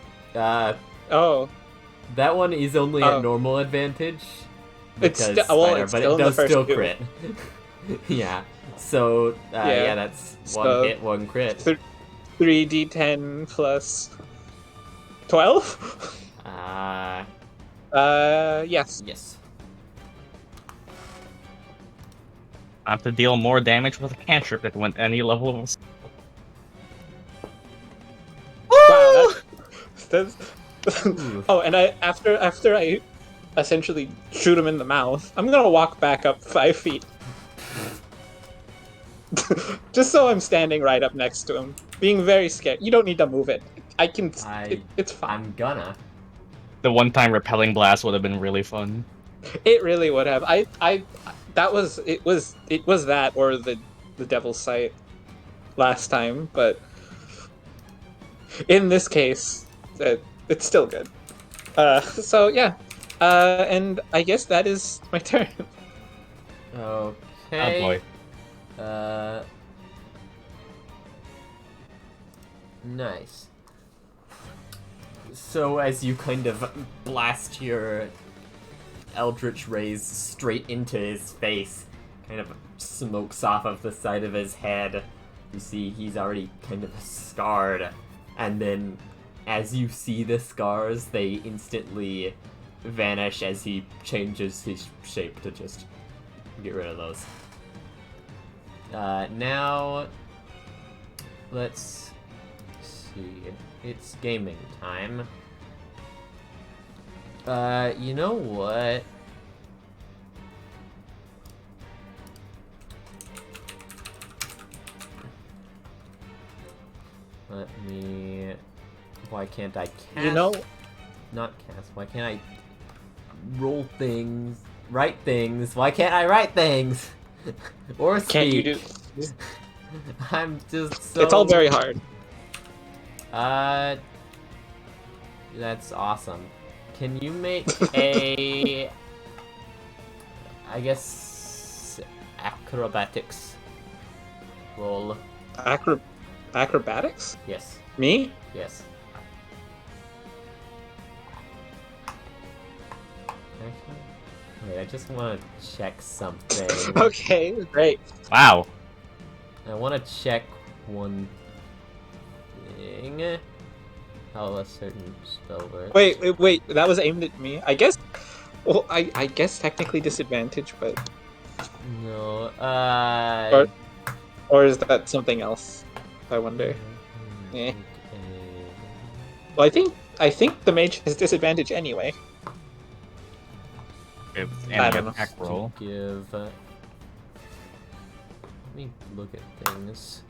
Speaker 4: That one is only
Speaker 2: Oh.
Speaker 4: at normal advantage.
Speaker 2: It's
Speaker 4: because
Speaker 2: sti- well,
Speaker 4: spider,
Speaker 2: it's
Speaker 4: but
Speaker 2: still
Speaker 4: it
Speaker 2: in the
Speaker 4: does
Speaker 2: first
Speaker 4: still
Speaker 2: two.
Speaker 4: crit. Yeah. So, yeah, that's one
Speaker 2: So-
Speaker 4: hit, one crit.
Speaker 2: 3d10 plus 12. Yes.
Speaker 4: Yes.
Speaker 1: I have to deal more damage with a cantrip that went any level of.
Speaker 2: Wow. That's.
Speaker 4: Ooh.
Speaker 2: Oh, and after I essentially shoot him in the mouth, I'm gonna walk back up 5 feet. Just so I'm standing right up next to him, being very scared. You don't need to move it. I can. It's fine.
Speaker 4: I'm gonna.
Speaker 1: The one-time repelling blast would have been really fun.
Speaker 2: It really would have. That was it was that or the Devil's Sight last time, but in this case, it's still good. So yeah, and I guess that is my turn.
Speaker 4: Okay.
Speaker 1: Oh boy.
Speaker 4: Nice. So as you kind of blast your Eldritch Rays straight into his face, kind of smokes off of the side of his head, you see he's already kind of scarred. And then as you see the scars, they instantly vanish as he changes his shape to just get rid of those. Now, let's see. It's gaming time. You know what? Let me... Why can't I cast?
Speaker 2: You know,
Speaker 4: Not cast. Why can't I roll things? Write things? Why can't I write things? Or speak?
Speaker 2: can't you do?
Speaker 4: I'm just so...
Speaker 2: It's all very hard.
Speaker 4: That's awesome. Can you make a... I guess... acrobatics roll?
Speaker 2: Acrobatics?
Speaker 4: Yes.
Speaker 2: Me?
Speaker 4: Yes. Actually, wait, I just want to check something.
Speaker 2: Okay, great.
Speaker 1: Wow.
Speaker 4: I want to check one thing. How a certain spell works.
Speaker 2: Wait. That was aimed at me. I guess. Well, I guess technically disadvantage, but
Speaker 4: No.
Speaker 2: or is that something else? I wonder. Eh. Well, I think the mage has disadvantage anyway.
Speaker 1: It's
Speaker 2: I don't
Speaker 1: an
Speaker 2: know.
Speaker 1: attack roll.
Speaker 4: Give. Let me look at things.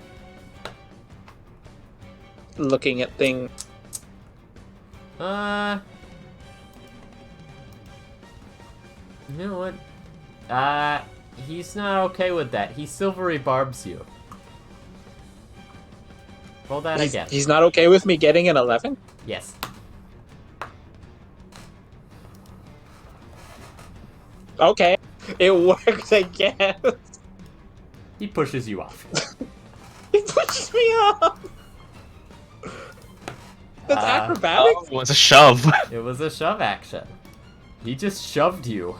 Speaker 2: Looking at thing.
Speaker 4: You know what? He's not okay with that. He silvery barbs you. Roll that again.
Speaker 2: He's not okay with me getting an 11.
Speaker 4: Yes.
Speaker 2: Okay, it works, I guess.
Speaker 4: He pushes you off.
Speaker 2: pushed me off. That's acrobatics.
Speaker 1: It was a shove.
Speaker 4: It was a shove action. He just shoved you.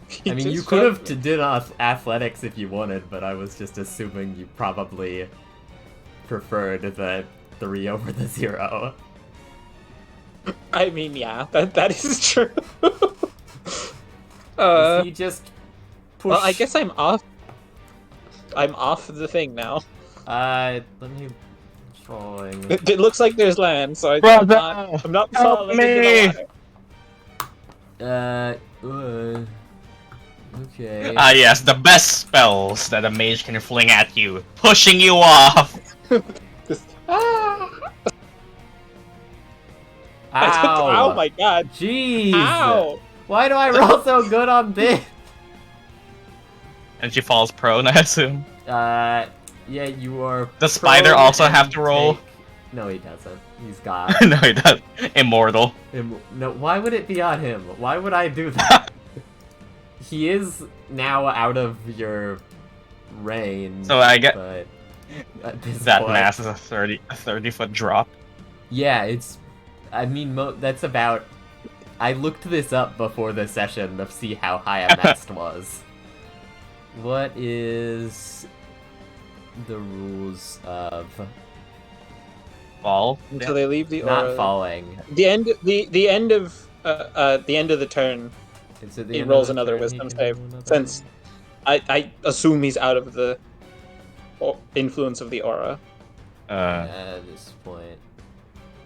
Speaker 2: He
Speaker 4: I mean,
Speaker 2: just
Speaker 4: you could have
Speaker 2: shoved
Speaker 4: did athletics if you wanted, but I was just assuming you probably preferred the 3 over the 0.
Speaker 2: me. I mean, yeah, that is true.
Speaker 4: He just pushed...
Speaker 2: Well, I guess I'm off. I'm off the thing now.
Speaker 4: Let me... Falling...
Speaker 2: It looks like there's land, so I'm
Speaker 1: Brother,
Speaker 2: not
Speaker 1: help
Speaker 2: falling
Speaker 1: me.
Speaker 2: into the water.
Speaker 4: Okay.
Speaker 1: Ah, yes, the best spells that a mage can fling at you, pushing you off.
Speaker 2: Just, ah!
Speaker 4: Ow!
Speaker 2: Oh my god!
Speaker 4: Jeez!
Speaker 2: Ow!
Speaker 4: Why do I roll so good on this?
Speaker 1: And she falls prone, I assume.
Speaker 4: Yeah, you are...
Speaker 1: Does Spider
Speaker 4: prone
Speaker 1: also
Speaker 4: and
Speaker 1: have to roll?
Speaker 4: No, he doesn't. He's God.
Speaker 1: No, he does. Immortal.
Speaker 4: No, why would it be on him? Why would I do that? He is now out of your range.
Speaker 1: So I get
Speaker 4: but at this
Speaker 1: that
Speaker 4: point,
Speaker 1: mass is a 30-foot drop.
Speaker 4: Yeah, it's. I mean, that's about. I looked this up before the session to see how high a mast was. What is the rules of
Speaker 1: Fall.
Speaker 2: Until they leave the
Speaker 4: not
Speaker 2: aura.
Speaker 4: falling?
Speaker 2: The end of the turn.
Speaker 4: Is it the
Speaker 2: He
Speaker 4: end
Speaker 2: rolls
Speaker 4: of the
Speaker 2: another
Speaker 4: turn
Speaker 2: wisdom
Speaker 4: he can
Speaker 2: save,
Speaker 4: roll another
Speaker 2: since
Speaker 4: one?
Speaker 2: I assume he's out of the influence of the aura.
Speaker 4: At this point.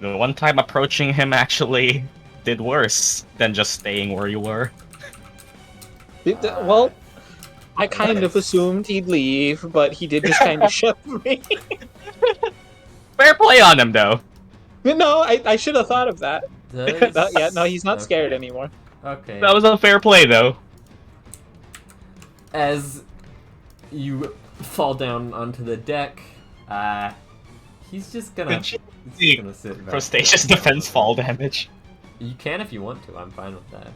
Speaker 1: The one time approaching him actually did worse than just staying where you were.
Speaker 2: Well, I kind of assumed he'd leave, but he did just kind of shove me.
Speaker 1: Fair play on him, though.
Speaker 2: No, I should have thought of that.
Speaker 4: Does-
Speaker 2: No, he's not scared
Speaker 4: Okay.
Speaker 2: anymore.
Speaker 4: Okay.
Speaker 1: That was a fair play, though.
Speaker 4: As you fall down onto the deck, he's just gonna,
Speaker 1: Good
Speaker 4: he's gonna sit back
Speaker 1: Crustaceous
Speaker 4: down.
Speaker 1: defense fall damage.
Speaker 4: You can if you want to. I'm fine with that.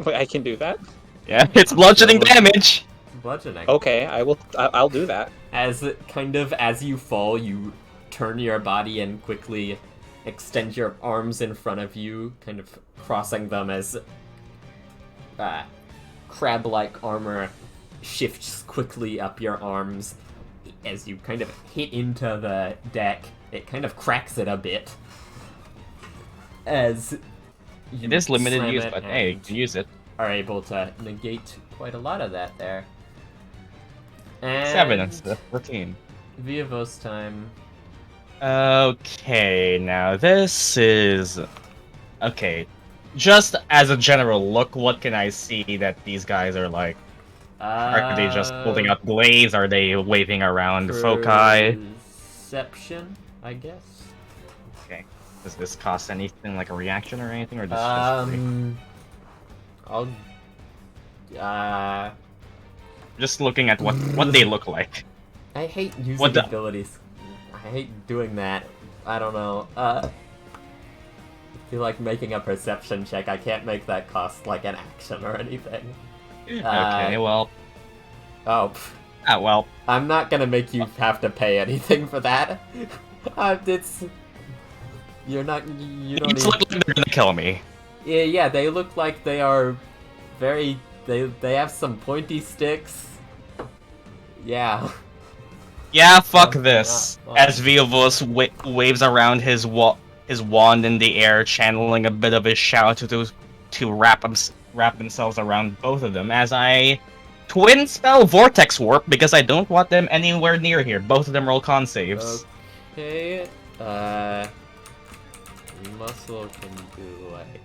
Speaker 2: Wait, I can do that?
Speaker 1: Yeah, it's bludgeoning damage.
Speaker 4: Bludgeoning.
Speaker 2: Okay, I'll do that.
Speaker 4: As you fall, you turn your body and quickly extend your arms in front of you, kind of crossing them as crab-like armor shifts quickly up your arms. As you kind of hit into the deck, it kind of cracks it a bit. As you
Speaker 1: It is limited
Speaker 4: slam
Speaker 1: use,
Speaker 4: it
Speaker 1: but hey, you
Speaker 4: and
Speaker 1: can use it.
Speaker 4: are able to negate quite a lot of that there. And
Speaker 1: 7 instead of 14.
Speaker 4: Viovos time.
Speaker 1: Okay, now this is... Okay, just as a general look, what can I see that these guys are like? Are they just holding out blades? Are they waving around foci?
Speaker 4: Perception, I guess.
Speaker 1: Okay. Does this cost anything, like a reaction or anything, or just
Speaker 4: I'll.
Speaker 1: just looking at what they look like?
Speaker 4: I hate using
Speaker 1: What the-
Speaker 4: abilities. I hate doing that. I don't know. I feel like making a perception check. I can't make that cost like an action or anything.
Speaker 1: Okay, well,
Speaker 4: Oh,
Speaker 1: well,
Speaker 4: I'm not gonna make you have to pay anything for that. It's you don't.
Speaker 1: these look like they're gonna kill me.
Speaker 4: Yeah, they look like they are very. They have some pointy sticks. Yeah.
Speaker 1: Yeah, fuck
Speaker 4: Oh,
Speaker 1: this.
Speaker 4: not-
Speaker 1: As Viovos waves around his wand in the air, channeling a bit of his shout to wrap themselves around both of them. As I twin spell Vortex Warp because I don't want them anywhere near here. Both of them roll con saves.
Speaker 4: Okay. Muscle can do like.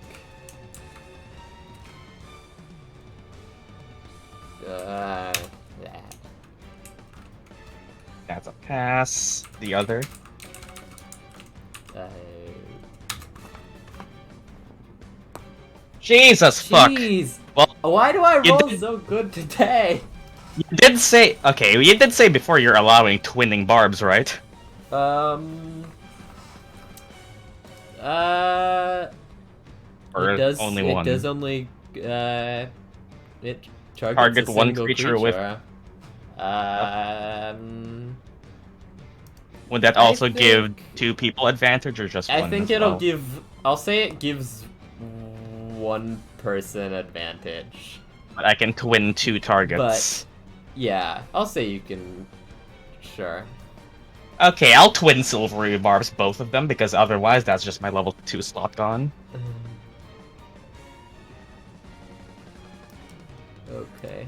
Speaker 4: That.
Speaker 1: That's a pass. The other. Jesus fuck.
Speaker 4: Jeez!
Speaker 1: Well,
Speaker 4: Why do I
Speaker 1: you
Speaker 4: roll
Speaker 1: did-
Speaker 4: so good today?
Speaker 1: You did say before you're allowing twinning barbs, right? Or
Speaker 4: It does
Speaker 1: only
Speaker 4: it
Speaker 1: one.
Speaker 4: does only it targets
Speaker 1: Target
Speaker 4: a
Speaker 1: one
Speaker 4: single
Speaker 1: creature with- Would that
Speaker 4: I
Speaker 1: also give
Speaker 4: think-
Speaker 1: 2 people advantage or just
Speaker 4: I
Speaker 1: one?
Speaker 4: think
Speaker 1: as
Speaker 4: it'll
Speaker 1: well?
Speaker 4: give. I'll say it gives one person advantage.
Speaker 1: But I can twin 2 targets.
Speaker 4: Yeah, I'll say you can. Sure.
Speaker 1: Okay, I'll twin silvery barbs both of them because otherwise that's just my level 2 slot gone.
Speaker 4: Okay.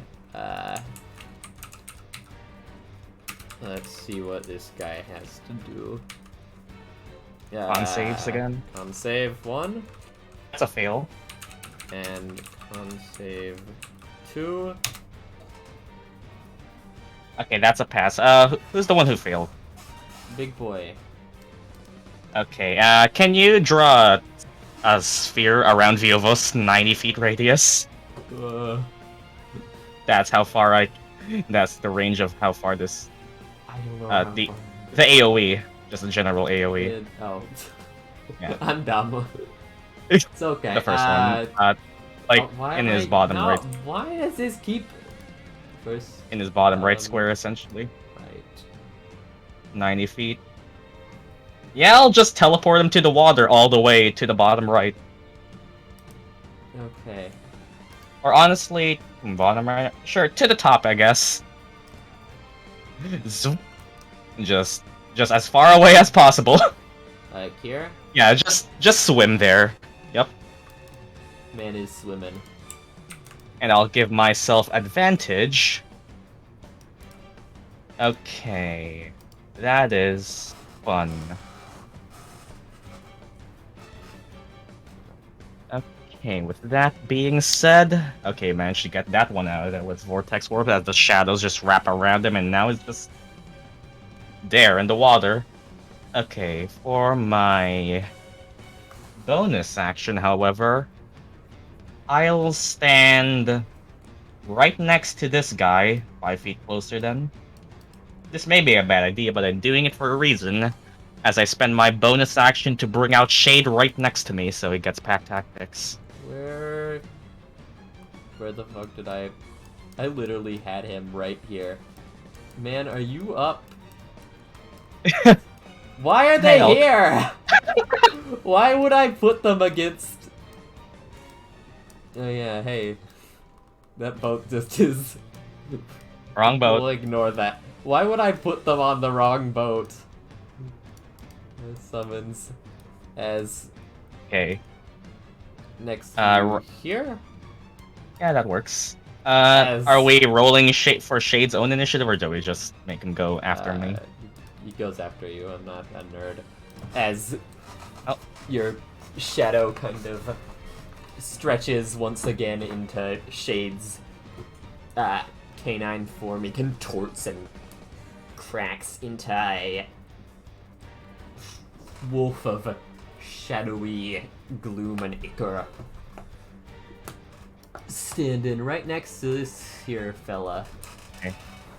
Speaker 4: Let's see what this guy has to do. Yeah.
Speaker 1: Con saves again.
Speaker 4: Con save 1
Speaker 1: That's a fail.
Speaker 4: and con save 2.
Speaker 1: Okay, that's a pass. Who's the one who failed?
Speaker 4: Big boy.
Speaker 1: Okay, can you draw a sphere around Viovos 90 feet radius? That's how far that's the range of how far this...
Speaker 4: I don't know.
Speaker 1: the
Speaker 4: how
Speaker 1: The AoE. Just a general AoE.
Speaker 4: Oh.
Speaker 1: Yeah.
Speaker 4: I'm dumb. It's okay.
Speaker 1: The first one. Like,
Speaker 4: why
Speaker 1: in
Speaker 4: am
Speaker 1: his
Speaker 4: I
Speaker 1: bottom
Speaker 4: not-
Speaker 1: right.
Speaker 4: Why does this keep... First...
Speaker 1: In his bottom right
Speaker 4: Um,
Speaker 1: square, essentially.
Speaker 4: Right.
Speaker 1: 90 feet. Yeah, I'll just teleport him to the water all the way to the bottom right.
Speaker 4: Okay.
Speaker 1: Or honestly, bottom right? Sure, to the top, I guess. Zoom. Just as far away as possible.
Speaker 4: Like here?
Speaker 1: Yeah, just swim there. Yep.
Speaker 4: Man is swimming.
Speaker 1: And I'll give myself advantage. Okay. That is fun. Okay, with that being said... Okay, managed to get that one out of there with Vortex Warp as the shadows just wrap around him, and now it's just... there in the water. Okay, for my bonus action, however, I'll stand right next to this guy, 5 feet closer then. This may be a bad idea, but I'm doing it for a reason, as I spend my bonus action to bring out Shade right next to me, so he gets pack tactics.
Speaker 4: Where the fuck did I literally had him right here. Man, are you up? Why are they
Speaker 1: Hell.
Speaker 4: here? Why would I put them against... Oh yeah, hey. That boat just is...
Speaker 1: Wrong boat.
Speaker 4: We'll ignore that. Why would I put them on the wrong boat? Summons as
Speaker 1: Okay.
Speaker 4: next
Speaker 1: r-
Speaker 4: to here?
Speaker 1: Yeah, that works.
Speaker 4: As-
Speaker 1: Are we rolling for Shade's own initiative, or do we just make him go after me?
Speaker 4: He goes after you, I'm not a nerd. As
Speaker 1: Oh.
Speaker 4: your shadow kind of stretches once again into Shade's canine form, he contorts and cracks into a wolf of shadowy gloom and ichor. Standing right next to this here fella.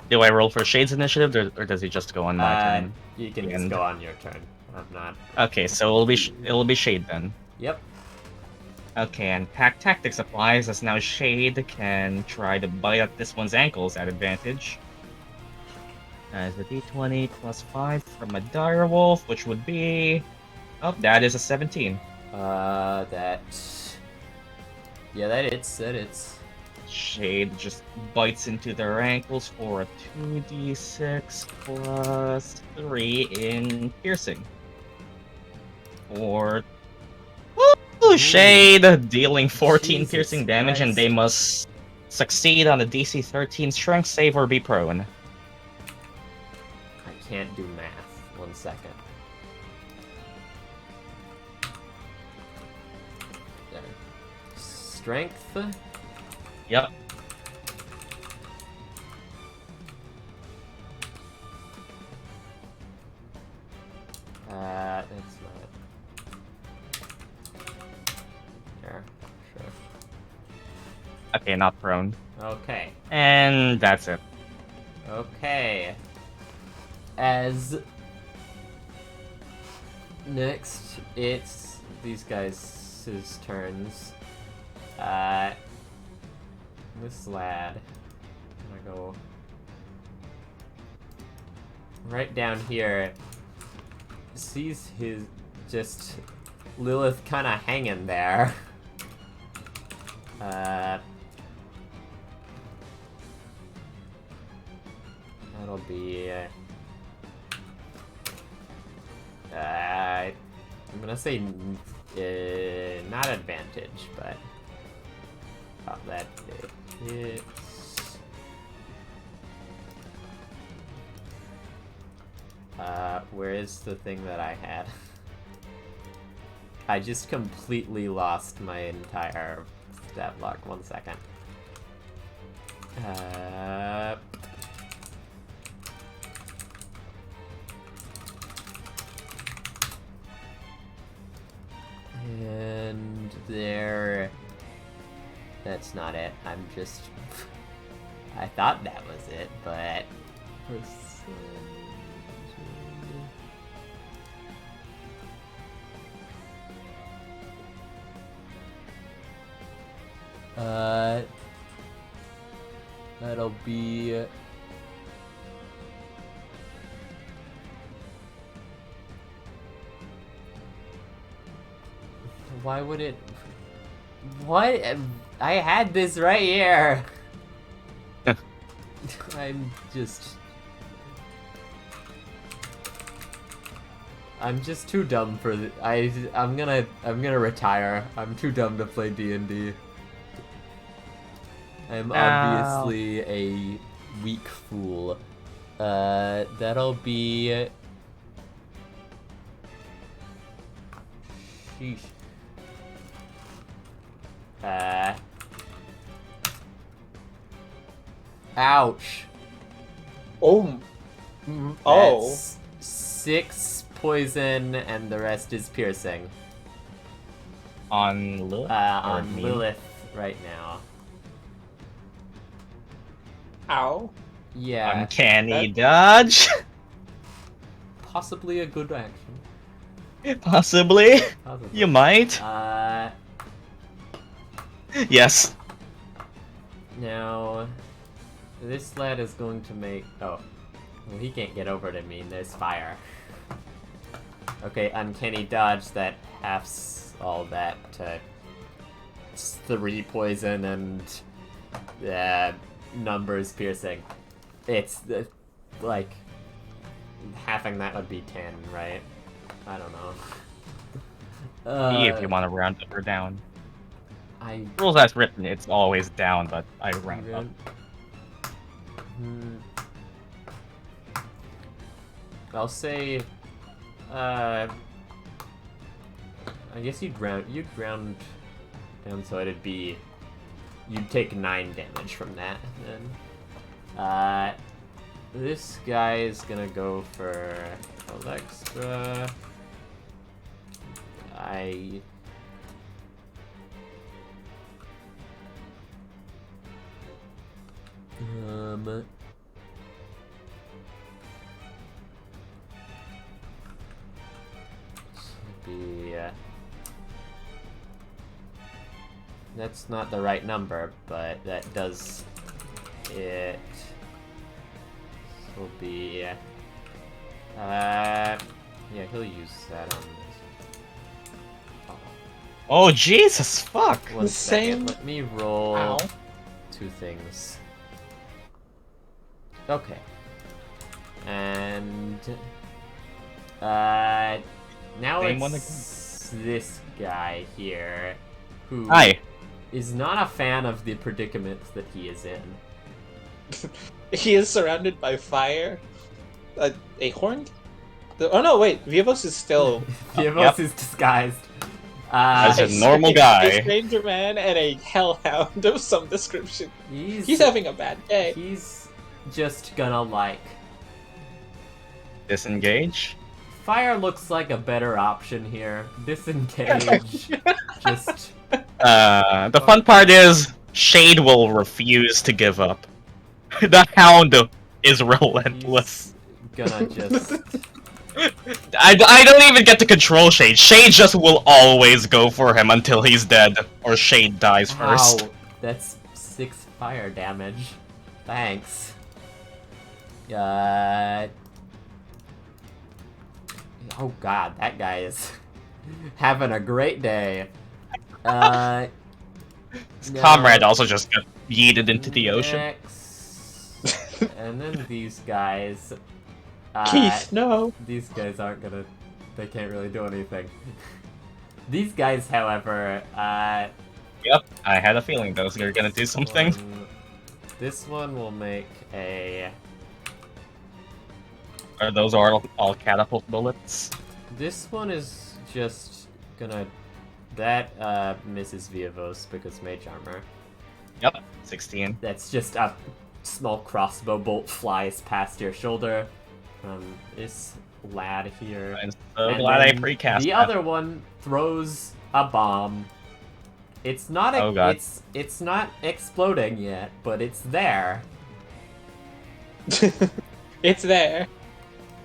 Speaker 1: Do I roll for Shade's initiative, or does he just go on my turn?
Speaker 4: You can just
Speaker 1: And-
Speaker 4: go on your turn. I'm not.
Speaker 1: Okay, so it'll be Shade then.
Speaker 4: Yep.
Speaker 1: Okay, and Pack Tactics applies as now Shade can try to bite at this one's ankles at advantage. As a d20 plus 5 from a Dyer Wolf, which would be... Oh, that is a 17.
Speaker 4: That. Yeah, that hits.
Speaker 1: Shade just bites into their ankles for a 2d6 plus 3 in piercing. For... Ooh, Shade dealing 14
Speaker 4: Jesus
Speaker 1: piercing damage, and
Speaker 4: Christ.
Speaker 1: they must succeed on a DC 13 strength save or be prone.
Speaker 4: I can't do math. 1 second. There. Strength.
Speaker 1: Yep.
Speaker 4: That's not. There. Sure.
Speaker 1: Okay, not prone.
Speaker 4: Okay.
Speaker 1: And that's it.
Speaker 4: Okay. As next, it's these guys' turns. This lad. I'm gonna go right down here, sees his just Lilith kind of hanging there. That'll be. I'm gonna say not advantage, but that it hits. Where is the thing that I had? I just completely lost my entire stat block. 1 second. And there... That's not it. I'm just... I thought that was it, but... That'll be... Why would it... What? I had this right here! I'm just too dumb for the... I'm gonna retire. I'm too dumb to play D&D. I'm obviously a weak fool. That'll be... Sheesh. Ouch.
Speaker 2: Oh. Oh.
Speaker 4: That's 6 poison, and the rest is piercing.
Speaker 1: On Lilith?
Speaker 4: On Lilith right now.
Speaker 2: Ow.
Speaker 4: Yeah.
Speaker 1: Uncanny dodge?
Speaker 4: Possibly a good action.
Speaker 1: Possibly.
Speaker 4: Possibly.
Speaker 1: You might. Yes.
Speaker 4: Now, this lad is going to make... Oh. Well, he can't get over to me. There's fire. Okay, uncanny dodge that halves all that to 3 poison and numbers piercing. It's like halving that would be 10, right? I don't know.
Speaker 1: If you want to round up or down.
Speaker 4: I
Speaker 1: Rules as written, it's always down, but I round up.
Speaker 4: I'll say, I guess you'd round down, so it'd be, you'd take 9 damage from that, then. This guy is gonna go for Alexa. That's not the right number, but that does it. This will be, yeah, he'll use that on this.
Speaker 1: Oh, Jesus, fuck!
Speaker 4: 1 second, let me roll
Speaker 2: Ow.
Speaker 4: 2 things. Okay. And, now
Speaker 1: Name one
Speaker 4: it's this guy here, who
Speaker 1: Hi.
Speaker 4: is not a fan of the predicament that he is in.
Speaker 2: He is surrounded by fire. A horned? Oh no, wait. Viovos is still
Speaker 4: Viovos is disguised.
Speaker 1: As a normal guy.
Speaker 2: A stranger man and a hellhound of some description. He's having a bad day.
Speaker 4: He's just gonna, like...
Speaker 1: Disengage?
Speaker 4: Fire looks like a better option here. Disengage. Just...
Speaker 1: The fun part is, Shade will refuse to give up. The Hound is relentless.
Speaker 4: He's gonna just...
Speaker 1: I don't even get to control Shade. Shade just will always go for him until he's dead, or Shade dies first.
Speaker 4: Wow, that's 6 fire damage. Thanks. Oh god, that guy is having a great day. Now,
Speaker 1: His comrade also just got yeeted into the ocean.
Speaker 4: Next, and then these guys.
Speaker 2: Keith, no.
Speaker 4: These guys aren't gonna. They can't really do anything. These guys, however,
Speaker 1: Yep, I had a feeling those were gonna do something.
Speaker 4: This one will make a.
Speaker 1: Are those all catapult bullets?
Speaker 4: This one is just gonna. That misses Viovos because mage armor.
Speaker 1: Yep, 16.
Speaker 4: That's just a small crossbow bolt flies past your shoulder from this lad here.
Speaker 1: I'm so
Speaker 4: And
Speaker 1: glad I
Speaker 4: then
Speaker 1: precast
Speaker 4: The
Speaker 1: that.
Speaker 4: other one throws a bomb. It's not
Speaker 1: Oh, God.
Speaker 4: it's not exploding yet, but it's there.
Speaker 2: It's there.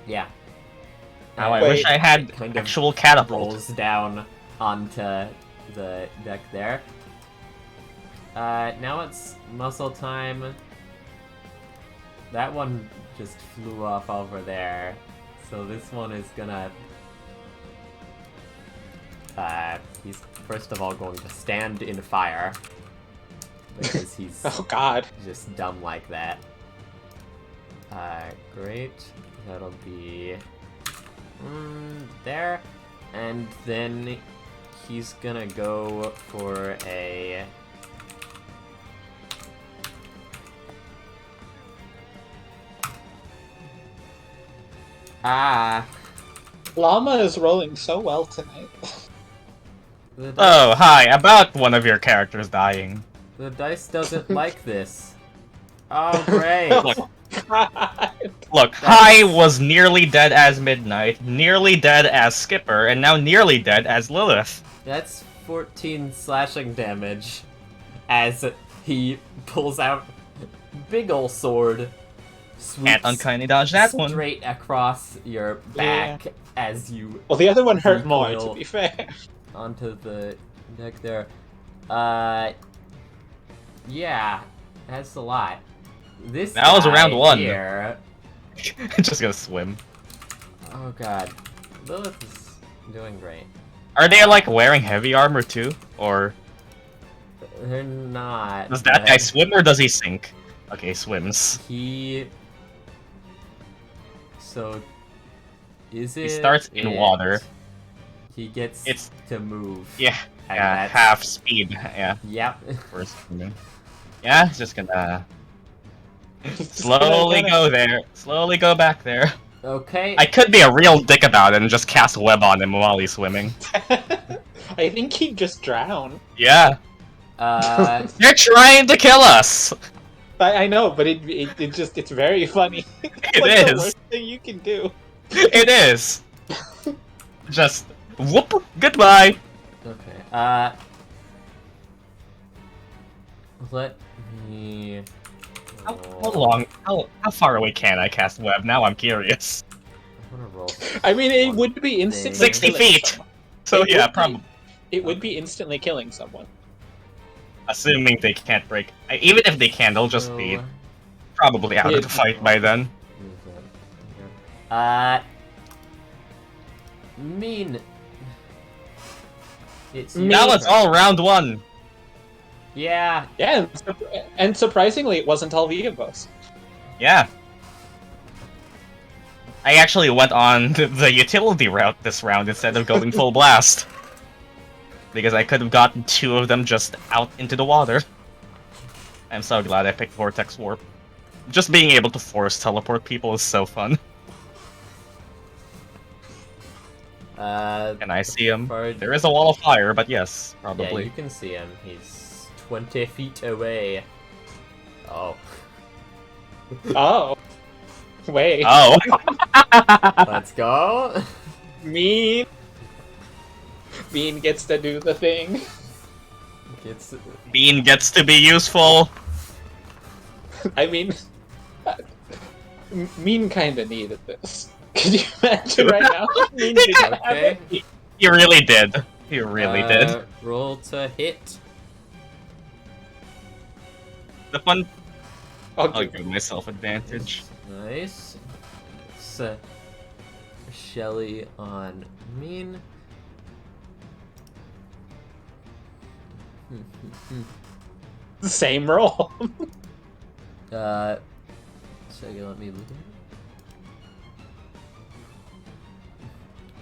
Speaker 4: Yeah.
Speaker 1: Now I
Speaker 2: Wait,
Speaker 1: wish I had
Speaker 4: kind of
Speaker 1: actual catapult.
Speaker 4: rolls down onto the deck there. Now it's muscle time. That one just flew off over there. So this one is gonna... he's first of all going to stand in fire. Because he's
Speaker 2: Oh god.
Speaker 4: just dumb like that. Great. That'll be... there. And then he's gonna go for a...
Speaker 2: Llama is rolling so well tonight.
Speaker 4: The dice,
Speaker 1: Oh, hi, about one of your characters dying.
Speaker 4: the dice doesn't like this. Oh, great.
Speaker 1: Look,
Speaker 2: God.
Speaker 1: Look, Hi was nearly dead as Midnight, nearly dead as Skipper, and now nearly dead as Lilith.
Speaker 4: That's 14 slashing damage as he pulls out big ol' sword,
Speaker 1: Can't
Speaker 4: swoops
Speaker 1: unkindly dodge that one.
Speaker 4: straight across your back as you
Speaker 2: Well, the other one hurt more,
Speaker 4: Recoil.
Speaker 2: to be fair.
Speaker 4: onto the deck there. Yeah, that's a lot. This
Speaker 1: That was
Speaker 4: guy
Speaker 1: round one.
Speaker 4: Here,
Speaker 1: Just gonna swim.
Speaker 4: oh god, Lilith is doing great.
Speaker 1: Are they like wearing heavy armor too? Or
Speaker 4: They're not.
Speaker 1: does that
Speaker 4: but
Speaker 1: guy swim or does he sink? Okay, swims.
Speaker 4: He. So. Is it?
Speaker 1: He starts in water.
Speaker 4: He gets
Speaker 1: It's-
Speaker 4: to move.
Speaker 1: Yeah,
Speaker 4: And
Speaker 1: yeah,
Speaker 4: that's-
Speaker 1: half speed. Yeah,
Speaker 4: Yep.
Speaker 1: first swimming. Yeah, it's just gonna slowly go there. Slowly go back there.
Speaker 4: Okay.
Speaker 1: I could be a real dick about it and just cast web on him while he's swimming.
Speaker 2: I think he'd just drown.
Speaker 1: Yeah, they're trying to kill us.
Speaker 2: I know, but it just, it's very funny. It's
Speaker 1: It
Speaker 2: like the
Speaker 1: is.
Speaker 2: worst thing you can do.
Speaker 1: It is. Just whoop. Goodbye.
Speaker 4: Okay. Let me.
Speaker 1: How long? How far away can I cast web? Now I'm curious.
Speaker 4: I'm gonna roll.
Speaker 2: I mean, it would be instantly
Speaker 1: 60
Speaker 2: killing
Speaker 1: feet.
Speaker 2: someone.
Speaker 1: So
Speaker 2: It
Speaker 1: yeah,
Speaker 2: would be-
Speaker 1: probably.
Speaker 2: It would be instantly killing someone.
Speaker 1: Assuming they can't break. Even if they can, they'll just be probably out of the fight by then.
Speaker 4: Meen. It's
Speaker 2: Meen.
Speaker 1: That was all round one.
Speaker 4: Yeah.
Speaker 2: Yeah, and surprisingly, it wasn't all Viovos.
Speaker 1: Yeah. I actually went on the utility route this round instead of going full blast. Because I could have gotten two of them just out into the water. I'm so glad I picked Vortex Warp. Just being able to force teleport people is so fun. And I see him. There is a wall of fire, but yes,
Speaker 4: Yeah,
Speaker 1: probably.
Speaker 4: you can see him. He's 20 feet away. Oh.
Speaker 2: Oh. Wait.
Speaker 1: Oh.
Speaker 4: Let's go.
Speaker 2: Meen gets to do the thing.
Speaker 4: Gets
Speaker 1: Bean gets to be useful.
Speaker 2: I mean, Meen kinda needed this. Could you imagine right now? Meen didn't have
Speaker 4: okay.
Speaker 2: it.
Speaker 1: He really did. He really did.
Speaker 4: Roll to hit.
Speaker 1: The fun.
Speaker 2: I'll
Speaker 1: I'll
Speaker 2: give
Speaker 1: give myself advantage.
Speaker 4: Nice. It's Shelly on Meen.
Speaker 2: Same roll.
Speaker 4: So you let me look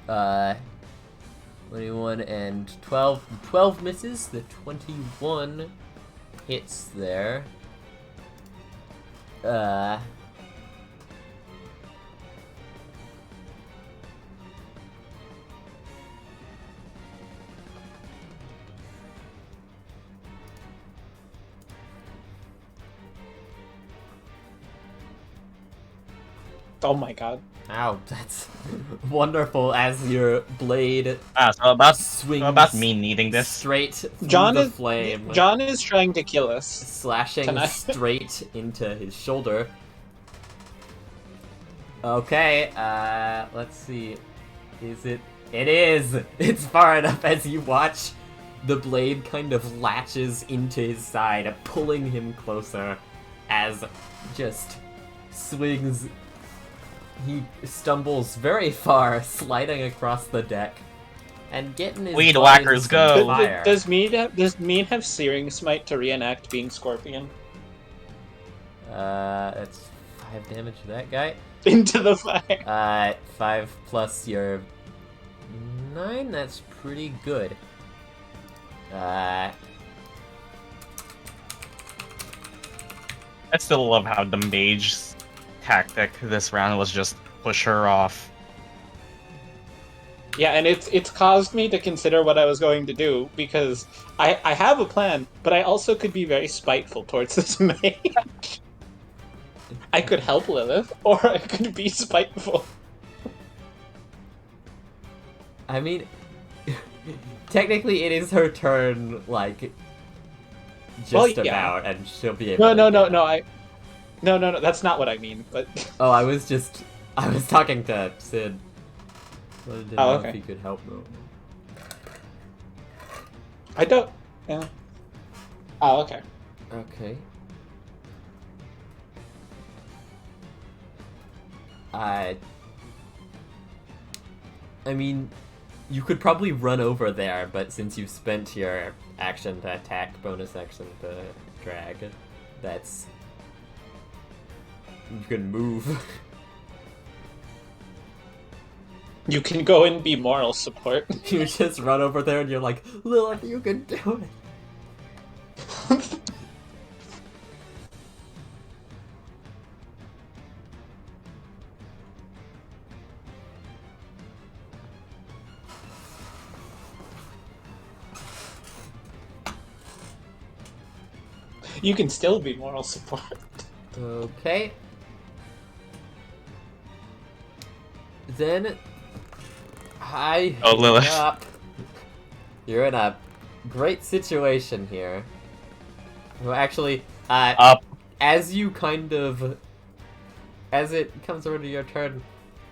Speaker 4: at it. 21 and 12. 12 misses. The 21 hits there.
Speaker 2: Oh my god.
Speaker 4: Ow, that's wonderful as your blade
Speaker 1: So about
Speaker 4: swings
Speaker 1: me needing this.
Speaker 4: straight through
Speaker 2: John
Speaker 4: the
Speaker 2: is
Speaker 4: flame,
Speaker 2: John is trying to kill us.
Speaker 4: slashing
Speaker 2: tonight.
Speaker 4: straight into his shoulder. Okay, let's see. Is it? It is! It's far enough as you watch the blade kind of latches into his side, pulling him closer as just swings. He stumbles very far, sliding across the deck, and getting his
Speaker 1: Weed
Speaker 4: butt
Speaker 1: whackers,
Speaker 4: into
Speaker 1: go.
Speaker 4: some fire.
Speaker 2: Does Meen have Searing Smite to reenact being Scorpion?
Speaker 4: That's 5 damage to that guy.
Speaker 2: Into the fire.
Speaker 4: 5 plus your 9, that's pretty good.
Speaker 1: I still love how the mage's tactic this round was just push her off.
Speaker 2: Yeah, and it's caused me to consider what I was going to do, because I have a plan, but I also could be very spiteful towards this mage. I could help Lilith, or I could be spiteful.
Speaker 4: I mean, technically it is her turn, like, just
Speaker 2: Well, yeah.
Speaker 4: about, and she'll be able
Speaker 2: No,
Speaker 4: to
Speaker 2: no, that's not what I mean, but...
Speaker 4: Oh, I was talking to Sid. I didn't know
Speaker 2: okay.
Speaker 4: if he could help though.
Speaker 2: I don't... Yeah. Oh, okay.
Speaker 4: Okay. I mean, you could probably run over there, but since you've spent your action to attack, bonus action to drag, that's... You can move.
Speaker 2: You can go and be moral support.
Speaker 4: You just run over there and you're like, Lilith, you can do it.
Speaker 2: You can still be moral support.
Speaker 4: Okay. Then
Speaker 1: Oh, Lilith.
Speaker 4: up. You're in a great situation here. Well, actually,
Speaker 1: Up.
Speaker 4: as you kind of, as it comes over to your turn,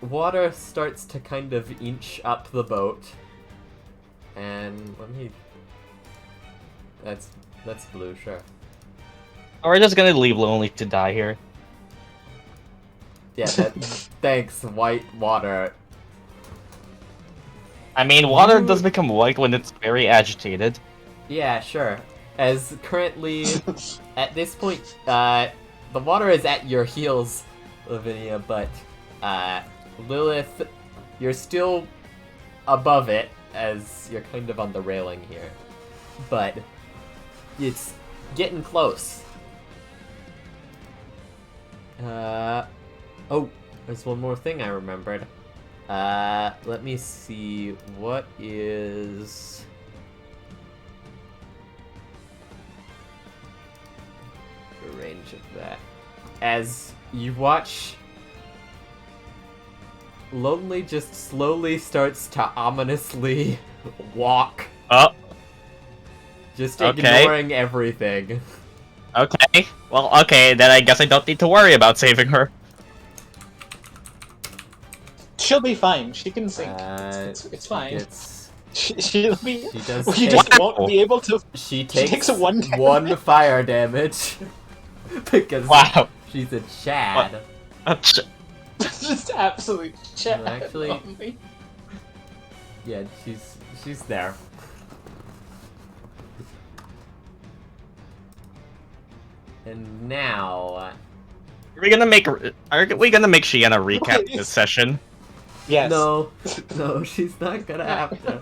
Speaker 4: water starts to kind of inch up the boat, and let me. That's blue, sure.
Speaker 1: We're just gonna leave Lonli to die here.
Speaker 4: Yeah, thanks, white water.
Speaker 1: I mean, water does become white when it's very agitated.
Speaker 4: Yeah, sure. As currently, at this point, the water is at your heels, Lavinia, but, Lilith, you're still above it, as you're kind of on the railing here. But, it's getting close. Oh, there's one more thing I remembered. Let me see, what is... the range of that? As you watch, Lonli just slowly starts to ominously walk, just
Speaker 1: Okay.
Speaker 4: ignoring everything.
Speaker 1: Okay. Well, okay, then I guess I don't need to worry about saving her.
Speaker 2: She'll be fine. She can sink. It's fine. She'll be.
Speaker 4: She does
Speaker 2: We
Speaker 4: take-
Speaker 2: just won't be able to.
Speaker 4: She
Speaker 2: takes
Speaker 4: takes
Speaker 2: one
Speaker 4: one fire damage because
Speaker 1: Wow.
Speaker 4: she's a Chad.
Speaker 2: Just absolute chat.
Speaker 4: Well, actually-
Speaker 2: on me.
Speaker 4: Yeah, she's there. And now,
Speaker 1: Are we gonna make Shiana recap this session?
Speaker 2: Yes.
Speaker 4: no, she's not gonna have to.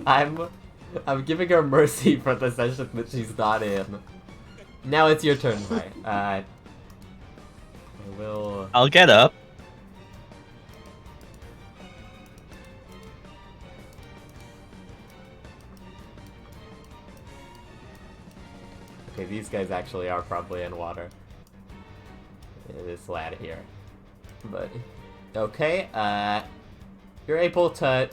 Speaker 4: I'm giving her mercy for the session that she's not in. Now it's your turn, Mai. I will.
Speaker 1: I'll get up.
Speaker 4: Okay, these guys actually are probably in water. This lad here. But, okay, you're able to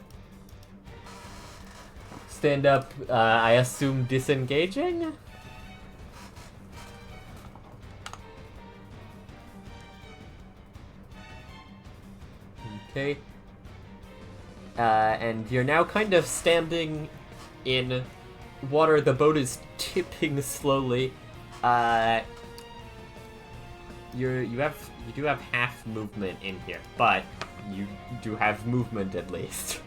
Speaker 4: stand up, I assume disengaging? Okay. And you're now kind of standing in water. The boat is tipping slowly. You do have half movement in here, but you do have movement at least.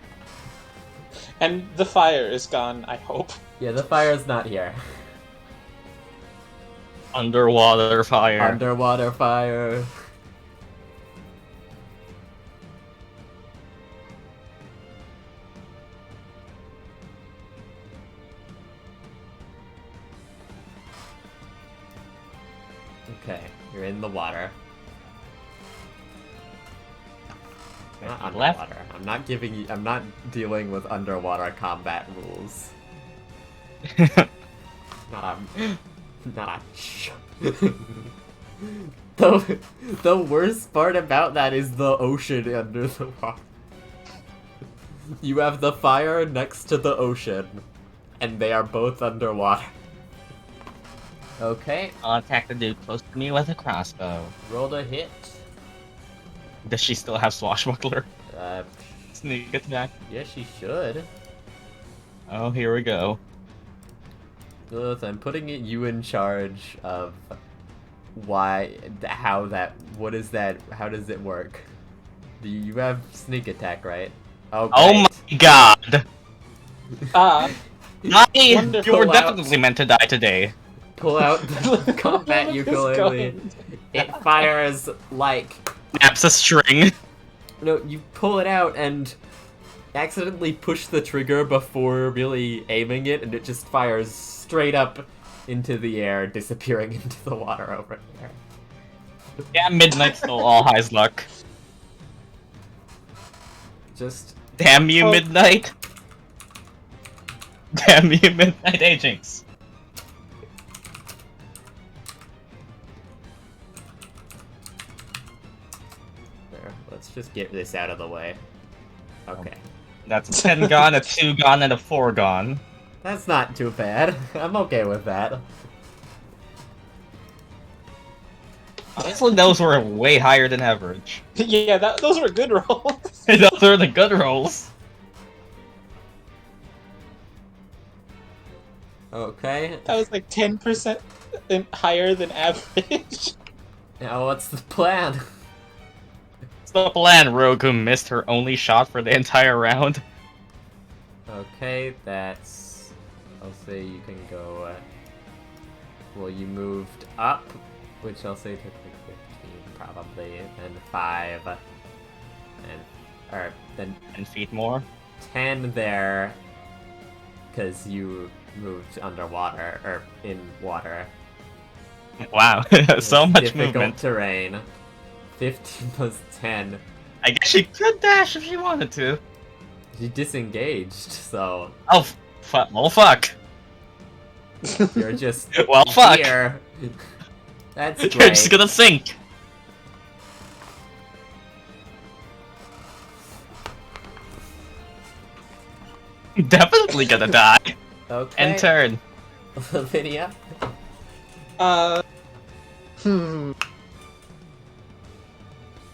Speaker 2: And the fire is gone, I hope.
Speaker 4: Yeah, the fire's not here.
Speaker 1: Underwater fire.
Speaker 4: Underwater fire. Okay, you're in the water. Not
Speaker 1: Left.
Speaker 4: underwater. I'm not dealing with underwater combat rules. Not a the worst part about that is the ocean under the water. You have the fire next to the ocean, and they are both underwater. Okay,
Speaker 1: I'll attack the dude close to me with a crossbow.
Speaker 4: roll a hit.
Speaker 1: Does she still have swashbuckler?
Speaker 4: Uh,
Speaker 1: Sneak attack.
Speaker 4: yes, she should.
Speaker 1: Oh, here we go.
Speaker 4: Lilith, I'm putting you in charge of what is that, how does it work? Do you have sneak attack, right? Oh,
Speaker 1: Oh
Speaker 4: great.
Speaker 1: my god! You
Speaker 2: Wonderful
Speaker 1: were
Speaker 2: out.
Speaker 1: definitely meant to die today.
Speaker 4: Pull out the combat
Speaker 2: What is
Speaker 4: ukulele.
Speaker 2: going-
Speaker 4: It fires like...
Speaker 1: Snaps a string.
Speaker 4: No, you pull it out and accidentally push the trigger before really aiming it, and it just fires straight up into the air, disappearing into the water over there.
Speaker 1: Yeah, Midnight stole all High's luck.
Speaker 4: Just...
Speaker 1: Damn you,
Speaker 2: Oh.
Speaker 1: Midnight. Damn you, Midnight Agents.
Speaker 4: There, let's just get this out of the way. Okay.
Speaker 1: That's a 10 gone, a 2 gone, and a 4 gone.
Speaker 4: That's not too bad. I'm okay with that.
Speaker 1: Honestly, those were way higher than average.
Speaker 2: Yeah, those were good rolls.
Speaker 1: Those were the good rolls.
Speaker 4: Okay.
Speaker 2: That was like 10% higher than average.
Speaker 4: Now what's the plan?
Speaker 1: It's the plan, Rogue, who missed her only shot for the entire round.
Speaker 4: Okay, that's... I'll say you can go... well, you moved up, which I'll say took like 15 probably, and 5, and... or then
Speaker 1: 10 feet more.
Speaker 4: 10 there, because you moved underwater, or in water.
Speaker 1: Wow, so
Speaker 4: It's
Speaker 1: much
Speaker 4: difficult
Speaker 1: movement.
Speaker 4: terrain. 15 plus 10.
Speaker 1: I guess she could dash if she wanted to.
Speaker 4: She disengaged, so
Speaker 1: Oh, well, fuck.
Speaker 4: you're just
Speaker 1: Well, fuck.
Speaker 4: here. That's
Speaker 1: You're
Speaker 4: great.
Speaker 1: just gonna sink. Definitely gonna die.
Speaker 4: Okay.
Speaker 1: End turn.
Speaker 4: Lavinia.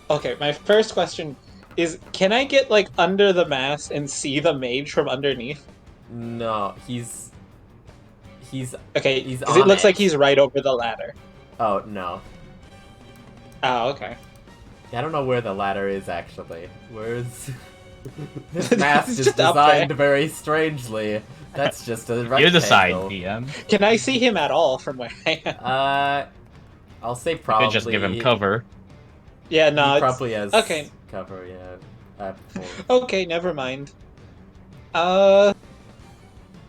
Speaker 2: Okay, my first question is, can I get, like, under the mast and see the mage from underneath?
Speaker 4: No, he's
Speaker 2: Okay,
Speaker 4: He's
Speaker 2: because it
Speaker 4: on
Speaker 2: looks
Speaker 4: it.
Speaker 2: like he's right over the ladder.
Speaker 4: oh no.
Speaker 2: Oh, okay.
Speaker 4: I don't know where the ladder is actually. Where's this mast
Speaker 2: It's
Speaker 4: is
Speaker 2: just up there.
Speaker 4: designed very strangely. That's just a rectangle.
Speaker 1: You decide, PM.
Speaker 2: Can I see him at all from where I am?
Speaker 4: I'll say
Speaker 1: You
Speaker 4: probably.
Speaker 1: could just give him cover.
Speaker 2: Yeah, no,
Speaker 4: He
Speaker 2: it's...
Speaker 4: probably has
Speaker 2: okay.
Speaker 4: cover. Yeah.
Speaker 2: Okay, never mind. Can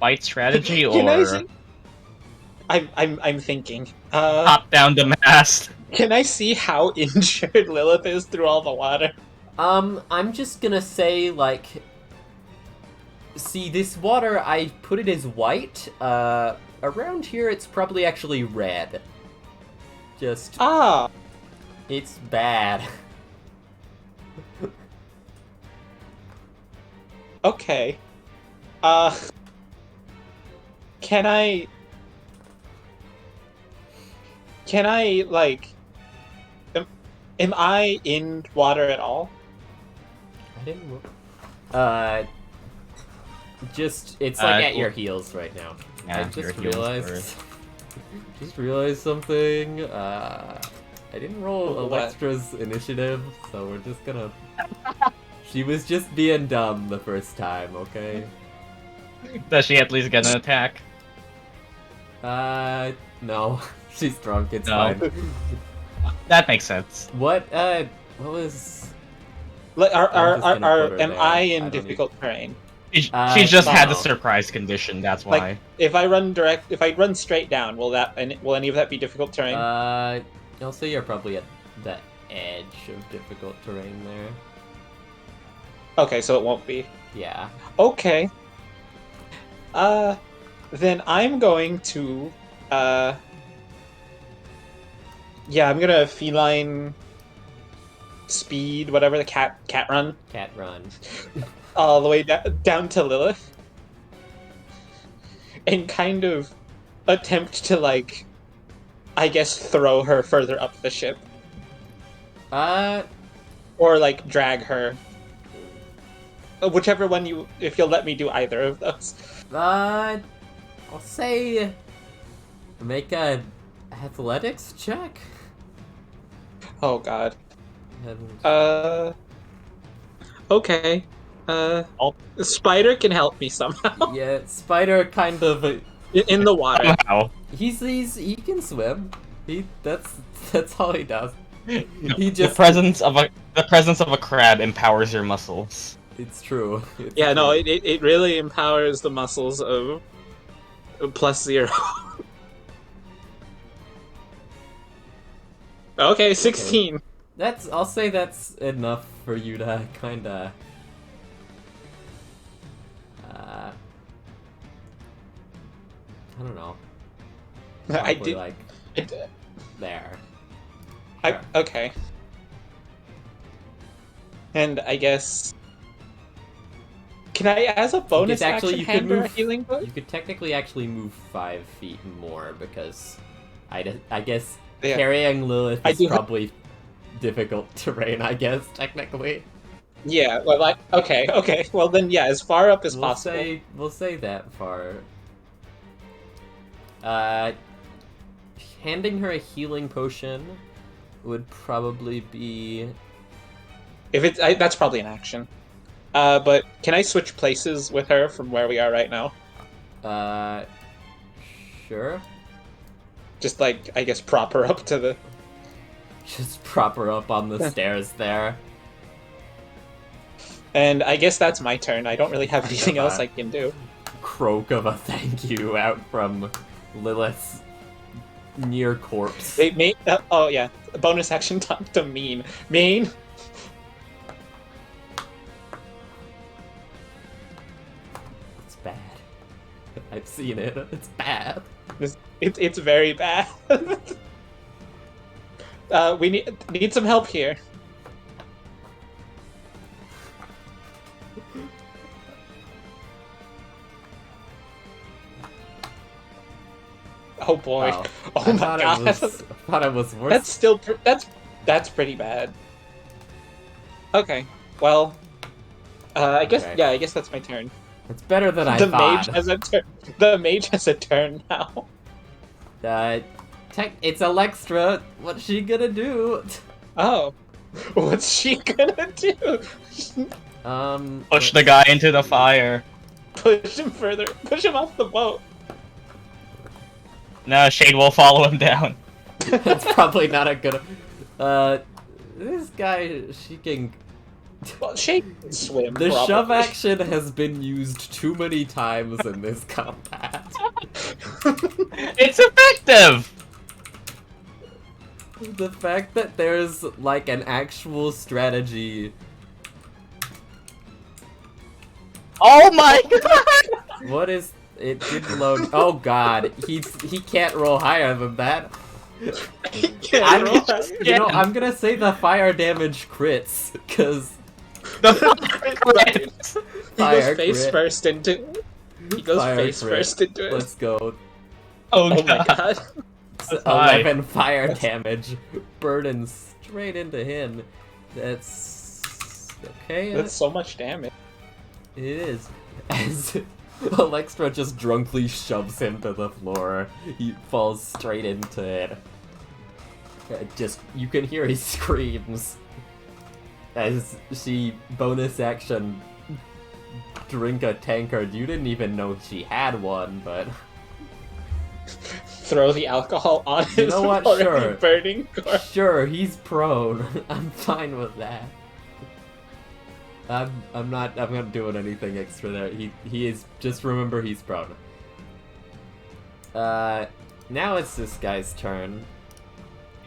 Speaker 1: Fight strategy
Speaker 2: I
Speaker 1: or
Speaker 2: see? I'm thinking.
Speaker 1: pop down the mast.
Speaker 2: Can I see how injured Lilith is through all the water?
Speaker 4: I'm just gonna say, like... See, this water, I put it as white. Around here, it's probably actually red. Just...
Speaker 2: Ah,
Speaker 4: It's bad.
Speaker 2: okay. Can I, like... Am I in water at all?
Speaker 4: I didn't... Just, it's like at your heels right now.
Speaker 1: Yeah,
Speaker 4: I
Speaker 1: your
Speaker 4: just
Speaker 1: heels
Speaker 4: realized... Just realized something. I didn't roll
Speaker 2: What?
Speaker 4: Electra's initiative, so we're just gonna... She was just being dumb the first time, okay?
Speaker 1: Does she at least get an attack?
Speaker 4: No. She's drunk, it's
Speaker 1: No.
Speaker 4: fine.
Speaker 1: That makes sense.
Speaker 4: What was...
Speaker 2: Like,
Speaker 4: I'm just gonna put her
Speaker 2: am
Speaker 4: there.
Speaker 2: I
Speaker 4: I
Speaker 2: in
Speaker 4: don't
Speaker 2: difficult terrain?
Speaker 1: She just had the
Speaker 4: no.
Speaker 1: surprise condition, that's why.
Speaker 2: Like, if I run straight down, will any of that be difficult terrain?
Speaker 4: I'll say you're probably at the edge of difficult terrain there.
Speaker 2: Okay, so it won't be.
Speaker 4: Yeah.
Speaker 2: Okay. Then I'm going to, yeah, I'm gonna feline speed, whatever, the cat run,
Speaker 4: Cat run.
Speaker 2: all the way down to Lilith. And kind of attempt to, like, I guess throw her further up the ship. Or, like, drag her. Whichever one if you'll let me do either of those.
Speaker 4: I'll say... Make a athletics check?
Speaker 2: Oh god.
Speaker 4: And...
Speaker 2: Okay. Spider can help me somehow.
Speaker 4: Yeah, Spider kind of...
Speaker 2: In the water.
Speaker 1: Somehow.
Speaker 4: He can swim. That's all he does. He
Speaker 1: The
Speaker 4: just...
Speaker 1: presence of a crab empowers your muscles.
Speaker 4: It's true. It's
Speaker 2: Yeah, no,
Speaker 4: true.
Speaker 2: it really empowers the muscles of +0. Okay, 16.
Speaker 4: I'll say that's enough for you to kinda... I don't know.
Speaker 2: I
Speaker 4: Probably,
Speaker 2: did.
Speaker 4: like, there.
Speaker 2: I, okay. And I guess... Can I, as a bonus action,
Speaker 4: you
Speaker 2: hand
Speaker 4: could
Speaker 2: her a
Speaker 4: move.
Speaker 2: healing book?
Speaker 4: You could technically actually move 5 feet more because I guess
Speaker 2: Yeah.
Speaker 4: carrying Lilith
Speaker 2: I
Speaker 4: is
Speaker 2: do-
Speaker 4: probably difficult terrain. I guess technically.
Speaker 2: Yeah, well, okay. Well, then, yeah, as far up as possible.
Speaker 4: We'll say that far. Handing her a healing potion would probably be...
Speaker 2: If it's... that's probably an action. But can I switch places with her from where we are right now?
Speaker 4: Sure.
Speaker 2: Just, like, I guess prop her up to the...
Speaker 4: Just prop her up on the stairs there.
Speaker 2: And I guess that's my turn. I don't really have anything else I can do.
Speaker 4: Croak of a thank you out from Lilith's near corpse.
Speaker 2: They made... oh, yeah. Bonus action talk to Meen. Meen?
Speaker 4: It's bad. I've seen it. It's bad.
Speaker 2: It's very bad. We need some help here. Oh boy.
Speaker 4: Wow.
Speaker 2: Oh my god.
Speaker 4: I thought it was worse.
Speaker 2: That's still that's pretty bad. Okay. Well, I guess
Speaker 4: Okay.
Speaker 2: yeah, I guess that's my turn.
Speaker 4: It's better than I
Speaker 2: The
Speaker 4: thought.
Speaker 2: mage has a turn. The mage has a turn now.
Speaker 4: It's Electra. What's she gonna do?
Speaker 2: Oh. What's she gonna do?
Speaker 1: Push the guy into the fire.
Speaker 2: Push him further. Push him off the boat.
Speaker 1: No, Shade will follow him down.
Speaker 4: That's probably not a good. This guy, she can.
Speaker 2: Well, she can swim.
Speaker 4: The
Speaker 2: probably.
Speaker 4: shove action has been used too many times in this combat.
Speaker 1: It's effective!
Speaker 4: The fact that there's like an actual strategy.
Speaker 1: Oh my god!
Speaker 4: What is it? Didn't load. Oh god, he can't roll higher than that. I'm gonna say the fire damage crits because
Speaker 1: The fire crits.
Speaker 2: He goes face first into it.
Speaker 4: Let's go.
Speaker 1: Oh,
Speaker 2: Oh
Speaker 1: god.
Speaker 2: my god.
Speaker 4: 11 fire damage, burning straight into him. That's okay.
Speaker 2: That's so much damage.
Speaker 4: It is. As Alextra just drunkenly shoves him to the floor, he falls straight into it. You can hear he screams as she bonus action drink a tankard. You didn't even know she had one, but
Speaker 2: Throw the alcohol on his
Speaker 4: you know what?
Speaker 2: already
Speaker 4: Sure,
Speaker 2: burning corpse.
Speaker 4: sure, he's prone. I'm fine with that. I'm not doing anything extra there. He is, just remember he's prone. Now it's this guy's turn.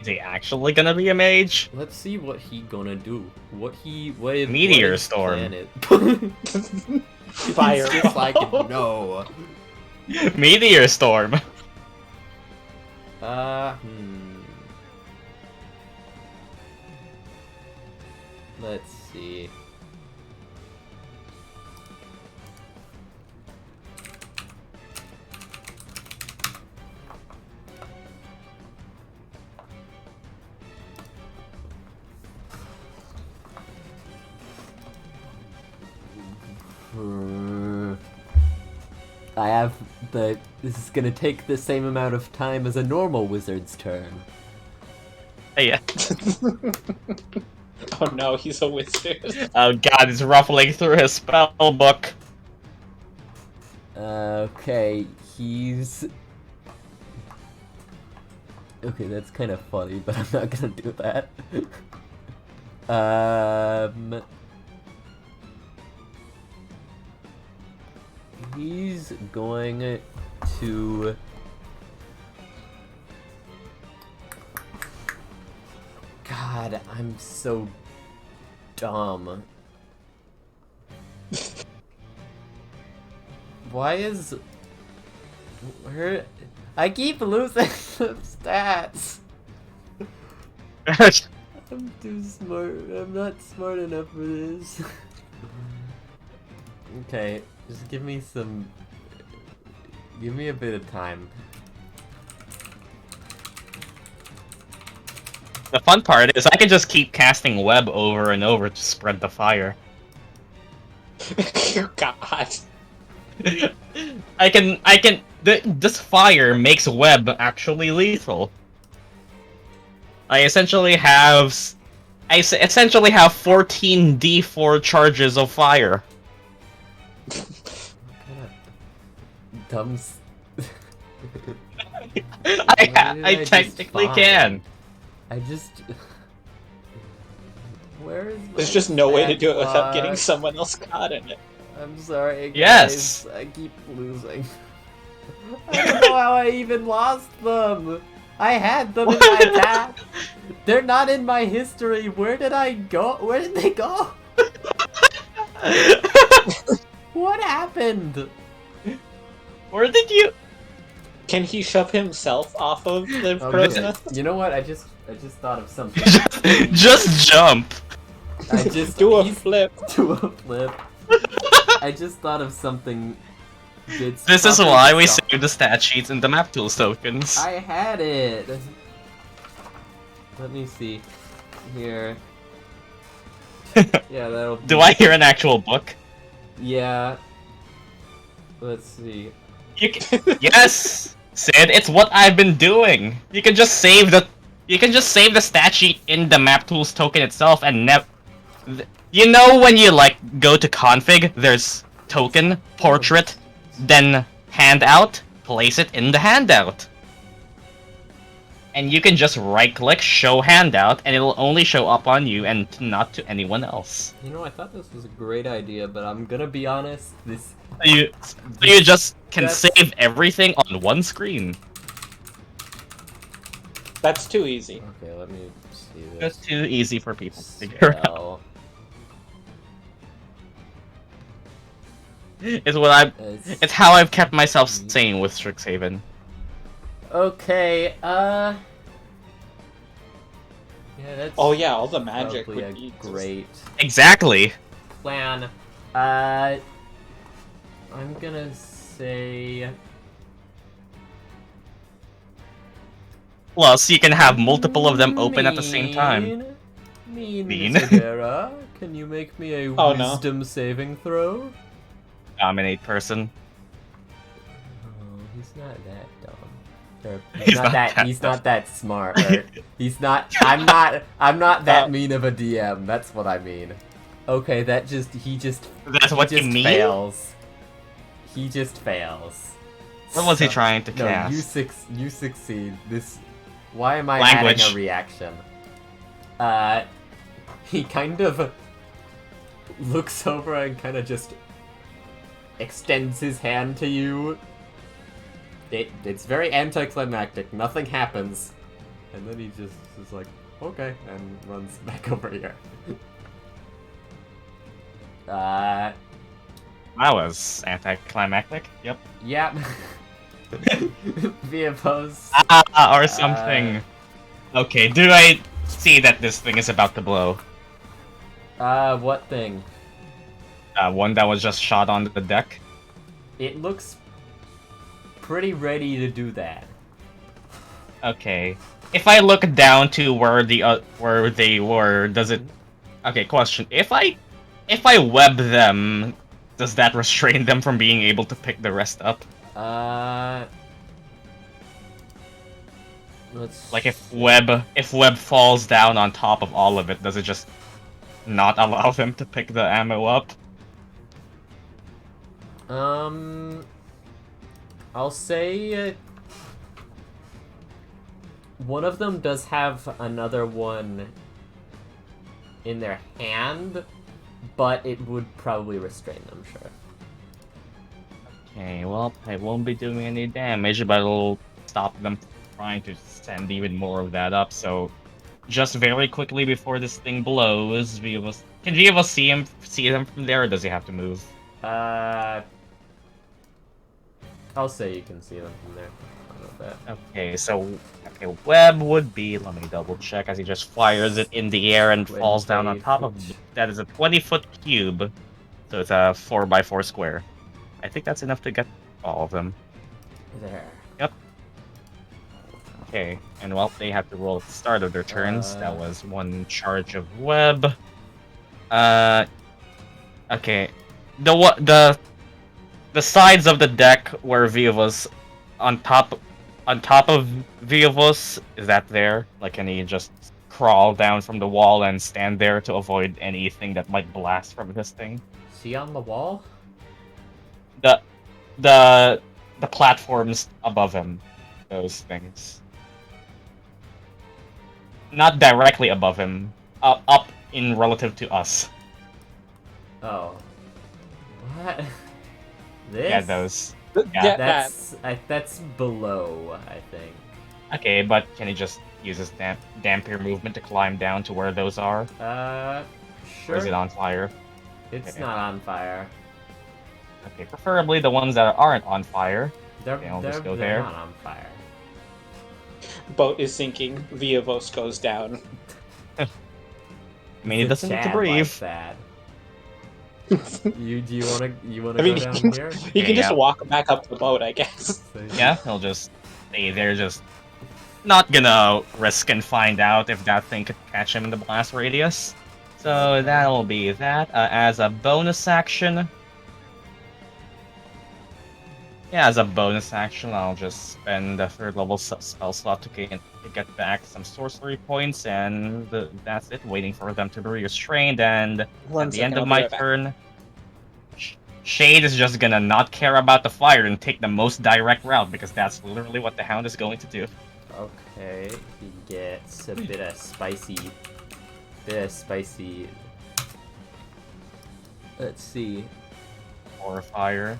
Speaker 1: Is he actually gonna be a mage?
Speaker 4: Let's see what he gonna do. What
Speaker 1: Meteor
Speaker 4: his
Speaker 1: storm.
Speaker 4: plan is.
Speaker 2: Fire.
Speaker 4: He's just like, no.
Speaker 1: Meteor storm.
Speaker 4: Let's see. I have the. This is gonna take the same amount of time as a normal wizard's turn.
Speaker 1: Yeah.
Speaker 2: Oh no, he's a wizard.
Speaker 1: Oh god, he's ruffling through his spell book.
Speaker 4: Okay, he's. Okay, that's kind of funny, but I'm not gonna do that. He's going to. God, I'm so dumb. Why is. Where. I keep losing the stats! I'm too smart. I'm not smart enough for this. Okay, just give me some. Give me a bit of time.
Speaker 1: The fun part is I can just keep casting web over and over to spread the fire.
Speaker 2: God.
Speaker 1: This fire makes web actually lethal. I essentially have 14 D4 charges of fire.
Speaker 4: Dumb.
Speaker 1: I technically can.
Speaker 4: I just. Where is my
Speaker 2: There's just no way to do it
Speaker 4: stat
Speaker 2: without getting
Speaker 4: block?
Speaker 2: someone else caught in it.
Speaker 4: I'm sorry, guys.
Speaker 1: Yes.
Speaker 4: I keep losing. I don't know how I even lost them. I had them in my pack. They're not in my history. Where did I go? Where did they go? What happened?
Speaker 1: Where did you?
Speaker 2: Can he shove himself off of the
Speaker 4: Oh,
Speaker 2: crow's
Speaker 4: good.
Speaker 2: nest?
Speaker 4: You know what? I just thought of something.
Speaker 1: just jump.
Speaker 4: I just
Speaker 2: Do a
Speaker 4: he's-
Speaker 2: flip.
Speaker 4: Do a flip. I just thought of something.
Speaker 1: This is why we save the stat sheets and the map tools tokens.
Speaker 4: I had it. Let me see. Here. Yeah, that'll.
Speaker 1: Do I hear an actual book?
Speaker 4: Yeah. Let's see.
Speaker 1: You can... Yes, Sid. It's what I've been doing. You can just save the You can just save the stat sheet in the map tools token itself and you know when you like go to config, there's token, portrait, then handout, place it in the handout. And you can just right click show handout and it'll only show up on you and not to anyone else.
Speaker 4: You know, I thought this was a great idea, but I'm gonna be honest, this...
Speaker 1: So you just can
Speaker 4: That's-
Speaker 1: save everything on one screen.
Speaker 2: That's too easy.
Speaker 4: Okay, let me see this.
Speaker 1: That's too easy for people to figure out.
Speaker 4: Spell.
Speaker 1: It's how I've kept myself sane with Strixhaven.
Speaker 4: Okay, yeah, that's
Speaker 2: Oh yeah, all the magic
Speaker 4: probably
Speaker 2: would
Speaker 4: a
Speaker 2: be
Speaker 4: great
Speaker 1: Exactly.
Speaker 4: plan. I'm gonna say...
Speaker 1: Plus, you can have multiple of them open at the same time.
Speaker 4: Meen.
Speaker 1: Meen.
Speaker 4: Mizudera, can you make me a
Speaker 2: Oh, no.
Speaker 4: wisdom saving throw?
Speaker 1: Dominate person.
Speaker 4: Oh, he's not that dumb. Or,
Speaker 1: He's not that
Speaker 4: he's
Speaker 1: dumb.
Speaker 4: not that smart. Or, he's not. I'm not that mean of a DM. That's what I mean. Okay,
Speaker 1: That's
Speaker 4: he
Speaker 1: what you
Speaker 4: just
Speaker 1: mean?
Speaker 4: fails. He just fails.
Speaker 1: What was he
Speaker 4: So-
Speaker 1: trying to
Speaker 4: No,
Speaker 1: cast?
Speaker 4: you succeed. This. Why am I
Speaker 1: Language.
Speaker 4: adding a reaction? He kind of looks over and kind of just extends his hand to you. It's very anticlimactic. Nothing happens, and then he just is like, okay, and runs back over here.
Speaker 1: That was anticlimactic. Yep.
Speaker 4: Yep. Viovos.
Speaker 1: Or something. Okay, do I see that this thing is about to blow?
Speaker 4: What thing?
Speaker 1: One that was just shot onto the deck?
Speaker 4: It looks pretty ready to do that.
Speaker 1: Okay. If I look down to where they were, does it... Okay, question. If I web them, does that restrain them from being able to pick the rest up?
Speaker 4: Let's...
Speaker 1: Like if web falls down on top of all of it, does it just not allow them to pick the ammo up?
Speaker 4: I'll say one of them does have another one in their hand, but it would probably restrain them, sure.
Speaker 1: Okay, well, it won't be doing any damage, but it'll stop them from trying to send even more of that up, so... Just very quickly before this thing blows, can Viovos see them from there, or does he have to move?
Speaker 4: I'll say you can see them from there. I don't know that.
Speaker 1: Okay, so... Okay, web would be... Let me double check as he just fires it in the air and falls down on top of... That is a 20-foot cube, so it's a 4x4 square. I think that's enough to get all of them.
Speaker 4: There.
Speaker 1: Yep. Okay, and well, they have to roll at the start of their turns. That was one charge of web. Okay. The sides of the deck where Viovos on top of Viovos, is that there? Like, can he just crawl down from the wall and stand there to avoid anything that might blast from this thing?
Speaker 4: See on the wall?
Speaker 1: The platforms above him, those things. Not directly above him, up in relative to us.
Speaker 4: Oh. What? This?
Speaker 1: Yeah, those.
Speaker 2: Yeah,
Speaker 4: That's below, I think.
Speaker 1: Okay, but can he just use his Dhampir movement to climb down to where those are?
Speaker 4: Sure.
Speaker 1: Or is it on fire?
Speaker 4: It's
Speaker 1: Okay.
Speaker 4: not on fire.
Speaker 1: Okay, preferably the ones that aren't on fire.
Speaker 4: They're,
Speaker 1: Okay, I'll
Speaker 4: they're,
Speaker 1: just go
Speaker 4: they're
Speaker 1: there.
Speaker 4: not on fire.
Speaker 2: boat is sinking. Viovos goes down.
Speaker 1: I mean, he
Speaker 4: It's
Speaker 1: doesn't need to
Speaker 4: Chad
Speaker 1: breathe.
Speaker 4: like that. You wanna
Speaker 2: I mean,
Speaker 4: go down here?
Speaker 2: you can just
Speaker 1: Yeah.
Speaker 2: walk back up the boat, I guess.
Speaker 1: Yeah, he'll just stay there, just not gonna risk and find out if that thing could catch him in the blast radius. So that'll be that. As a bonus action, Yeah, as a bonus action, I'll just spend a third level spell slot to get back some sorcery points, and that's it. Waiting for them to be restrained, and
Speaker 2: One
Speaker 1: at the
Speaker 2: second,
Speaker 1: end
Speaker 2: I'll
Speaker 1: of
Speaker 2: be
Speaker 1: my
Speaker 2: right back.
Speaker 1: turn, Shade is just gonna not care about the fire and take the most direct route because that's literally what the Hound is going to do.
Speaker 4: Okay, he gets a bit of spicy. Let's see.
Speaker 1: Or fire.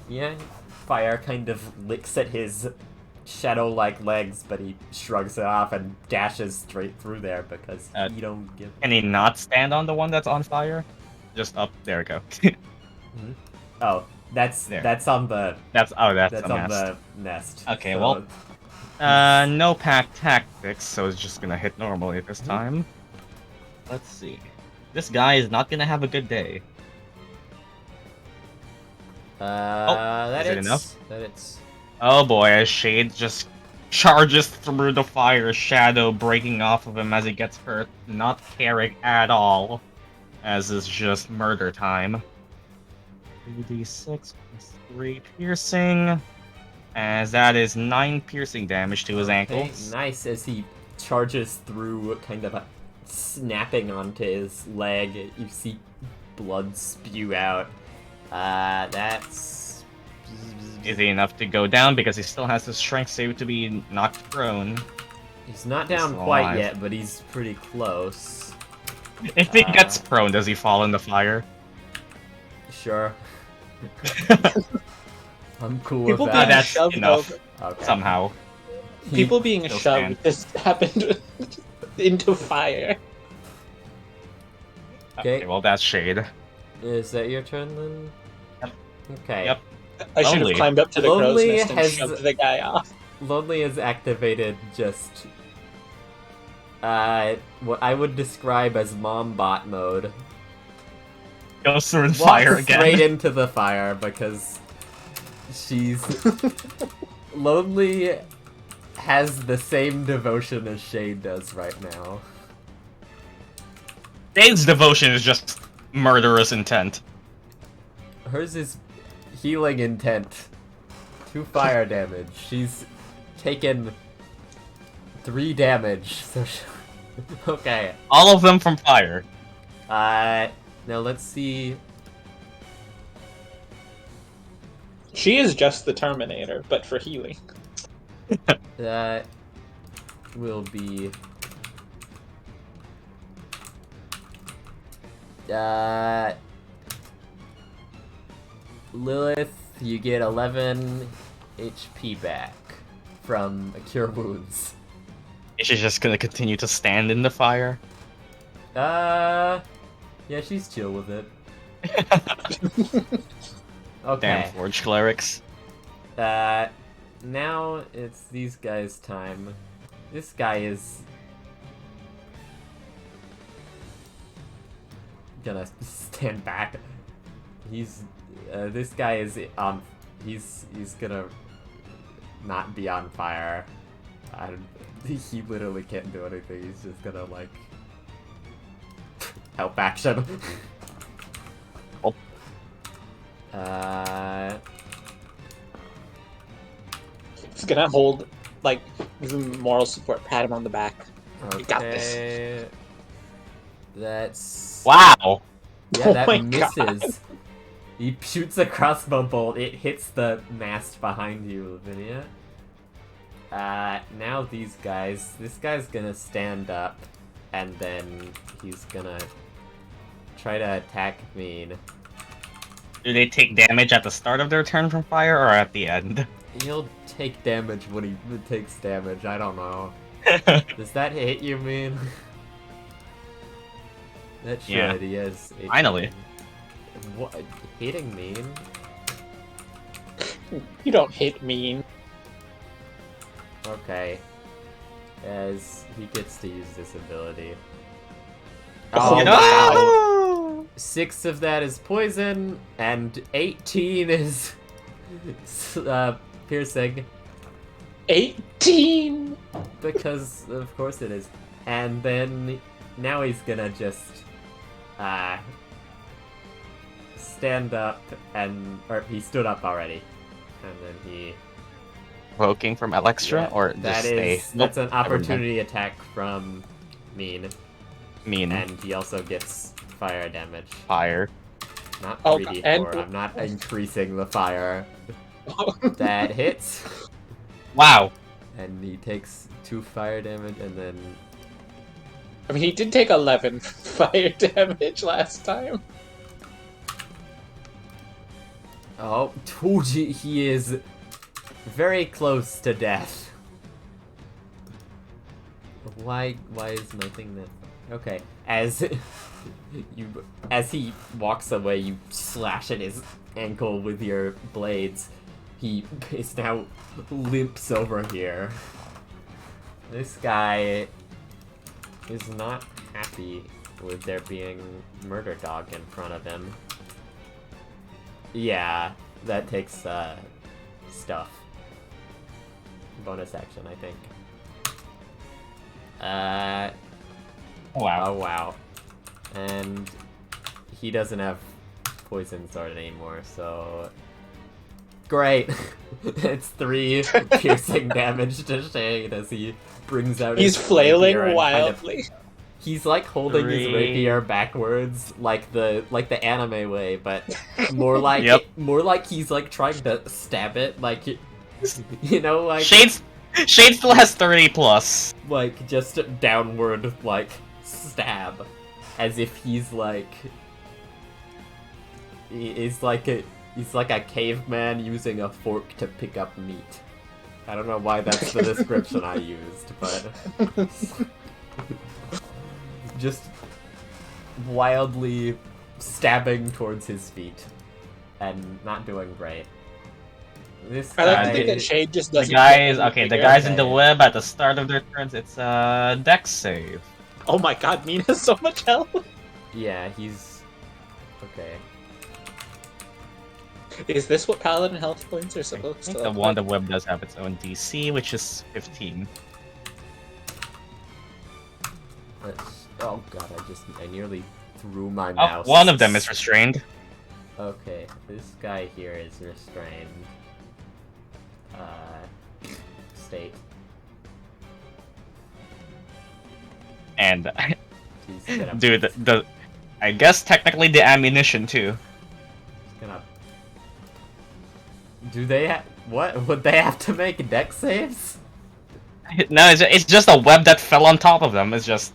Speaker 4: Yeah, fire kind of licks at his shadow-like legs, but he shrugs it off and dashes straight through there because he don't give.
Speaker 1: Can he not stand on the one that's on fire? Just up. There we go.
Speaker 4: Oh, that's
Speaker 1: There.
Speaker 4: that's on the
Speaker 1: that's a
Speaker 4: on
Speaker 1: nest.
Speaker 4: the nest.
Speaker 1: Okay,
Speaker 4: so
Speaker 1: well, no pack tactics, so it's just gonna hit normally this
Speaker 4: Mhm.
Speaker 1: time. Let's see. This guy is not gonna have a good day.
Speaker 4: that
Speaker 1: is it
Speaker 4: it's
Speaker 1: enough?
Speaker 4: that it's
Speaker 1: Oh boy, as Shade just charges through the fire, shadow breaking off of him as he gets hurt, not caring at all, as it's just murder time. 3d6 plus 3 piercing, as that is 9 piercing damage to his ankles.
Speaker 4: Nice as he charges through, kind of snapping onto his leg. You see blood spew out. That's.
Speaker 1: Is he enough to go down because he still has his strength save to be knocked prone?
Speaker 4: He's not down
Speaker 1: still
Speaker 4: quite
Speaker 1: alive.
Speaker 4: yet, but he's pretty close.
Speaker 1: If he gets prone, does he fall in the fire?
Speaker 4: Sure. I'm cool
Speaker 2: People
Speaker 4: with
Speaker 2: being
Speaker 4: that.
Speaker 1: that's
Speaker 2: shoved
Speaker 1: enough.
Speaker 2: over.
Speaker 4: Okay.
Speaker 1: Somehow.
Speaker 2: People being
Speaker 1: Still
Speaker 2: shoved just happened into fire.
Speaker 4: Okay.
Speaker 1: Well, that's Shade.
Speaker 4: Is that your turn then?
Speaker 1: Yep.
Speaker 4: Okay.
Speaker 1: Yep.
Speaker 2: I should
Speaker 1: Lonli.
Speaker 2: have climbed up to the crow's
Speaker 4: Lonli
Speaker 2: nest and
Speaker 4: has-
Speaker 2: shoved the guy off.
Speaker 4: Lonli has activated just what I would describe as mom bot mode.
Speaker 1: Goes through the fire
Speaker 4: Walks
Speaker 1: again.
Speaker 4: straight into the fire because she's Lonli has the same devotion as Shade does right now.
Speaker 1: Shade's devotion is just murderous intent.
Speaker 4: Hers is healing intent. 2 fire damage. She's taken 3 damage. So okay.
Speaker 1: All of them from fire.
Speaker 4: Now let's see.
Speaker 2: She is just the Terminator, but for healing.
Speaker 4: That will be. Lilith, you get 11 HP back from Cure Wounds.
Speaker 1: Is she just gonna continue to stand in the fire?
Speaker 4: Yeah, she's chill with it. Okay.
Speaker 1: Damn Forge Clerics.
Speaker 4: Now it's these guys' time. This guy is gonna stand back. This guy is on. He's gonna not be on fire. He literally can't do anything. He's just gonna like help action.
Speaker 1: Oh.
Speaker 2: He's gonna hold, like, give him moral support, pat him on the back. You got this.
Speaker 4: Okay. That's
Speaker 1: Wow!
Speaker 4: yeah.
Speaker 2: Oh
Speaker 4: That
Speaker 2: my
Speaker 4: misses. He shoots a crossbow bolt. It hits the mast behind you, Lavinia. Now these guys. This guy's gonna stand up, and then he's gonna try to attack Meen.
Speaker 1: Do they take damage at the start of their turn from fire or at the end?
Speaker 4: He'll take damage when he takes damage. I don't know. Does that hit you, Meen? That should.
Speaker 1: Yeah.
Speaker 4: He has.
Speaker 1: Finally.
Speaker 4: What? Hitting Meen?
Speaker 2: You don't hit Meen.
Speaker 4: Okay. As he gets to use this ability.
Speaker 2: Oh,
Speaker 1: You
Speaker 2: wow.
Speaker 1: know?
Speaker 4: 6 of that is poison, and 18 is piercing,
Speaker 2: 18!
Speaker 4: because of course it is. And then now he's gonna just stand up or he stood up already. And then he...
Speaker 1: Provoking from Alexstra
Speaker 4: Yeah,
Speaker 1: or
Speaker 4: that
Speaker 1: just stay?
Speaker 4: is... That's an
Speaker 1: Nope, never mind.
Speaker 4: opportunity attack from Meen.
Speaker 1: Mean
Speaker 4: And he also gets fire damage.
Speaker 1: fire.
Speaker 4: Not
Speaker 2: Oh,
Speaker 4: 3d4,
Speaker 2: and-
Speaker 4: I'm not increasing the fire. That hits.
Speaker 1: Wow.
Speaker 4: And he takes 2 fire damage, and then...
Speaker 2: I mean, he did take 11 fire damage last time.
Speaker 4: Oh, told you he is very close to death. Why is my thing that... Okay, as he walks away, you slash at his ankle with your blades. He is now limps over here. This guy is not happy with there being Murder Dog in front of him. Yeah, that takes stuff. Bonus action, I think.
Speaker 1: Wow.
Speaker 4: Oh wow. And he doesn't have poison sword anymore, so great. It's 3 piercing damage to Shade as he brings out
Speaker 2: He's
Speaker 4: his
Speaker 2: flailing
Speaker 4: rapier and kind of-
Speaker 2: wildly.
Speaker 4: he's like holding his
Speaker 1: 3.
Speaker 4: rapier backwards, like the anime way, but more like
Speaker 1: Yep.
Speaker 4: more like he's like trying to stab it, like you know, like
Speaker 1: Shade still has 30 plus.
Speaker 4: like just downward like stab, as if he's like he's like a caveman using a fork to pick up meat. I don't know why that's the description I used, but just wildly stabbing towards his feet and not doing great. This
Speaker 2: I like
Speaker 4: guy,
Speaker 2: to think that Shade just
Speaker 1: The
Speaker 2: doesn't.
Speaker 1: guys,
Speaker 2: get
Speaker 1: okay,
Speaker 2: any
Speaker 1: the
Speaker 2: bigger.
Speaker 1: guys in the
Speaker 4: Okay.
Speaker 1: web at the start of their turns, it's a dex save.
Speaker 2: Oh my god, Meen has so much health.
Speaker 4: yeah, he's okay.
Speaker 2: Is this what Paladin health points are
Speaker 1: I
Speaker 2: supposed
Speaker 1: think
Speaker 2: to
Speaker 1: the
Speaker 2: look
Speaker 1: one
Speaker 2: like?
Speaker 1: the web does have its own DC, which is 15.
Speaker 4: Oh god, I nearly threw my
Speaker 1: Oh,
Speaker 4: mouse.
Speaker 1: one of them is restrained.
Speaker 4: Okay, this guy here is restrained. State.
Speaker 1: And
Speaker 4: He's gonna,
Speaker 1: dude, the I guess technically the ammunition too.
Speaker 4: he's gonna. Do they what would they have to make dex saves?
Speaker 1: No, it's just a web that fell on top of them. It's just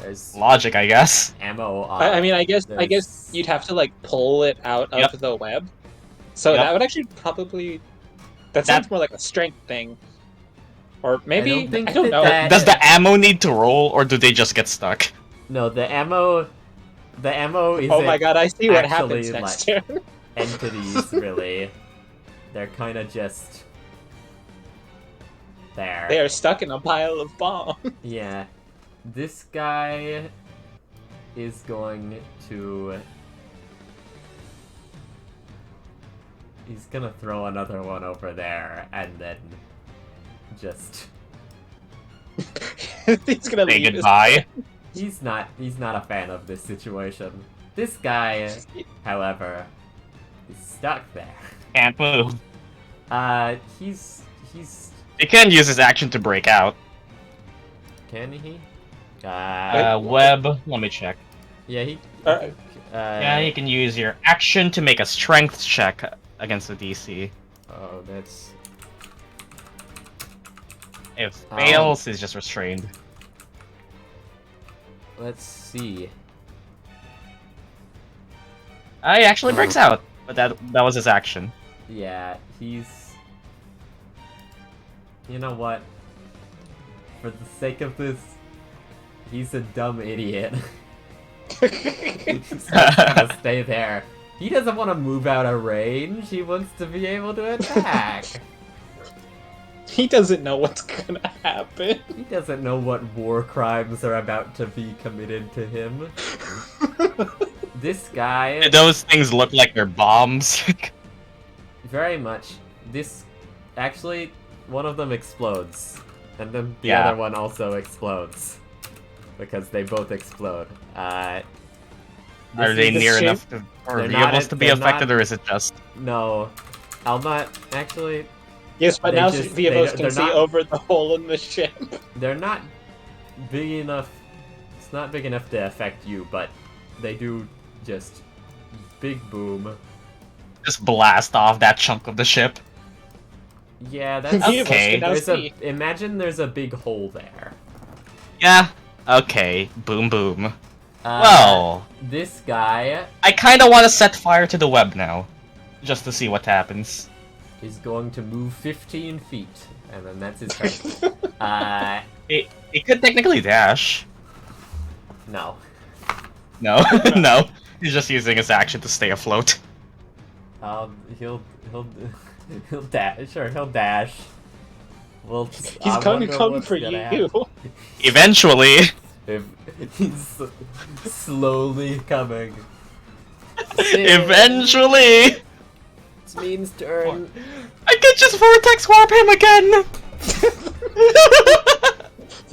Speaker 4: There's
Speaker 1: logic, I guess.
Speaker 4: ammo on.
Speaker 2: I mean, I guess
Speaker 4: there's-
Speaker 2: you'd have to like pull it out of
Speaker 1: Yep.
Speaker 2: the web. So
Speaker 1: Yep.
Speaker 2: that would actually probably. That sounds more like a strength thing. Or maybe
Speaker 4: don't think
Speaker 2: I don't
Speaker 4: that
Speaker 2: know.
Speaker 4: that-
Speaker 1: Does the ammo need to roll, or do they just get stuck?
Speaker 4: No, the ammo is
Speaker 2: Oh my god, I see what
Speaker 4: actually,
Speaker 2: happens next
Speaker 4: like-
Speaker 2: turn.
Speaker 4: entities really. They're kind of just there.
Speaker 2: They are stuck in a pile of bombs.
Speaker 4: Yeah. This guy is going to... He's gonna throw another one over there, and then just...
Speaker 2: He's gonna
Speaker 1: Say
Speaker 2: leave his-
Speaker 1: goodbye.
Speaker 4: He's not a fan of this situation. This guy, however, is stuck there.
Speaker 1: Can't move.
Speaker 4: He's...
Speaker 1: He can use his action to break out.
Speaker 4: Can he?
Speaker 1: Web. Let me check.
Speaker 4: Yeah, he...
Speaker 2: Alright.
Speaker 1: Yeah, you can use your action to make a strength check against the DC.
Speaker 4: Oh, that's...
Speaker 1: If fails, he's just restrained.
Speaker 4: Let's see.
Speaker 1: He actually breaks out, but that was his action.
Speaker 4: Yeah, he's... You know what? For the sake of this, he's a dumb idiot. He's just gonna stay there. He doesn't want to move out of range, he wants to be able to attack.
Speaker 2: He doesn't know what's gonna happen.
Speaker 4: He doesn't know what war crimes are about to be committed to him. This guy...
Speaker 1: Those things look like they're bombs.
Speaker 4: Very much. This... Actually, one of them explodes. And then the
Speaker 1: Yeah.
Speaker 4: other one also explodes. Because they both explode.
Speaker 1: Are
Speaker 4: This
Speaker 1: they
Speaker 4: is-
Speaker 1: near
Speaker 2: shape-
Speaker 1: enough for
Speaker 4: They're not-
Speaker 1: Viovos to be
Speaker 4: they're
Speaker 1: affected,
Speaker 4: not-
Speaker 1: or is it just...
Speaker 4: No. I'll not actually.
Speaker 2: Yes, but
Speaker 4: They
Speaker 2: now
Speaker 4: just-
Speaker 2: Viovos
Speaker 4: they're
Speaker 2: can see
Speaker 4: not-
Speaker 2: over the hole in the ship.
Speaker 4: They're not big enough. It's not big enough to affect you, but they do just big boom.
Speaker 1: Just blast off that chunk of the ship.
Speaker 4: Yeah, that's
Speaker 2: Viovos
Speaker 1: Okay.
Speaker 2: can now
Speaker 4: There's
Speaker 2: see.
Speaker 4: imagine there's a big hole there.
Speaker 1: Yeah. Okay. Boom boom. Well,
Speaker 4: This guy
Speaker 1: I kind of want to set fire to the web now, just to see what happens.
Speaker 4: is going to move 15 feet, and then that's his turn.
Speaker 1: It could technically dash.
Speaker 4: No.
Speaker 1: No, no. He's just using his action to stay afloat.
Speaker 4: He'll he'll dash. Sure, he'll dash. Well,
Speaker 2: He's gonna come for you.
Speaker 1: Eventually.
Speaker 4: If he's slowly coming.
Speaker 1: Eventually.
Speaker 4: It's Meen's turn.
Speaker 1: I could just vortex warp him again.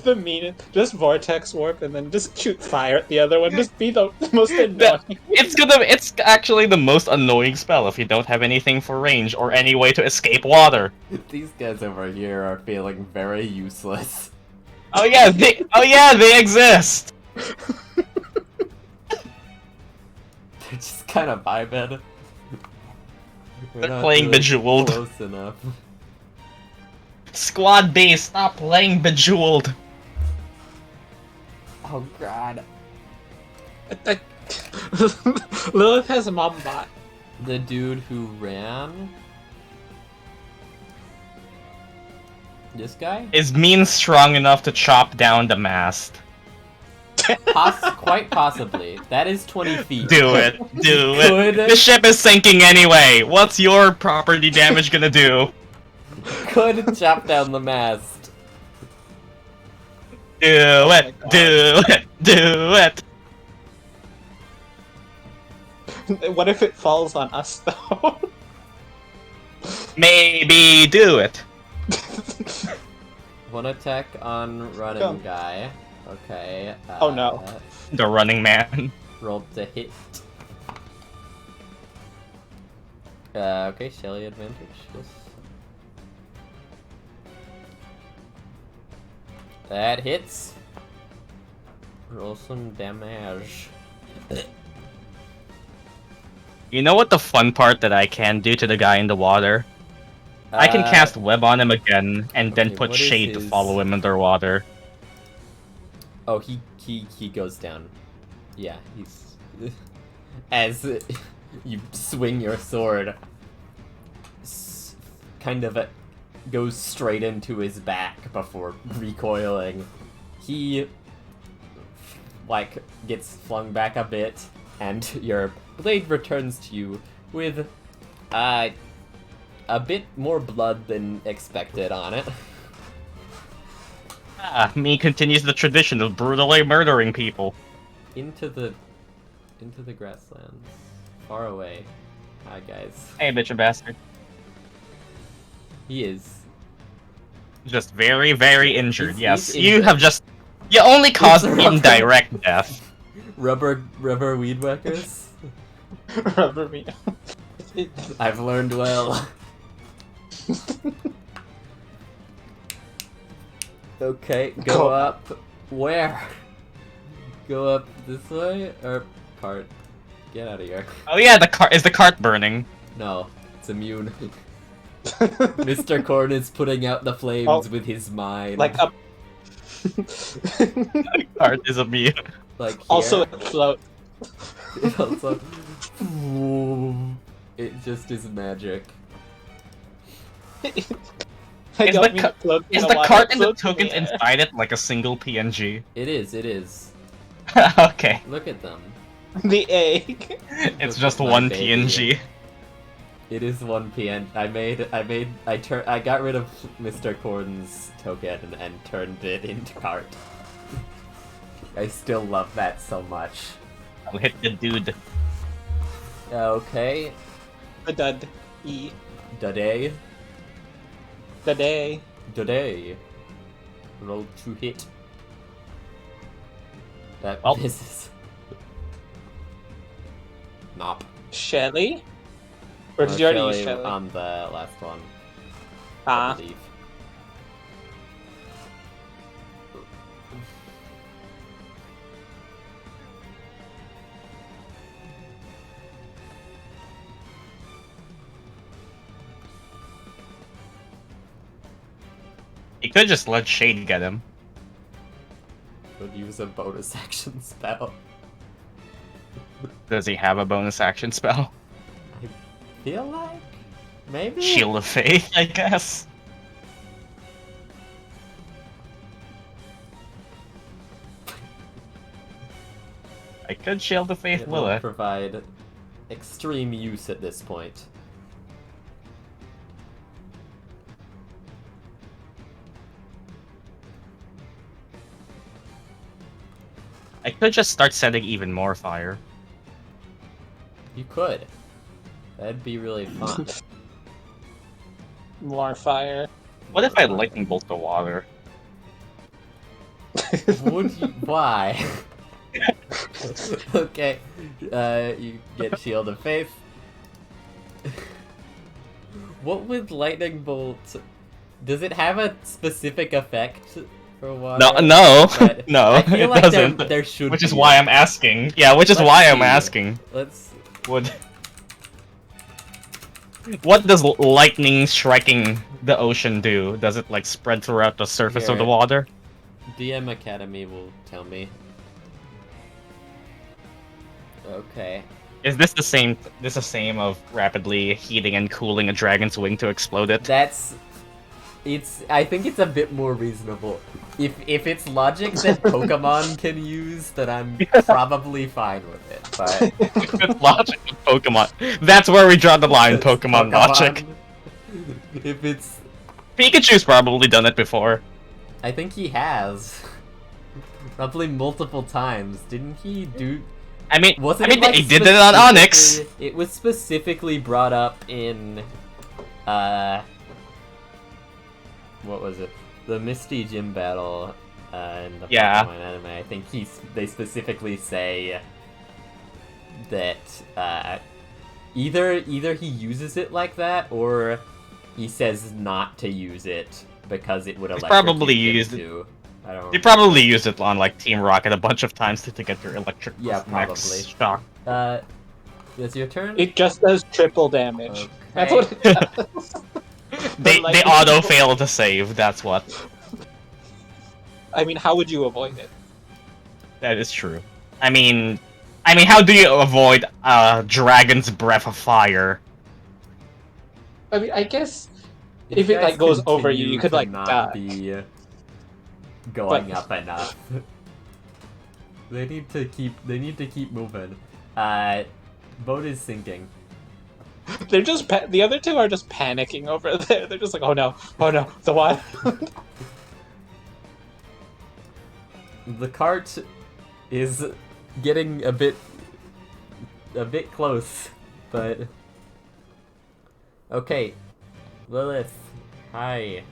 Speaker 2: The mean, just vortex warp and then just shoot fire at the other one. Just be the most annoying.
Speaker 1: It's actually the most annoying spell if you don't have anything for range or any way to escape water.
Speaker 4: These guys over here are feeling very useless.
Speaker 1: Oh yeah, they exist.
Speaker 4: They're just kind of vibing. We're
Speaker 1: They're
Speaker 4: not
Speaker 1: playing
Speaker 4: really
Speaker 1: Bejeweled.
Speaker 4: Close enough.
Speaker 1: Squad B, stop playing Bejeweled.
Speaker 4: Oh god.
Speaker 2: Lilith has a mom bot.
Speaker 4: The dude who ran. This guy?
Speaker 1: Is Meen strong enough to chop down the mast?
Speaker 4: Quite possibly. That is 20 feet.
Speaker 1: Do it. Do it.
Speaker 4: Could-
Speaker 1: The ship is sinking anyway. What's your property damage gonna do?
Speaker 4: Could chop down the mast.
Speaker 1: Do it. Do it. Do it.
Speaker 2: What if it falls on us though?
Speaker 1: Maybe do it.
Speaker 4: One attack on running
Speaker 2: Come.
Speaker 4: guy. Okay.
Speaker 2: Oh, no.
Speaker 1: The running man.
Speaker 4: Rolled to hit. Okay, Shelly advantage. Yes. That hits. Roll some damage.
Speaker 1: You know what the fun part that I can do to the guy in the water? I can cast web on him again, and then
Speaker 4: okay,
Speaker 1: put
Speaker 4: what is
Speaker 1: shade to
Speaker 4: his-
Speaker 1: follow him underwater.
Speaker 4: Oh, he goes down. Yeah, he's as you swing your sword, kind of goes straight into his back before recoiling. He like gets flung back a bit, and your blade returns to you with a bit more blood than expected on it.
Speaker 1: Me continues the tradition of brutally murdering people.
Speaker 4: Into the grasslands, far away. Hi guys.
Speaker 1: Hey, bitch, bastard.
Speaker 4: He is.
Speaker 1: Just very, very injured.
Speaker 4: He's
Speaker 1: Yes, you
Speaker 4: injured.
Speaker 1: have just. You only caused
Speaker 4: rubber.
Speaker 1: indirect death.
Speaker 4: Rubber weed whackers.
Speaker 2: Rubber meat.
Speaker 4: I've learned well. Okay, go up. Where? Go up this way or cart? Get out of here.
Speaker 1: Oh yeah, the cart is the cart burning.
Speaker 4: No, it's immune. Mr. Corn is putting out the flames with his mind.
Speaker 2: Like up.
Speaker 1: The cart is immune.
Speaker 4: Like here.
Speaker 2: Also, it floats.
Speaker 4: It also. It just is magic.
Speaker 1: Is the cart and the tokens inside it like a single PNG?
Speaker 4: It is. It is.
Speaker 1: Okay,
Speaker 4: Look at them.
Speaker 2: The egg.
Speaker 1: it's
Speaker 4: Look
Speaker 1: just
Speaker 4: at my
Speaker 1: one
Speaker 4: baby.
Speaker 1: PNG.
Speaker 4: It is one PN. I got rid of Mr. Corn's token and turned it into cart. I still love that so much.
Speaker 1: I'll hit the dude.
Speaker 4: Okay,
Speaker 2: The dud. E.
Speaker 4: Dade.
Speaker 2: The day.
Speaker 4: Dade. Roll to hit. That
Speaker 1: Well.
Speaker 4: misses. Nop.
Speaker 2: Shelly. Or did you already use
Speaker 4: Shelly
Speaker 2: Shelly?
Speaker 4: on the last one, I
Speaker 2: Ah,
Speaker 4: believe.
Speaker 1: He could just let Shade get him.
Speaker 4: Would use a bonus action spell.
Speaker 1: Does he have a bonus action spell?
Speaker 4: I feel like maybe.
Speaker 1: Shield of Faith, I guess. I could Shield of Faith
Speaker 4: It will
Speaker 1: Lilith.
Speaker 4: provide extreme use at this point.
Speaker 1: I could just start setting even more fire.
Speaker 4: You could. That'd be really fun.
Speaker 2: more fire.
Speaker 1: What if I lightning bolt the water?
Speaker 4: Would you? Why? Okay. You get Shield of Faith. What would lightning bolt? Does it have a specific effect for water?
Speaker 1: No,
Speaker 4: But
Speaker 1: no,
Speaker 4: I feel
Speaker 1: it
Speaker 4: like
Speaker 1: doesn't.
Speaker 4: there should.
Speaker 1: Which is
Speaker 4: be
Speaker 1: why
Speaker 4: a-
Speaker 1: I'm asking. Yeah, which is
Speaker 4: Let's
Speaker 1: why I'm
Speaker 4: see.
Speaker 1: asking.
Speaker 4: Let's.
Speaker 1: What does lightning striking the ocean do? Does it like spread throughout the surface of the
Speaker 4: Here.
Speaker 1: water?
Speaker 4: DM Academy will tell me. Okay.
Speaker 1: Is this the same? This the same of rapidly heating and cooling a dragon's wing to explode it?
Speaker 4: That's. It's. I think it's a bit more reasonable. If it's logic that Pokemon can use, then I'm probably fine with it. But
Speaker 1: Logic of Pokemon. That's where we draw the line. Pokemon logic.
Speaker 4: If it's.
Speaker 1: Pikachu's probably done it before.
Speaker 4: I think he has. Probably multiple times. Didn't he do. Wasn't it, like,
Speaker 1: he did it on Onyx.
Speaker 4: specifically- It was specifically brought up in. What was it? The Misty Gym battle in the
Speaker 1: Yeah.
Speaker 4: Pokemon anime. I think they specifically say that either he uses it like that or he says not to use it because it would electrocute
Speaker 1: probably
Speaker 4: him
Speaker 1: used it.
Speaker 4: too. I don't.
Speaker 1: They probably used it on like Team Rocket a bunch of times to get their electric
Speaker 4: Yeah,
Speaker 1: max
Speaker 4: probably.
Speaker 1: shock.
Speaker 4: It's your turn.
Speaker 2: It just does triple damage.
Speaker 4: Okay.
Speaker 2: That's what it does.
Speaker 1: They
Speaker 2: lightning
Speaker 1: auto
Speaker 2: bolt-
Speaker 1: fail to save. That's what.
Speaker 2: I mean, how would you avoid it?
Speaker 1: That is true. I mean, how do you avoid Dragon's Breath of Fire?
Speaker 2: I mean, I guess if it like goes over you, you could like
Speaker 4: not
Speaker 2: die.
Speaker 4: be going
Speaker 2: But-
Speaker 4: up enough. They need to keep moving. Boat is sinking.
Speaker 2: They're just the other two are just panicking over there. They're just like, oh no, the water.
Speaker 4: The cart is getting a bit close, but okay. Lilith, hi.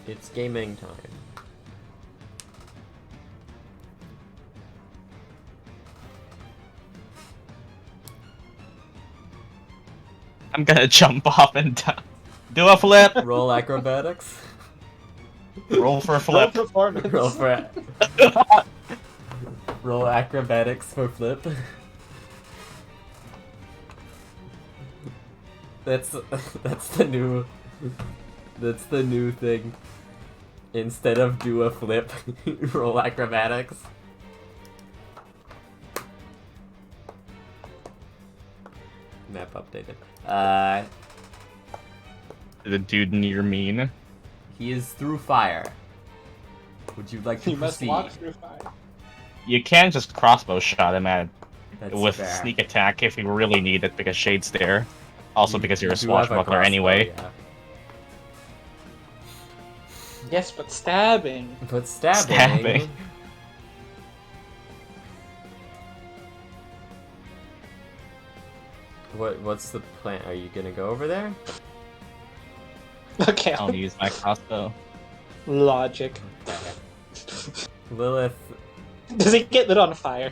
Speaker 4: It's gaming time.
Speaker 1: I'm gonna jump off and do a flip.
Speaker 4: Roll acrobatics.
Speaker 1: Roll for a
Speaker 2: Low
Speaker 1: flip.
Speaker 2: performance.
Speaker 4: Roll for roll acrobatics for flip. That's the new thing. Instead of do a flip, roll acrobatics. Map updated.
Speaker 1: The dude near Meen.
Speaker 4: He is through fire. Would you like to
Speaker 2: You must
Speaker 4: proceed?
Speaker 2: walk through fire.
Speaker 1: You can't just crossbow shot him at
Speaker 4: That's
Speaker 1: with
Speaker 4: fair.
Speaker 1: sneak attack if you really need it because Shade's there. Also because you're a
Speaker 4: You do have
Speaker 1: swashbuckler
Speaker 4: crossbow,
Speaker 1: anyway.
Speaker 4: yeah.
Speaker 2: Yes, but stabbing.
Speaker 4: But stabbing.
Speaker 1: Stabbing.
Speaker 4: What's the plan? Are you gonna go over there?
Speaker 2: Okay.
Speaker 1: I'll use my crossbow.
Speaker 2: Logic.
Speaker 4: Lilith,
Speaker 2: Does it get lit on fire?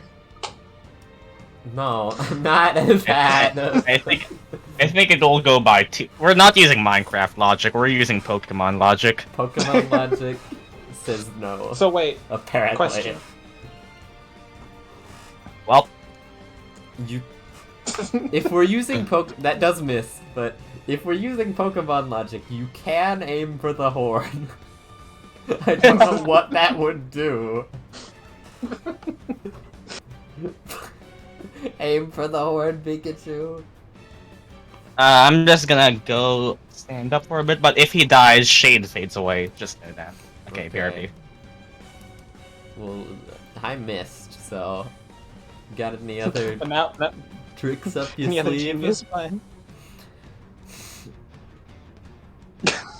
Speaker 4: No, not that.
Speaker 1: I think it will go by two. We're not using Minecraft logic. We're using Pokemon logic.
Speaker 4: Pokemon logic says no.
Speaker 2: So wait,
Speaker 4: Apparently.
Speaker 2: question.
Speaker 1: Well,
Speaker 4: You. If we're using that does miss, but if we're using Pokemon logic, you can aim for the horn. I don't know what that would do. Aim for the horn, Pikachu.
Speaker 1: I'm just gonna go stand up for a bit, but if he dies, Shade fades away. Just know that. Okay, BRB.
Speaker 4: Well, I missed, so. Got any other
Speaker 2: But now,
Speaker 4: tricks up your
Speaker 2: any other
Speaker 4: sleeve?
Speaker 2: genius plan?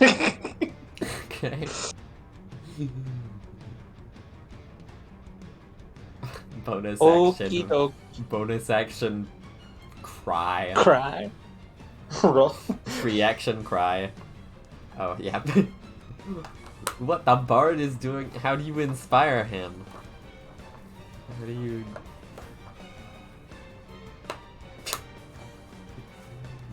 Speaker 4: Okay. Bonus
Speaker 2: Okie
Speaker 4: action.
Speaker 2: doke.
Speaker 4: Bonus action. Cry.
Speaker 2: Cry. Roll.
Speaker 4: Free action cry. Oh, yeah. What the bard is doing? How do you inspire him? How do you...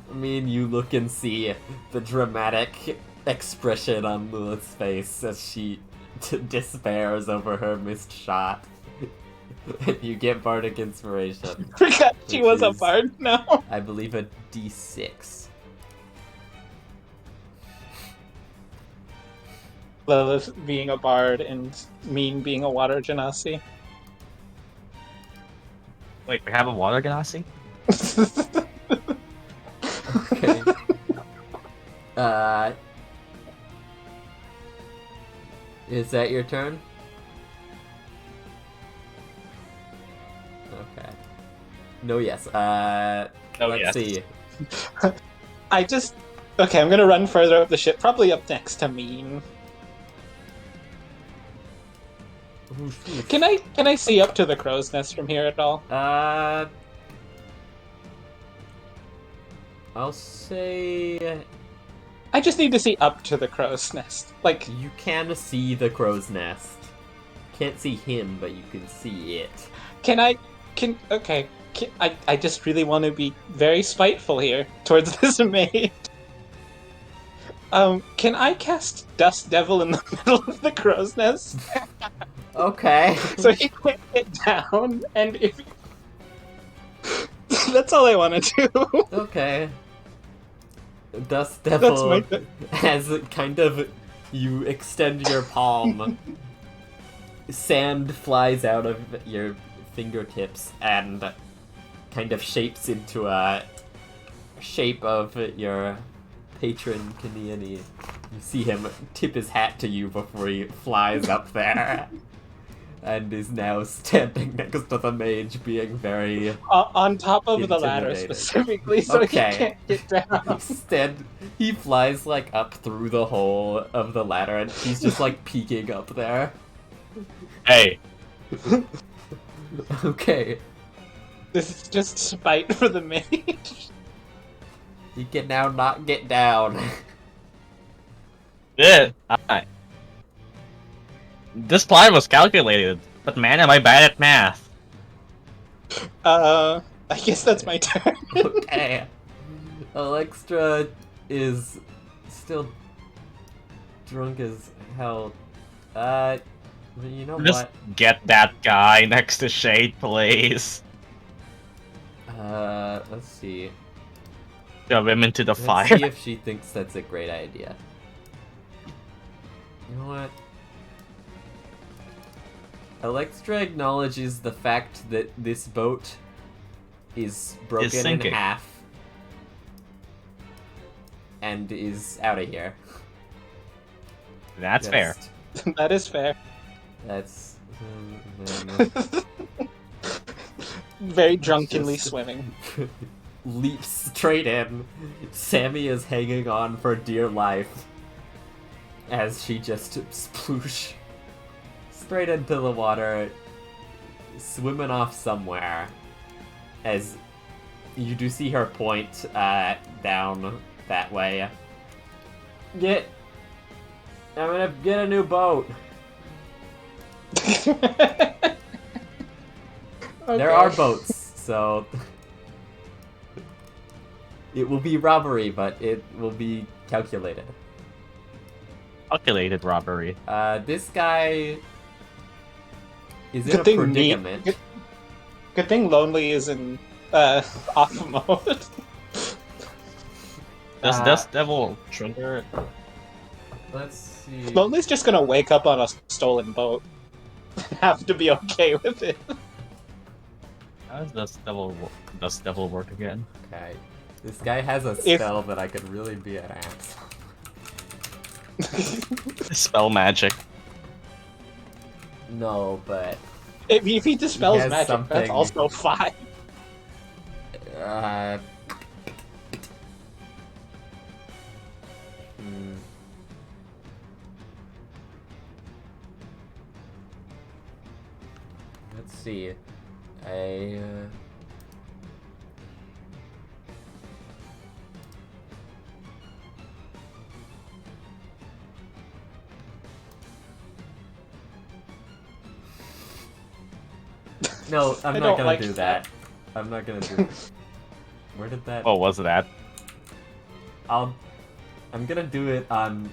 Speaker 4: I mean, you look and see the dramatic expression on Lilith's face as she despairs over her missed shot. And you get bardic inspiration.
Speaker 2: Forgot she
Speaker 4: Which
Speaker 2: was a
Speaker 4: is-
Speaker 2: bard now.
Speaker 4: I believe a d6.
Speaker 2: Lilith being a bard and Meen being a water genasi.
Speaker 1: Wait, we have a water Genasi?
Speaker 4: Okay. Is that your turn? Okay. No, yes.
Speaker 1: No,
Speaker 4: Let's
Speaker 1: yes.
Speaker 4: see.
Speaker 2: Okay, I'm gonna run further up the ship, probably up next to Meen. Can I see up to the crow's nest from here at all?
Speaker 4: I'll say
Speaker 2: I just need to see up to the crow's nest. Like,
Speaker 4: you can see the crow's nest. Can't see him, but you can see it.
Speaker 2: I just really want to be very spiteful here towards this maid. Can I cast Dust Devil in the middle of the crow's nest?
Speaker 4: Okay.
Speaker 2: So he can't get down, and if... That's all I want to do.
Speaker 4: Okay. Dust Devil,
Speaker 2: That's
Speaker 4: as kind of you extend your palm, sand flies out of your fingertips and kind of shapes into a shape of your patron Kaniani. You see him tip his hat to you before he flies up there. And is now standing next to the mage, being very
Speaker 2: on top of the ladder
Speaker 4: intimidated.
Speaker 2: specifically, so
Speaker 4: Okay.
Speaker 2: he can't get down.
Speaker 4: He flies like up through the hole of the ladder, and he's just like peeking up there.
Speaker 1: Hey,
Speaker 4: Okay,
Speaker 2: This is just spite for the mage.
Speaker 4: he can now not get down.
Speaker 1: yeah, alright. This plan was calculated, but man, am I bad at math.
Speaker 2: I guess that's my turn.
Speaker 4: Okay, Alextra is still drunk as hell. You know
Speaker 1: Just
Speaker 4: what?
Speaker 1: get that guy next to Shade, please.
Speaker 4: Let's see.
Speaker 1: Shove him into the
Speaker 4: Let's
Speaker 1: fire.
Speaker 4: see if she thinks that's a great idea. You know what? Alextra acknowledges the fact that this boat is broken in
Speaker 1: sinking.
Speaker 4: half and is out of here.
Speaker 1: That's fair.
Speaker 2: That is fair.
Speaker 4: That's
Speaker 2: Very drunkenly
Speaker 4: Just-
Speaker 2: swimming.
Speaker 4: leaps straight in. Sammy is hanging on for dear life as she just sploosh straight into the water, swimming off somewhere. As you do see her point down that way. I'm gonna get a new boat. There are boats, So it will be robbery, but it will be calculated.
Speaker 1: Calculated robbery.
Speaker 4: This guy is in
Speaker 2: Good
Speaker 4: a
Speaker 2: thing
Speaker 4: predicament.
Speaker 2: Good thing Lonli is in off mode.
Speaker 1: Does Dust Devil trigger it?
Speaker 4: Let's see.
Speaker 2: Lonli's just gonna wake up on a stolen boat. Have to be okay with it.
Speaker 1: How does Dust Devil work again?
Speaker 4: Okay. This guy has a
Speaker 2: If-
Speaker 4: spell that I could really be an ass.
Speaker 1: Spell magic.
Speaker 4: No, but
Speaker 2: If he dispels
Speaker 4: has
Speaker 2: magic,
Speaker 4: something-
Speaker 2: that's also fine.
Speaker 4: uh hmm. Let's see. No, I'm
Speaker 2: I
Speaker 4: not
Speaker 2: don't
Speaker 4: gonna
Speaker 2: like
Speaker 4: do that. I'm not gonna do that. Where did that?
Speaker 1: What was that?
Speaker 4: I'm gonna do it on.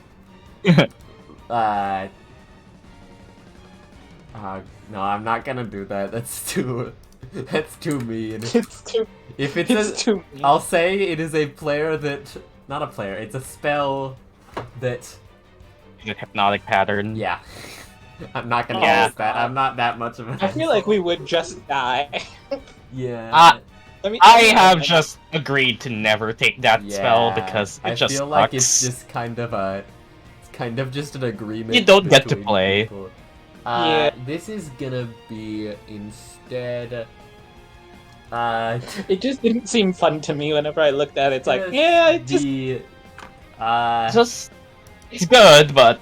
Speaker 4: No, I'm not gonna do that. That's too. That's too mean.
Speaker 2: It's too.
Speaker 4: If it's
Speaker 2: It's too. Mean.
Speaker 4: I'll say it is a player that. Not a player. It's a spell that.
Speaker 1: A hypnotic pattern.
Speaker 4: Yeah. I'm not gonna
Speaker 1: Yeah.
Speaker 4: use that. I'm not that much of an.
Speaker 2: I feel like we would just die.
Speaker 4: Yeah.
Speaker 1: I have just agreed to never take that spell
Speaker 4: Yeah,
Speaker 1: because it
Speaker 4: I
Speaker 1: just
Speaker 4: feel like it's
Speaker 1: sucks.
Speaker 4: just kind of a. It's kind of just an agreement.
Speaker 1: You don't get to
Speaker 4: between
Speaker 1: play.
Speaker 4: people.
Speaker 2: Yeah.
Speaker 4: This is gonna be instead.
Speaker 2: It just didn't seem fun to me whenever I looked at it. It's like, yeah, it just.
Speaker 1: It's good, but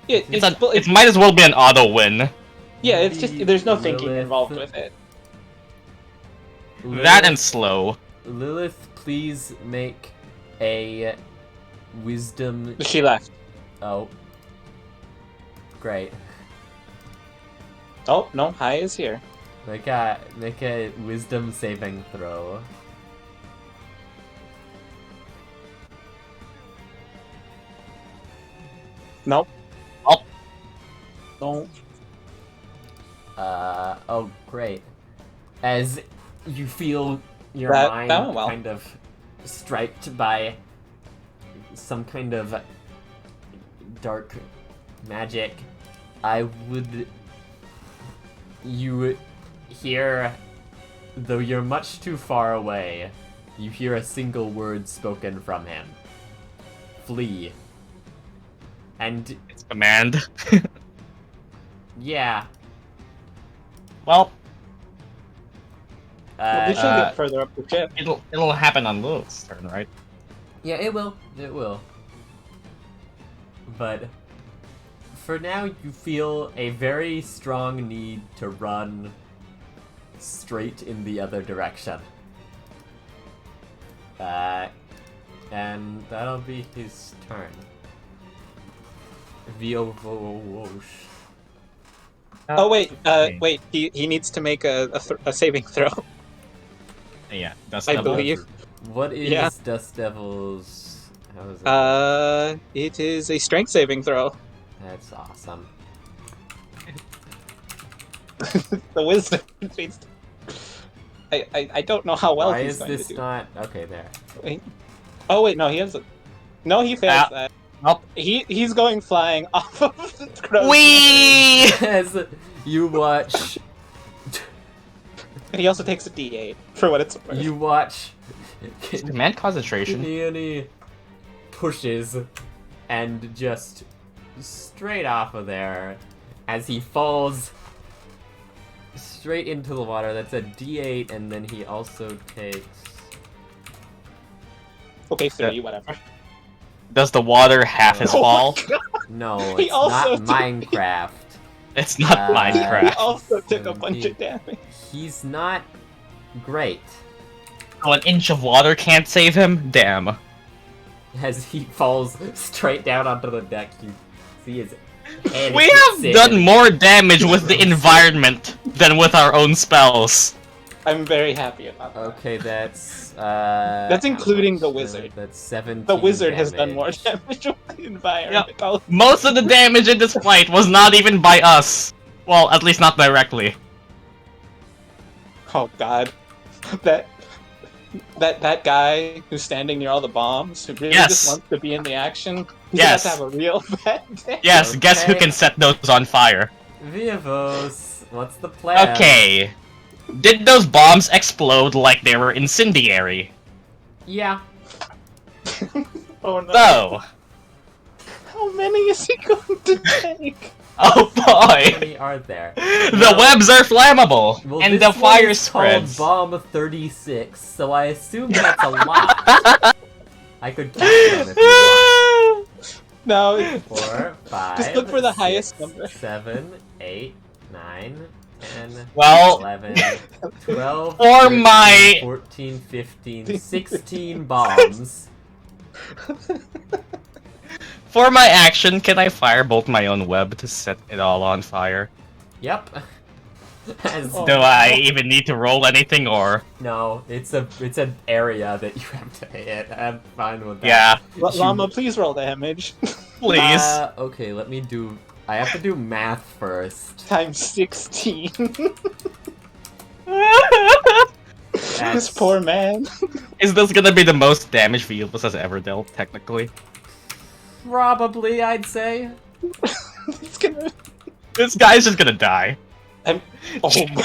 Speaker 2: It
Speaker 1: it might as well be an auto win.
Speaker 2: yeah, it's just. There's no thinking
Speaker 4: Lilith.
Speaker 2: involved with it.
Speaker 1: That and slow.
Speaker 4: Lilith, please make a wisdom.
Speaker 2: She left.
Speaker 4: Oh, great.
Speaker 2: Oh, no, High is here.
Speaker 4: Make a wisdom saving throw.
Speaker 2: Nope.
Speaker 1: Oh.
Speaker 2: No.
Speaker 4: Oh, great. As you feel your
Speaker 2: That
Speaker 4: mind
Speaker 2: went well.
Speaker 4: kind of striped by some kind of dark magic, you hear, though you're much too far away, you hear a single word spoken from him. Flee. And
Speaker 1: It's command.
Speaker 4: yeah,
Speaker 1: Well,
Speaker 2: Well, we should
Speaker 1: uh,
Speaker 2: get further up the ship.
Speaker 1: it'll happen on Lilith's turn, right?
Speaker 4: yeah, it will. It will. But for now, you feel a very strong need to run straight in the other direction. And that'll be his turn. Viovos.
Speaker 2: Oh wait, wait. He needs to make a saving throw.
Speaker 1: Yeah, that's
Speaker 2: I
Speaker 1: the
Speaker 2: believe.
Speaker 4: What is
Speaker 2: Yeah.
Speaker 4: Dust Devil's? How is it?
Speaker 2: It is a strength saving throw.
Speaker 4: That's awesome.
Speaker 2: The wisdom. I don't know how well
Speaker 4: Why
Speaker 2: he's
Speaker 4: is
Speaker 2: going
Speaker 4: this
Speaker 2: to do.
Speaker 4: not okay? There.
Speaker 2: Wait. Oh wait, no, he has a. No, he fails
Speaker 1: Ah.
Speaker 2: that.
Speaker 1: Nope.
Speaker 2: He's going flying off of the crow's
Speaker 1: Wee!
Speaker 4: As you watch,
Speaker 2: And he also takes a D8 for what it's worth.
Speaker 4: you watch.
Speaker 1: Command concentration.
Speaker 4: Kenny pushes and just straight off of there as he falls straight into the water. That's a D8, and then he also takes.
Speaker 2: Okay, 3, whatever.
Speaker 1: Does the water half his
Speaker 2: Oh my
Speaker 1: fall?
Speaker 2: God,
Speaker 4: No,
Speaker 2: He
Speaker 4: it's
Speaker 2: also
Speaker 4: not
Speaker 2: took-
Speaker 4: Minecraft.
Speaker 1: It's not
Speaker 4: Uh,
Speaker 2: He
Speaker 1: Minecraft.
Speaker 2: also took a bunch
Speaker 4: 17.
Speaker 2: of damage.
Speaker 4: He's not great
Speaker 1: Oh, an inch of water can't save him? Damn.
Speaker 4: as he falls straight down onto the deck. You see his head.
Speaker 1: We
Speaker 4: hits
Speaker 1: have
Speaker 4: in.
Speaker 1: done more damage with the environment than with our own spells.
Speaker 2: I'm very happy about that.
Speaker 4: Okay, that's
Speaker 2: That's including the wizard.
Speaker 4: That's 17.
Speaker 2: The wizard has done
Speaker 4: damage.
Speaker 2: more damage with the environment. Oh,
Speaker 1: Most of the damage in this fight was not even by us. Well, at least not directly.
Speaker 2: oh god. That guy who's standing near all the bombs, who really
Speaker 1: Yes.
Speaker 2: just wants to be in the action, he's
Speaker 1: Yes.
Speaker 2: gonna have to have a real bad day.
Speaker 1: Yes, guess who
Speaker 4: Okay.
Speaker 1: can set those on fire?
Speaker 4: Viovos, what's the plan?
Speaker 1: Okay. Did those bombs explode like they were incendiary?
Speaker 4: Yeah.
Speaker 2: Oh no.
Speaker 1: So,
Speaker 2: How many is he going to take?
Speaker 1: oh
Speaker 4: How
Speaker 1: boy!
Speaker 4: many are there?
Speaker 1: The webs are flammable,
Speaker 4: Well,
Speaker 1: and
Speaker 4: this
Speaker 1: the
Speaker 4: one
Speaker 1: fire
Speaker 4: is
Speaker 1: spreads.
Speaker 4: called Bomb 36, so I assume that's a lot. I could count them if you want.
Speaker 2: No, it's-
Speaker 4: 4, 5.
Speaker 2: Just look for the
Speaker 4: 6,
Speaker 2: highest number.
Speaker 4: 7, 8, 9, 10,
Speaker 1: Well,
Speaker 4: 11, 12,
Speaker 1: For
Speaker 4: 13,
Speaker 1: my-
Speaker 4: 14, 15, 16 bombs.
Speaker 1: For my action, can I firebolt my own web to set it all on fire?
Speaker 4: Yep. As
Speaker 2: Oh.
Speaker 1: Do I even need to roll anything, or...
Speaker 4: No, it's an area that you have to hit. I'm fine with that.
Speaker 1: Yeah,
Speaker 2: Llama, please roll damage.
Speaker 1: please.
Speaker 4: Okay, let me do. I have to do math first.
Speaker 2: Times 16. This
Speaker 4: That's-
Speaker 2: poor man.
Speaker 1: Is this gonna be the most damage Viovos has ever dealt, technically?
Speaker 4: Probably, I'd say.
Speaker 2: He's gonna.
Speaker 1: This guy's just gonna die.
Speaker 2: Oh my.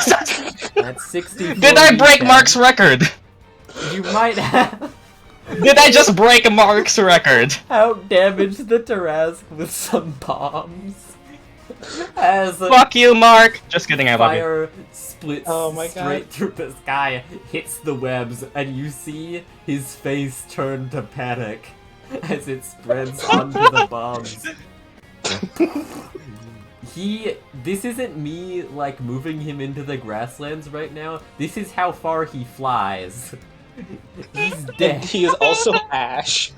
Speaker 4: That's 60.
Speaker 1: Did I break Mark's record?
Speaker 4: You might have
Speaker 1: Did I just break Mark's record?
Speaker 4: out-damaged the Tarrasque with some bombs. As a
Speaker 1: Fuck you, Mark! Just kidding, I love you.
Speaker 4: fire splits
Speaker 2: Oh my
Speaker 4: straight
Speaker 2: God.
Speaker 4: through the sky, hits the webs, and you see his face turn to panic as it spreads onto the bombs. This isn't me, like, moving him into the grasslands right now. This is how far he flies. He's
Speaker 2: And
Speaker 4: dead.
Speaker 2: he is also Ash.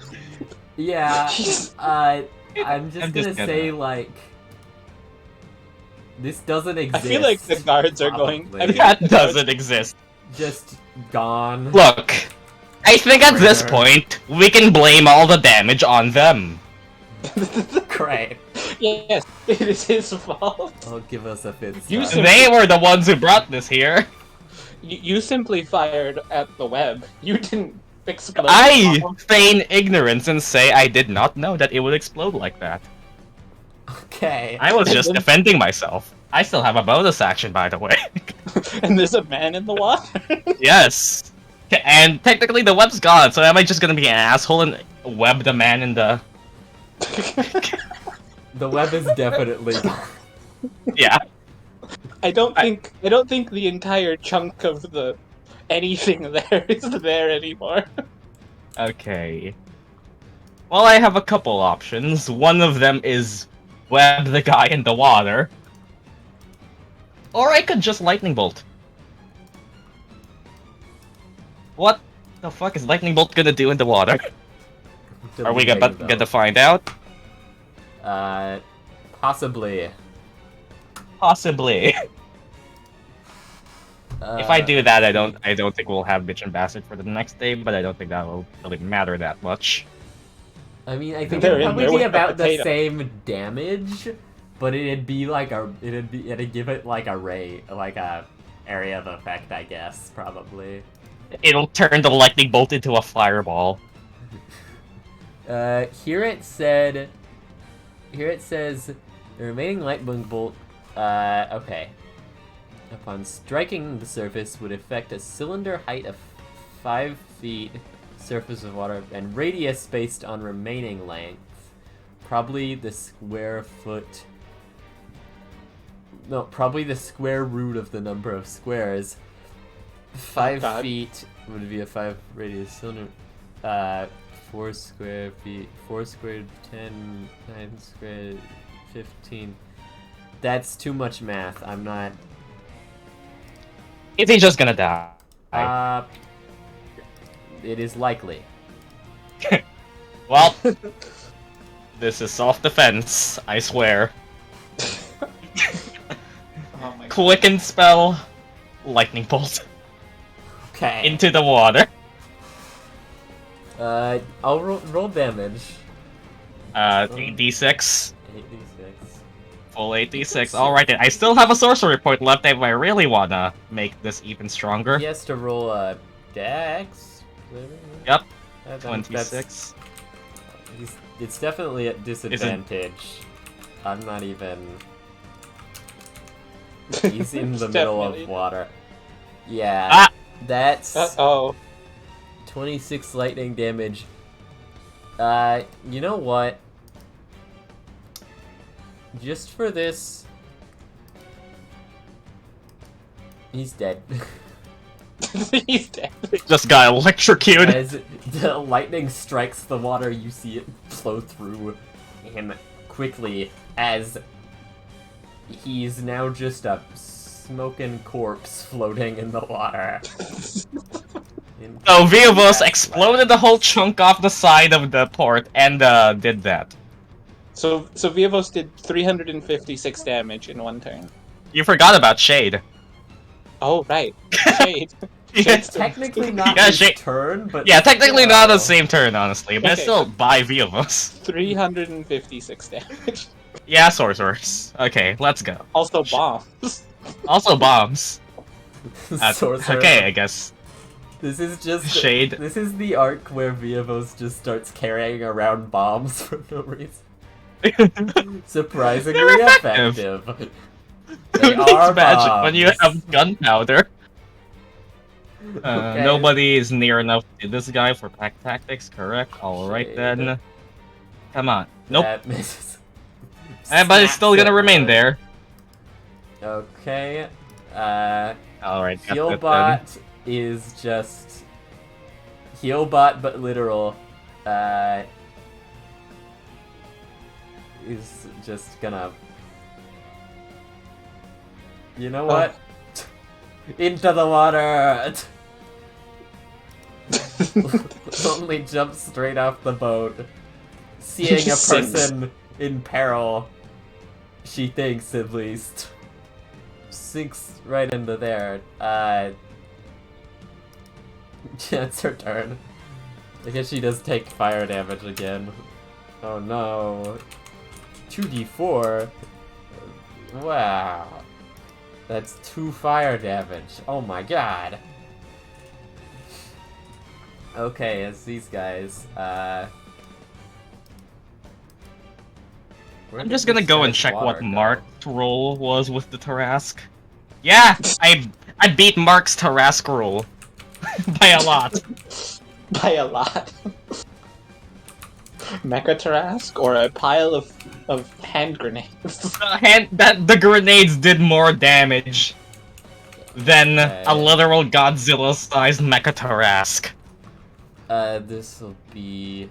Speaker 4: Yeah,
Speaker 2: He's-
Speaker 4: I'm just
Speaker 1: I'm
Speaker 4: gonna
Speaker 1: just gonna-
Speaker 4: say, like, this doesn't
Speaker 2: I
Speaker 4: exist.
Speaker 2: feel like the guards are going. I
Speaker 4: Probably.
Speaker 1: That doesn't exist.
Speaker 4: Just gone.
Speaker 1: Look, I think at this
Speaker 4: Trigger.
Speaker 1: point, we can blame all the damage on them.
Speaker 4: Great.
Speaker 2: Yes, it is his fault.
Speaker 4: Oh, give us a fifth
Speaker 2: You
Speaker 4: star.
Speaker 1: They were the ones who brought this here.
Speaker 2: You simply fired at the web. You didn't explode.
Speaker 1: I feign ignorance and say I did not know that it would explode like that.
Speaker 4: Okay.
Speaker 1: I was just defending myself. I still have a bonus action, by the way.
Speaker 2: And there's a man in the water.
Speaker 1: Yes. And technically the web's gone, so am I just gonna be an asshole and web the man in the...
Speaker 4: The web is definitely gone.
Speaker 1: Yeah.
Speaker 2: I don't think the entire chunk of the anything there is there anymore.
Speaker 1: Okay. Well, I have a couple options. One of them is web the guy in the water. Or I could just lightning bolt. What the fuck is lightning bolt gonna do in the water? Are we gonna find out?
Speaker 4: Possibly.
Speaker 1: Possibly. If I
Speaker 4: Uh,
Speaker 1: do that, I don't think we'll have Bitch and Bastard for the next day, but I don't think that will really matter that much.
Speaker 4: I mean, I think
Speaker 2: They're
Speaker 4: it'd
Speaker 2: in
Speaker 4: probably
Speaker 2: there
Speaker 4: be
Speaker 2: with the
Speaker 4: about the
Speaker 2: potato.
Speaker 4: same damage, but it'd give it like a area of effect, I guess, probably.
Speaker 1: It'll turn the lightning bolt into a fireball.
Speaker 4: Here it says the remaining lightning bolt. Okay. Upon striking the surface, would affect a cylinder height of 5 feet, surface of water, and radius based on remaining length. Probably the square foot. No, probably the square root of the number of squares. 5
Speaker 2: God.
Speaker 4: feet would be a 5 radius cylinder. 4 square feet. 4 squared 10. 9 squared 15. That's too much math. I'm not.
Speaker 1: Is he just gonna die?
Speaker 4: It is likely.
Speaker 1: Well, this is self-defense, I swear.
Speaker 2: Oh my god.
Speaker 1: Quicken spell, lightning bolt.
Speaker 4: Okay.
Speaker 1: into the water.
Speaker 4: I'll roll damage.
Speaker 1: 8d6.
Speaker 4: 8d6.
Speaker 1: Full 8d6. Alright then, I still have a sorcery point left if I really wanna make this even stronger.
Speaker 4: He has to roll a dex.
Speaker 1: Yep,
Speaker 4: That's-
Speaker 1: 26.
Speaker 4: It's definitely at disadvantage. I'm not even. He's in the middle of
Speaker 2: Definitely.
Speaker 4: water. Yeah,
Speaker 1: Ah!
Speaker 4: that's
Speaker 2: Uh-oh.
Speaker 4: 26 lightning damage. You know what? Just for this, he's dead.
Speaker 2: He's dead.
Speaker 1: Just got electrocuted.
Speaker 4: As the lightning strikes the water, you see it flow through him quickly as he's now just a smoking corpse floating in the water.
Speaker 1: So Viovos exploded the whole chunk off the side of the port and did that.
Speaker 2: So Viovos did 356 damage in one turn.
Speaker 1: You forgot about Shade.
Speaker 2: Oh, right. Shade.
Speaker 1: Yes.
Speaker 4: Technically not
Speaker 1: Yeah,
Speaker 4: his
Speaker 1: Shade.
Speaker 4: turn, but
Speaker 1: Yeah, technically not the
Speaker 4: still.
Speaker 1: same turn, honestly, but it's
Speaker 2: Okay.
Speaker 1: still by Viovos.
Speaker 2: 356 damage.
Speaker 1: Yeah, sorcerers. Okay, let's go.
Speaker 2: Also bombs.
Speaker 1: Also bombs.
Speaker 4: Sorcerer.
Speaker 1: Okay, I guess.
Speaker 4: This is just
Speaker 1: Shade.
Speaker 4: This is the arc where Viovos just starts carrying around bombs for no reason. Surprisingly
Speaker 1: They're effective.
Speaker 4: effective.
Speaker 1: Who
Speaker 4: They
Speaker 1: needs
Speaker 4: are
Speaker 1: magic when you
Speaker 4: bombs.
Speaker 1: have gunpowder?
Speaker 4: Okay.
Speaker 1: Nobody is near enough to this guy for pack tactics, correct? Alright
Speaker 4: Shade.
Speaker 1: then. Come on. Nope.
Speaker 4: That misses.
Speaker 1: But it's still
Speaker 4: Snaps
Speaker 1: gonna
Speaker 4: it
Speaker 1: remain
Speaker 4: more.
Speaker 1: there.
Speaker 4: Okay.
Speaker 1: Alright, got that then.
Speaker 4: Healbot is just Healbot, but literal. Is just gonna. You know what? Into the water. Only jumps straight off the boat, seeing a
Speaker 2: Sinks.
Speaker 4: person in peril. She thinks, at least. Sinks right into there. It's her turn. I guess she does take fire damage again. Oh no. 2d4? Wow. That's 2 fire damage. Oh my god. Okay, as these guys,
Speaker 1: I'm
Speaker 4: where
Speaker 1: just
Speaker 4: did
Speaker 1: gonna
Speaker 4: this
Speaker 1: go and
Speaker 4: guy's
Speaker 1: check
Speaker 4: water
Speaker 1: what
Speaker 4: go?
Speaker 1: Mark's roll was with the Tarrasque. Yeah! I beat Mark's Tarrasque roll. By a lot.
Speaker 2: By a lot. Mecha Tarrasque or a pile of hand grenades.
Speaker 1: The grenades did more damage than
Speaker 4: Okay.
Speaker 1: a literal Godzilla-sized Mecha Tarrasque.
Speaker 4: This'll be...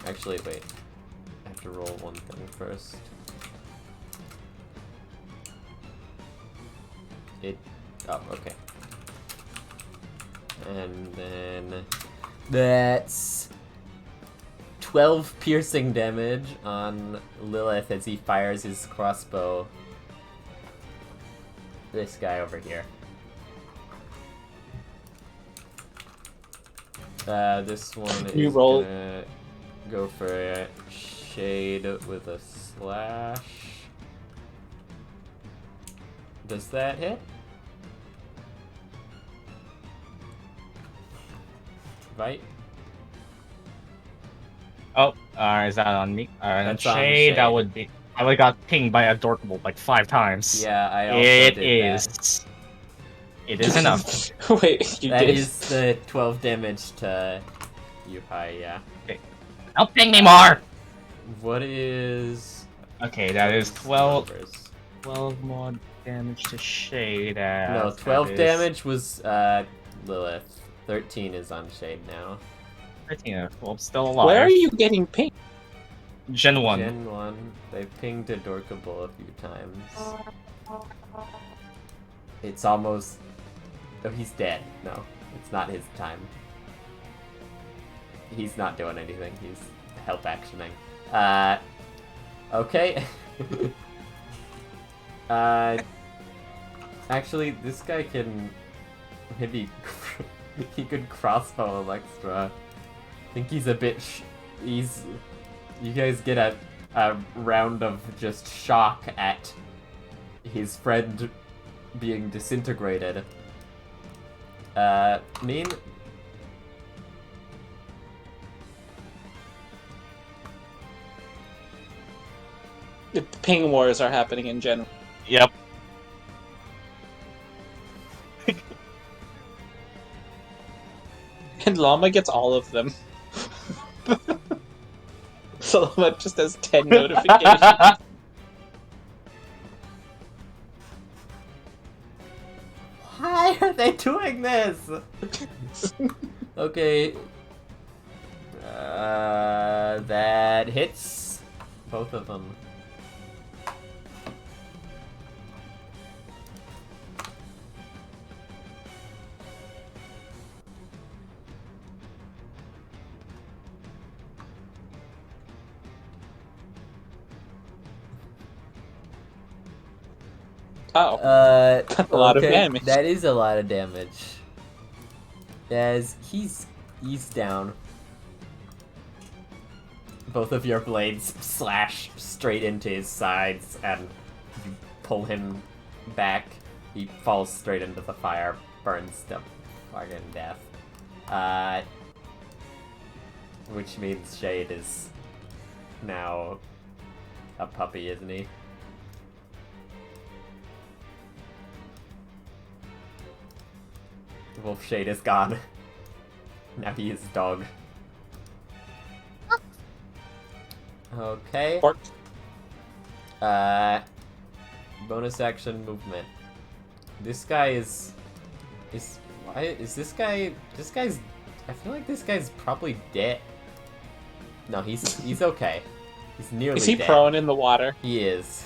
Speaker 4: Actually, wait. I have to roll one thing first. Oh, okay. And then... That's... 12 piercing damage on Lilith as he fires his crossbow. This guy over here. This one
Speaker 2: You
Speaker 4: is
Speaker 2: roll-
Speaker 4: gonna go for a shade with a slash. Does that hit? Right?
Speaker 1: Oh, is that on me?
Speaker 4: That's on
Speaker 1: Shade, that
Speaker 4: Shade.
Speaker 1: would be... I would got pinged by a dork bolt like 5 times.
Speaker 4: Yeah, I also
Speaker 1: It
Speaker 4: did
Speaker 1: is. It is enough.
Speaker 2: Wait, you
Speaker 4: that. That
Speaker 2: did?
Speaker 4: is the 12 damage to you, yeah.
Speaker 1: Don't ping me more!
Speaker 4: What is...
Speaker 1: Okay, that is 12,
Speaker 4: numbers?
Speaker 1: 12 more damage to Shade.
Speaker 4: No, 12 damage was Lilith. 13 is on Shade now.
Speaker 1: 13, well, still alive.
Speaker 2: Where are you getting pinged?
Speaker 1: Gen 1.
Speaker 4: Gen 1, they pinged a Dorkable a few times. It's almost... Oh, he's dead. No, it's not his time. He's not doing anything. He's help actioning. Okay. Actually, this guy can Maybe he could crossbow Electra. I think he's a bit. He's. You guys get a round of just shock at his friend being disintegrated. Meen.
Speaker 2: The ping wars are happening in general.
Speaker 1: Yep.
Speaker 2: And Llama gets all of them. So Llama just has 10 notifications.
Speaker 4: Why are they doing this? Okay. That hits both of them.
Speaker 2: Oh.
Speaker 4: That's
Speaker 2: a lot of damage.
Speaker 4: That is a lot of damage. As he's down. Both of your blades slash straight into his sides, and you pull him back. He falls straight into the fire, burns to fucking death. Which means Shade is now a puppy, isn't he? Wolf Shade is gone. Now he is a dog. Okay.
Speaker 2: Fort.
Speaker 4: Bonus action movement. This guy is why is this guy's I feel like this guy's probably dead. No, he's okay. He's nearly
Speaker 2: Is he
Speaker 4: dead.
Speaker 2: prone in the water?
Speaker 4: He is.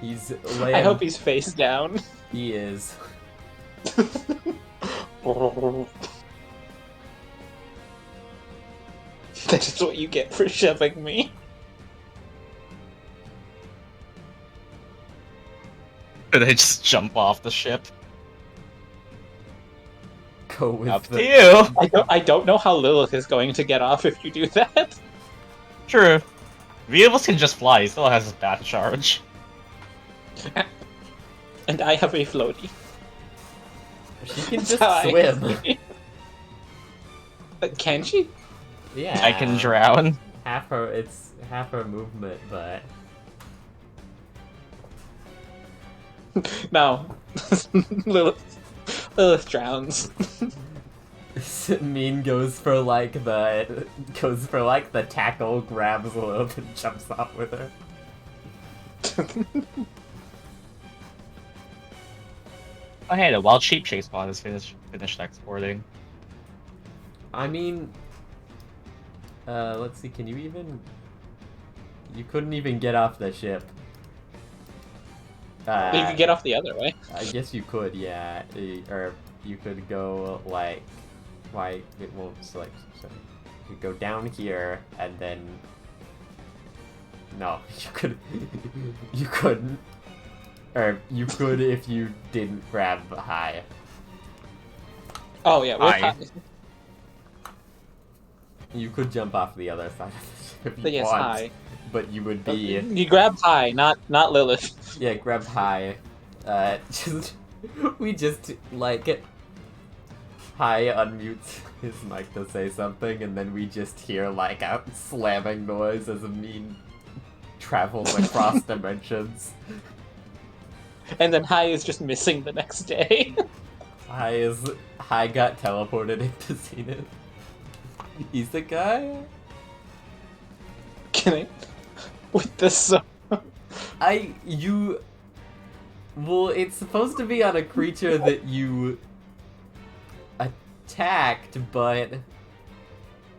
Speaker 4: He's laying.
Speaker 2: I hope he's face down.
Speaker 4: He is.
Speaker 2: That is what you get for shoving me.
Speaker 1: Could I just jump off the ship?
Speaker 4: Go with
Speaker 1: Up
Speaker 4: the
Speaker 1: to you.
Speaker 2: I don't know how Lilith is going to get off if you do that.
Speaker 1: True. Viovos can just fly. He still has his bat charge.
Speaker 2: And I have a floaty.
Speaker 4: She can
Speaker 2: That's
Speaker 4: just
Speaker 2: how I
Speaker 4: swim.
Speaker 2: see it. But can she?
Speaker 4: Yeah.
Speaker 1: I can drown.
Speaker 4: It's half her movement, but
Speaker 2: No. Lilith drowns.
Speaker 4: Meen goes for the tackle, grabs Lilith, and jumps off with her.
Speaker 1: Oh hey, the wild sheep chase pod is finished exporting.
Speaker 4: I mean, let's see. Can you even? You couldn't even get off the ship.
Speaker 2: You can get off the other way.
Speaker 4: I guess you could, yeah. Or you could go like, why it won't select. So you could go down here and then. No, you could. You couldn't. Or you could if you didn't grab high.
Speaker 2: Oh yeah, we're
Speaker 1: Hi.
Speaker 4: You could jump off the other side of the ship if you
Speaker 2: Yes,
Speaker 4: want,
Speaker 2: high.
Speaker 4: but you would be.
Speaker 2: You grab high, not Lilith.
Speaker 4: Yeah, grab high. We just like high unmutes his mic to say something, and then we just hear like a slamming noise as a Meen travels across dimensions.
Speaker 2: And then high is just missing the next day.
Speaker 4: High got teleported into Zenith. He's the guy.
Speaker 2: Can I? With this
Speaker 4: Well, it's supposed to be on a creature that you attacked, but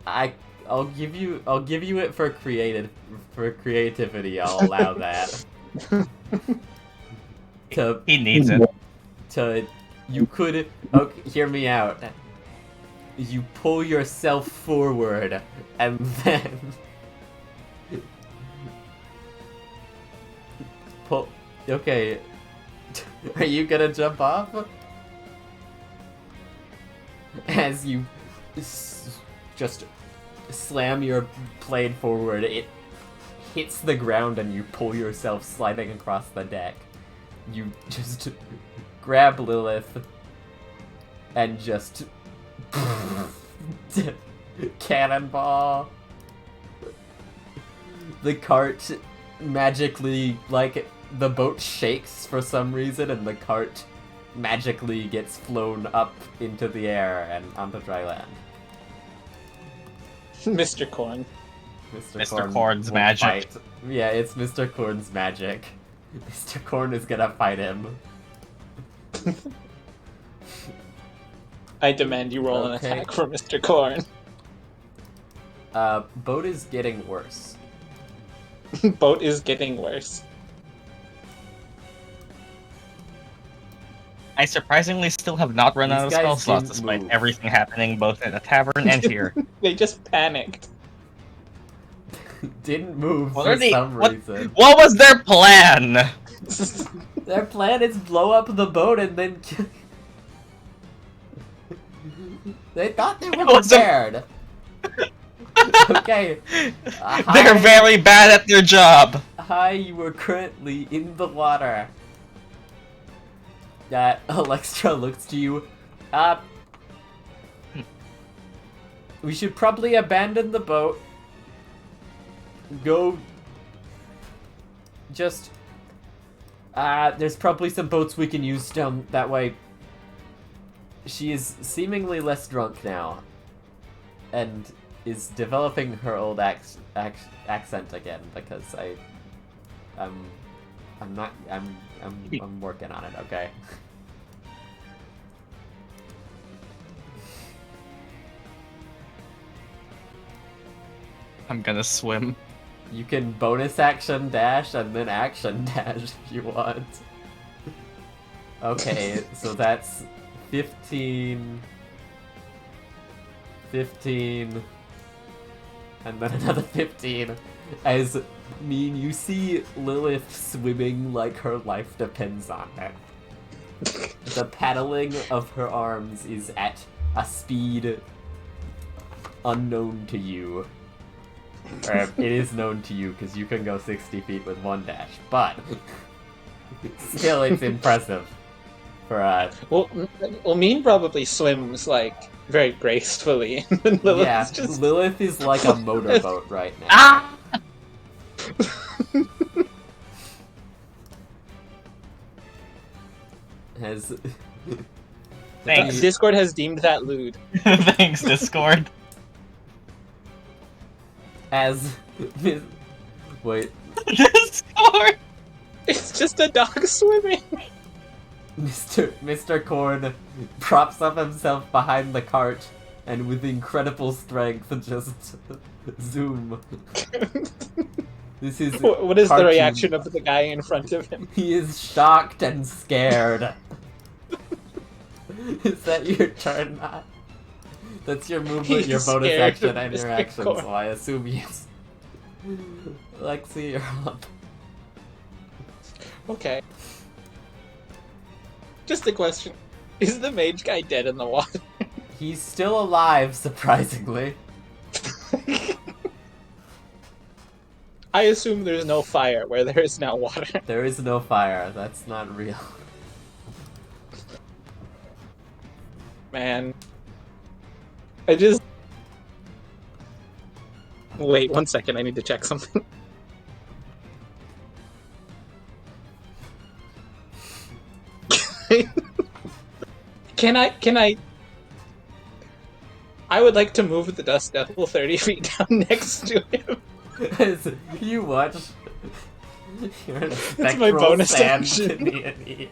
Speaker 4: I'll give you it for creativity. I'll allow that.
Speaker 1: He needs it.
Speaker 4: You could okay, hear me out. You pull yourself forward and then pull. Okay, Are you gonna jump off? As you just slam your blade forward, it hits the ground and you pull yourself sliding across the deck. You just grab Lilith and just cannonball. The cart magically, like, the boat shakes for some reason and the cart magically gets flown up into the air and onto dry land.
Speaker 2: Mr. Corn.
Speaker 1: Mr. Corn's
Speaker 4: won't
Speaker 1: magic.
Speaker 4: fight. Yeah, it's Mr. Corn's magic. Mr. Corn is gonna fight him.
Speaker 2: I demand you roll an
Speaker 4: Okay.
Speaker 2: attack for Mr. Corn.
Speaker 4: Boat is getting worse.
Speaker 2: Boat is getting worse.
Speaker 1: I surprisingly still have not run
Speaker 4: These
Speaker 1: out of
Speaker 4: guys
Speaker 1: spell slots
Speaker 4: didn't
Speaker 1: despite
Speaker 4: move.
Speaker 1: everything happening both at the tavern and here.
Speaker 2: They just panicked.
Speaker 4: Didn't move
Speaker 1: What
Speaker 4: for
Speaker 1: are they-
Speaker 4: some
Speaker 1: what-
Speaker 4: reason.
Speaker 1: What was their plan?
Speaker 4: Their plan is blow up the boat and then kill. They thought they were
Speaker 1: It was a-
Speaker 4: prepared. Okay.
Speaker 1: They're very bad at their job.
Speaker 4: Hi, you are currently in the water. Alextra looks to you. We should probably abandon the boat. Go. Just. There's probably some boats we can use down that way. She is seemingly less drunk now. And is developing her old accent again because I'm working on it, okay?
Speaker 1: I'm gonna swim.
Speaker 4: You can bonus action dash and then action dash if you want. Okay, so that's 15, and then another 15. As Meen, you see Lilith swimming like her life depends on it. The paddling of her arms is at a speed unknown to you. Or it is known to you because you can go 60 feet with one dash, but still it's impressive. For
Speaker 2: Well, Meen probably swims, like, very gracefully. And Lilith's
Speaker 4: yeah,
Speaker 2: just...
Speaker 4: Lilith is like a motorboat right now.
Speaker 1: Ah!
Speaker 4: Has
Speaker 1: Thanks.
Speaker 2: Discord has deemed that lewd.
Speaker 1: Thanks, Discord.
Speaker 4: as wait,
Speaker 1: Discord!
Speaker 2: It's just a dog swimming.
Speaker 4: Mr. Corn props up himself behind the cart and with incredible strength just zoom. This is
Speaker 2: What is the
Speaker 4: cartoon.
Speaker 2: reaction of the guy in front of him?
Speaker 4: He is shocked and scared. Is that your turn, Matt? That's your movement, your
Speaker 2: He's
Speaker 4: bonus
Speaker 2: scared
Speaker 4: action,
Speaker 2: of
Speaker 4: and your
Speaker 2: Mr.
Speaker 4: action,
Speaker 2: Corn.
Speaker 4: so I assume yes. Lexi, you're up.
Speaker 2: Okay. Just a question. Is the mage guy dead in the water?
Speaker 4: He's still alive, surprisingly.
Speaker 2: I assume there's no fire where there is now water.
Speaker 4: There is no fire, that's not real.
Speaker 2: Man. I just... Wait, 1 second, I need to check something. Can I... I would like to move the Dust Devil 30 feet down next to him.
Speaker 4: As you watch your
Speaker 2: That's my bonus action.
Speaker 4: Deity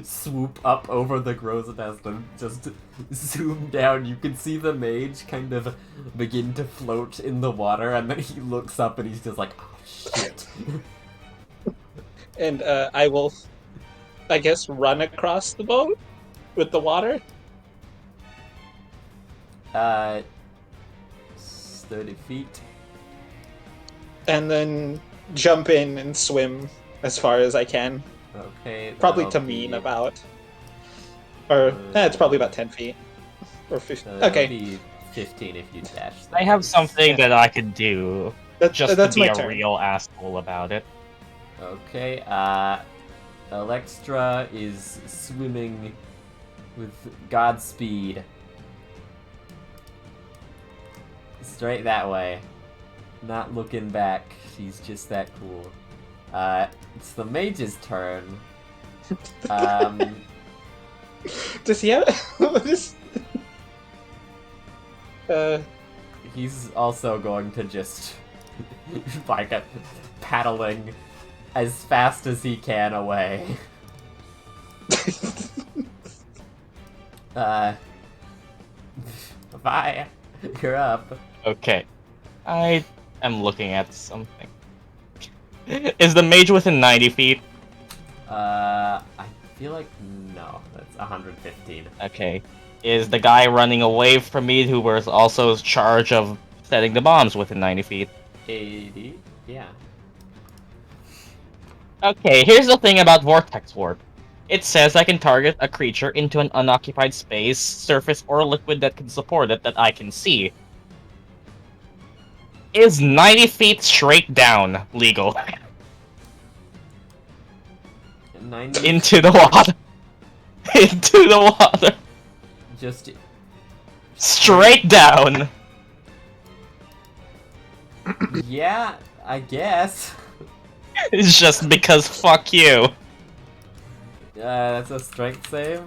Speaker 4: swoop up over the crow's nest and just zoom down. You can see the mage kind of begin to float in the water, and then he looks up and he's just like, oh shit.
Speaker 2: And I will, I guess, run across the boat with the water.
Speaker 4: 30 feet.
Speaker 2: And then jump in and swim as far as I can.
Speaker 4: Okay.
Speaker 2: Probably to
Speaker 4: that'll
Speaker 2: Meen
Speaker 4: be-
Speaker 2: about. Or, it's probably about 10 feet. Or 15.
Speaker 4: that'll
Speaker 2: Okay,
Speaker 4: be 15 if you dash.
Speaker 1: I have
Speaker 4: those.
Speaker 1: something
Speaker 2: Yeah.
Speaker 1: that I could do just
Speaker 2: that's
Speaker 1: to be
Speaker 2: my
Speaker 1: a
Speaker 2: turn.
Speaker 1: real asshole about it.
Speaker 4: Okay, Electra is swimming with Godspeed. Straight that way. Not looking back. She's just that cool. It's the mage's turn.
Speaker 2: Does he have... what is...
Speaker 4: He's also going to just like paddling as fast as he can away. Bye. You're up.
Speaker 1: Okay. I am looking at something. Is the mage within 90 feet?
Speaker 4: I feel like no. That's 115.
Speaker 1: Okay. Is the guy running away from me who was also in charge of setting the bombs within 90 feet?
Speaker 4: 80. Yeah.
Speaker 1: Okay, here's the thing about Vortex Warp. It says I can target a creature into an unoccupied space, surface, or liquid that can support it that I can see. Is 90 feet straight down legal?
Speaker 4: 90.
Speaker 1: Into the water. Into the water.
Speaker 4: Just
Speaker 1: Straight down.
Speaker 4: yeah, I guess.
Speaker 1: It's just because fuck you.
Speaker 4: That's a strength save.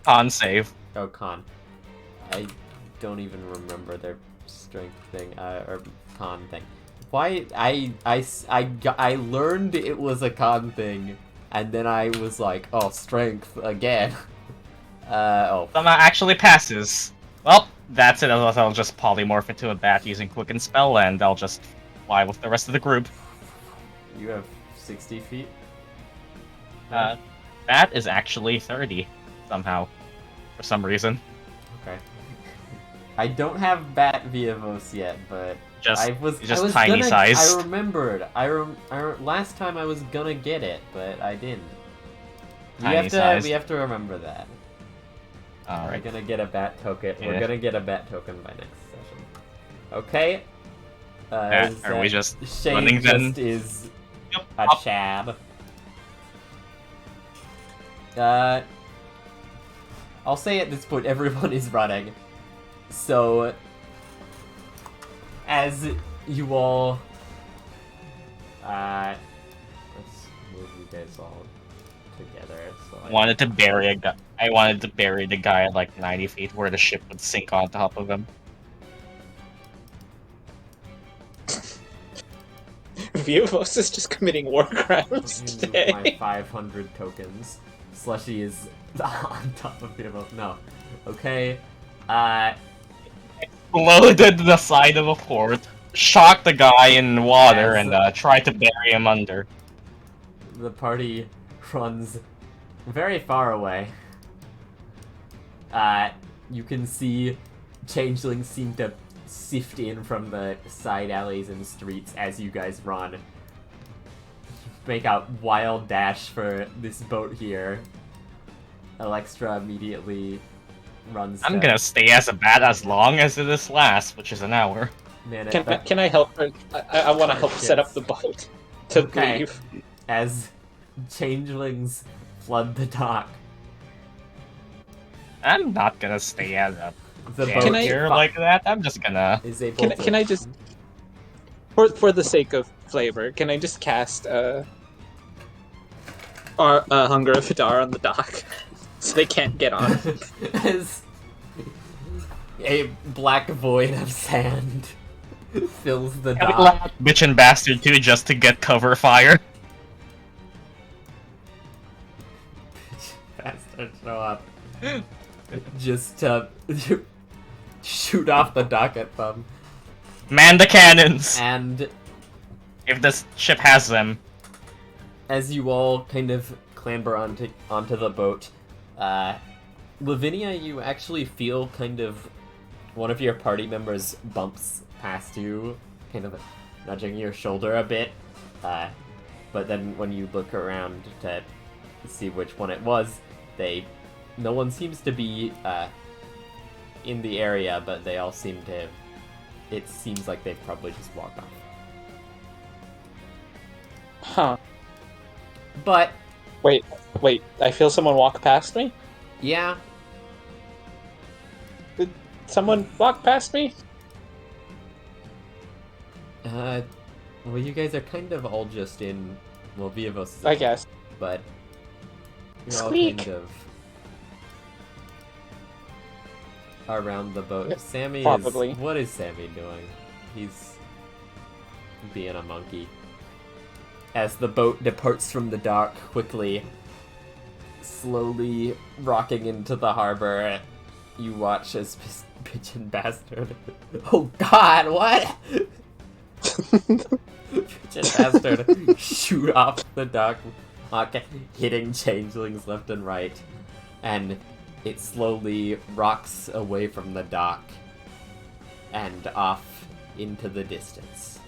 Speaker 1: Con save.
Speaker 4: Oh, con. I don't even remember their strength thing, or con thing. Why? I learned it was a con thing, and then I was like, oh, strength again. Oh.
Speaker 1: Somehow actually passes. Well, that's it. I'll just polymorph into a bat using Quicken Spell, and I'll just fly with the rest of the group.
Speaker 4: You have 60 feet?
Speaker 1: That is actually 30, somehow. For some reason.
Speaker 4: Okay. I don't have Bat Viovos yet, but
Speaker 1: Just,
Speaker 4: I was
Speaker 1: tiny
Speaker 4: gonna,
Speaker 1: size.
Speaker 4: I remembered. Last time I was gonna get it, but I didn't.
Speaker 1: Tiny size.
Speaker 4: We have to remember that.
Speaker 1: Alright.
Speaker 4: We're gonna get a bat token.
Speaker 1: Yeah.
Speaker 4: We're gonna get a bat token by next session. Okay.
Speaker 1: Are we just
Speaker 4: Shane
Speaker 1: running
Speaker 4: just
Speaker 1: then?
Speaker 4: is
Speaker 1: Yep,
Speaker 4: a
Speaker 1: up.
Speaker 4: chab. I'll say at this point everyone is running. So as you all let's move you guys all together so
Speaker 1: I wanted to bury a guy. I wanted to bury the guy at like 90 feet where the ship would sink on top of him.
Speaker 2: Viovos is just committing war crimes
Speaker 4: Use
Speaker 2: today.
Speaker 4: my 500 tokens. Slushy is on top of Viovos. No. Okay.
Speaker 1: Exploded the side of a fort, shocked the guy in water,
Speaker 4: Yes.
Speaker 1: and tried to bury him under.
Speaker 4: The party runs very far away. You can see changelings seem to sift in from the side alleys and streets as you guys run. Make a wild dash for this boat here. Electra immediately runs.
Speaker 1: I'm gonna stay as a bat as long as this lasts, which is an hour.
Speaker 4: Man,
Speaker 2: Can I help her? I want to help set up the boat to
Speaker 4: Okay.
Speaker 2: leave.
Speaker 4: as changelings flood the dock.
Speaker 1: I'm not gonna stay as a
Speaker 4: The
Speaker 1: bat
Speaker 4: boat
Speaker 1: here like that. I'm just gonna.
Speaker 4: is able to...
Speaker 2: Can I just, for the sake of flavor, can I just cast Hunger of Hadar on the dock, so they can't get on?
Speaker 4: as a black void of sand fills the
Speaker 1: Can we
Speaker 4: dock.
Speaker 1: let bitch and bastard too, just to get cover fire?
Speaker 4: Bastard show up. Just to shoot off the dock at them.
Speaker 1: Man the cannons!
Speaker 4: And
Speaker 1: If this ship has them.
Speaker 4: as you all kind of clamber onto the boat, Lavinia, you actually feel kind of one of your party members bumps past you, kind of nudging your shoulder a bit. But then when you look around to see which one it was. No one seems to be in the area, but they all seem to. It seems like they've probably just walked off.
Speaker 2: Huh.
Speaker 4: But
Speaker 2: Wait. I feel someone walk past me?
Speaker 4: yeah,
Speaker 2: Did someone walk past me?
Speaker 4: well, you guys are kind of all just in. Well, Viovos is
Speaker 2: I guess.
Speaker 4: but you're all
Speaker 2: Squeak.
Speaker 4: kind of around the boat.
Speaker 2: Yeah,
Speaker 4: Sammy
Speaker 2: probably.
Speaker 4: is. What is Sammy doing? He's being a monkey. As the boat departs from the dock quickly, slowly rocking into the harbor, you watch as Pigeon Bastard. Oh God! What? Pigeon Bastard shoot off the dock, hitting changelings left and right, and it slowly rocks away from the dock and off into the distance.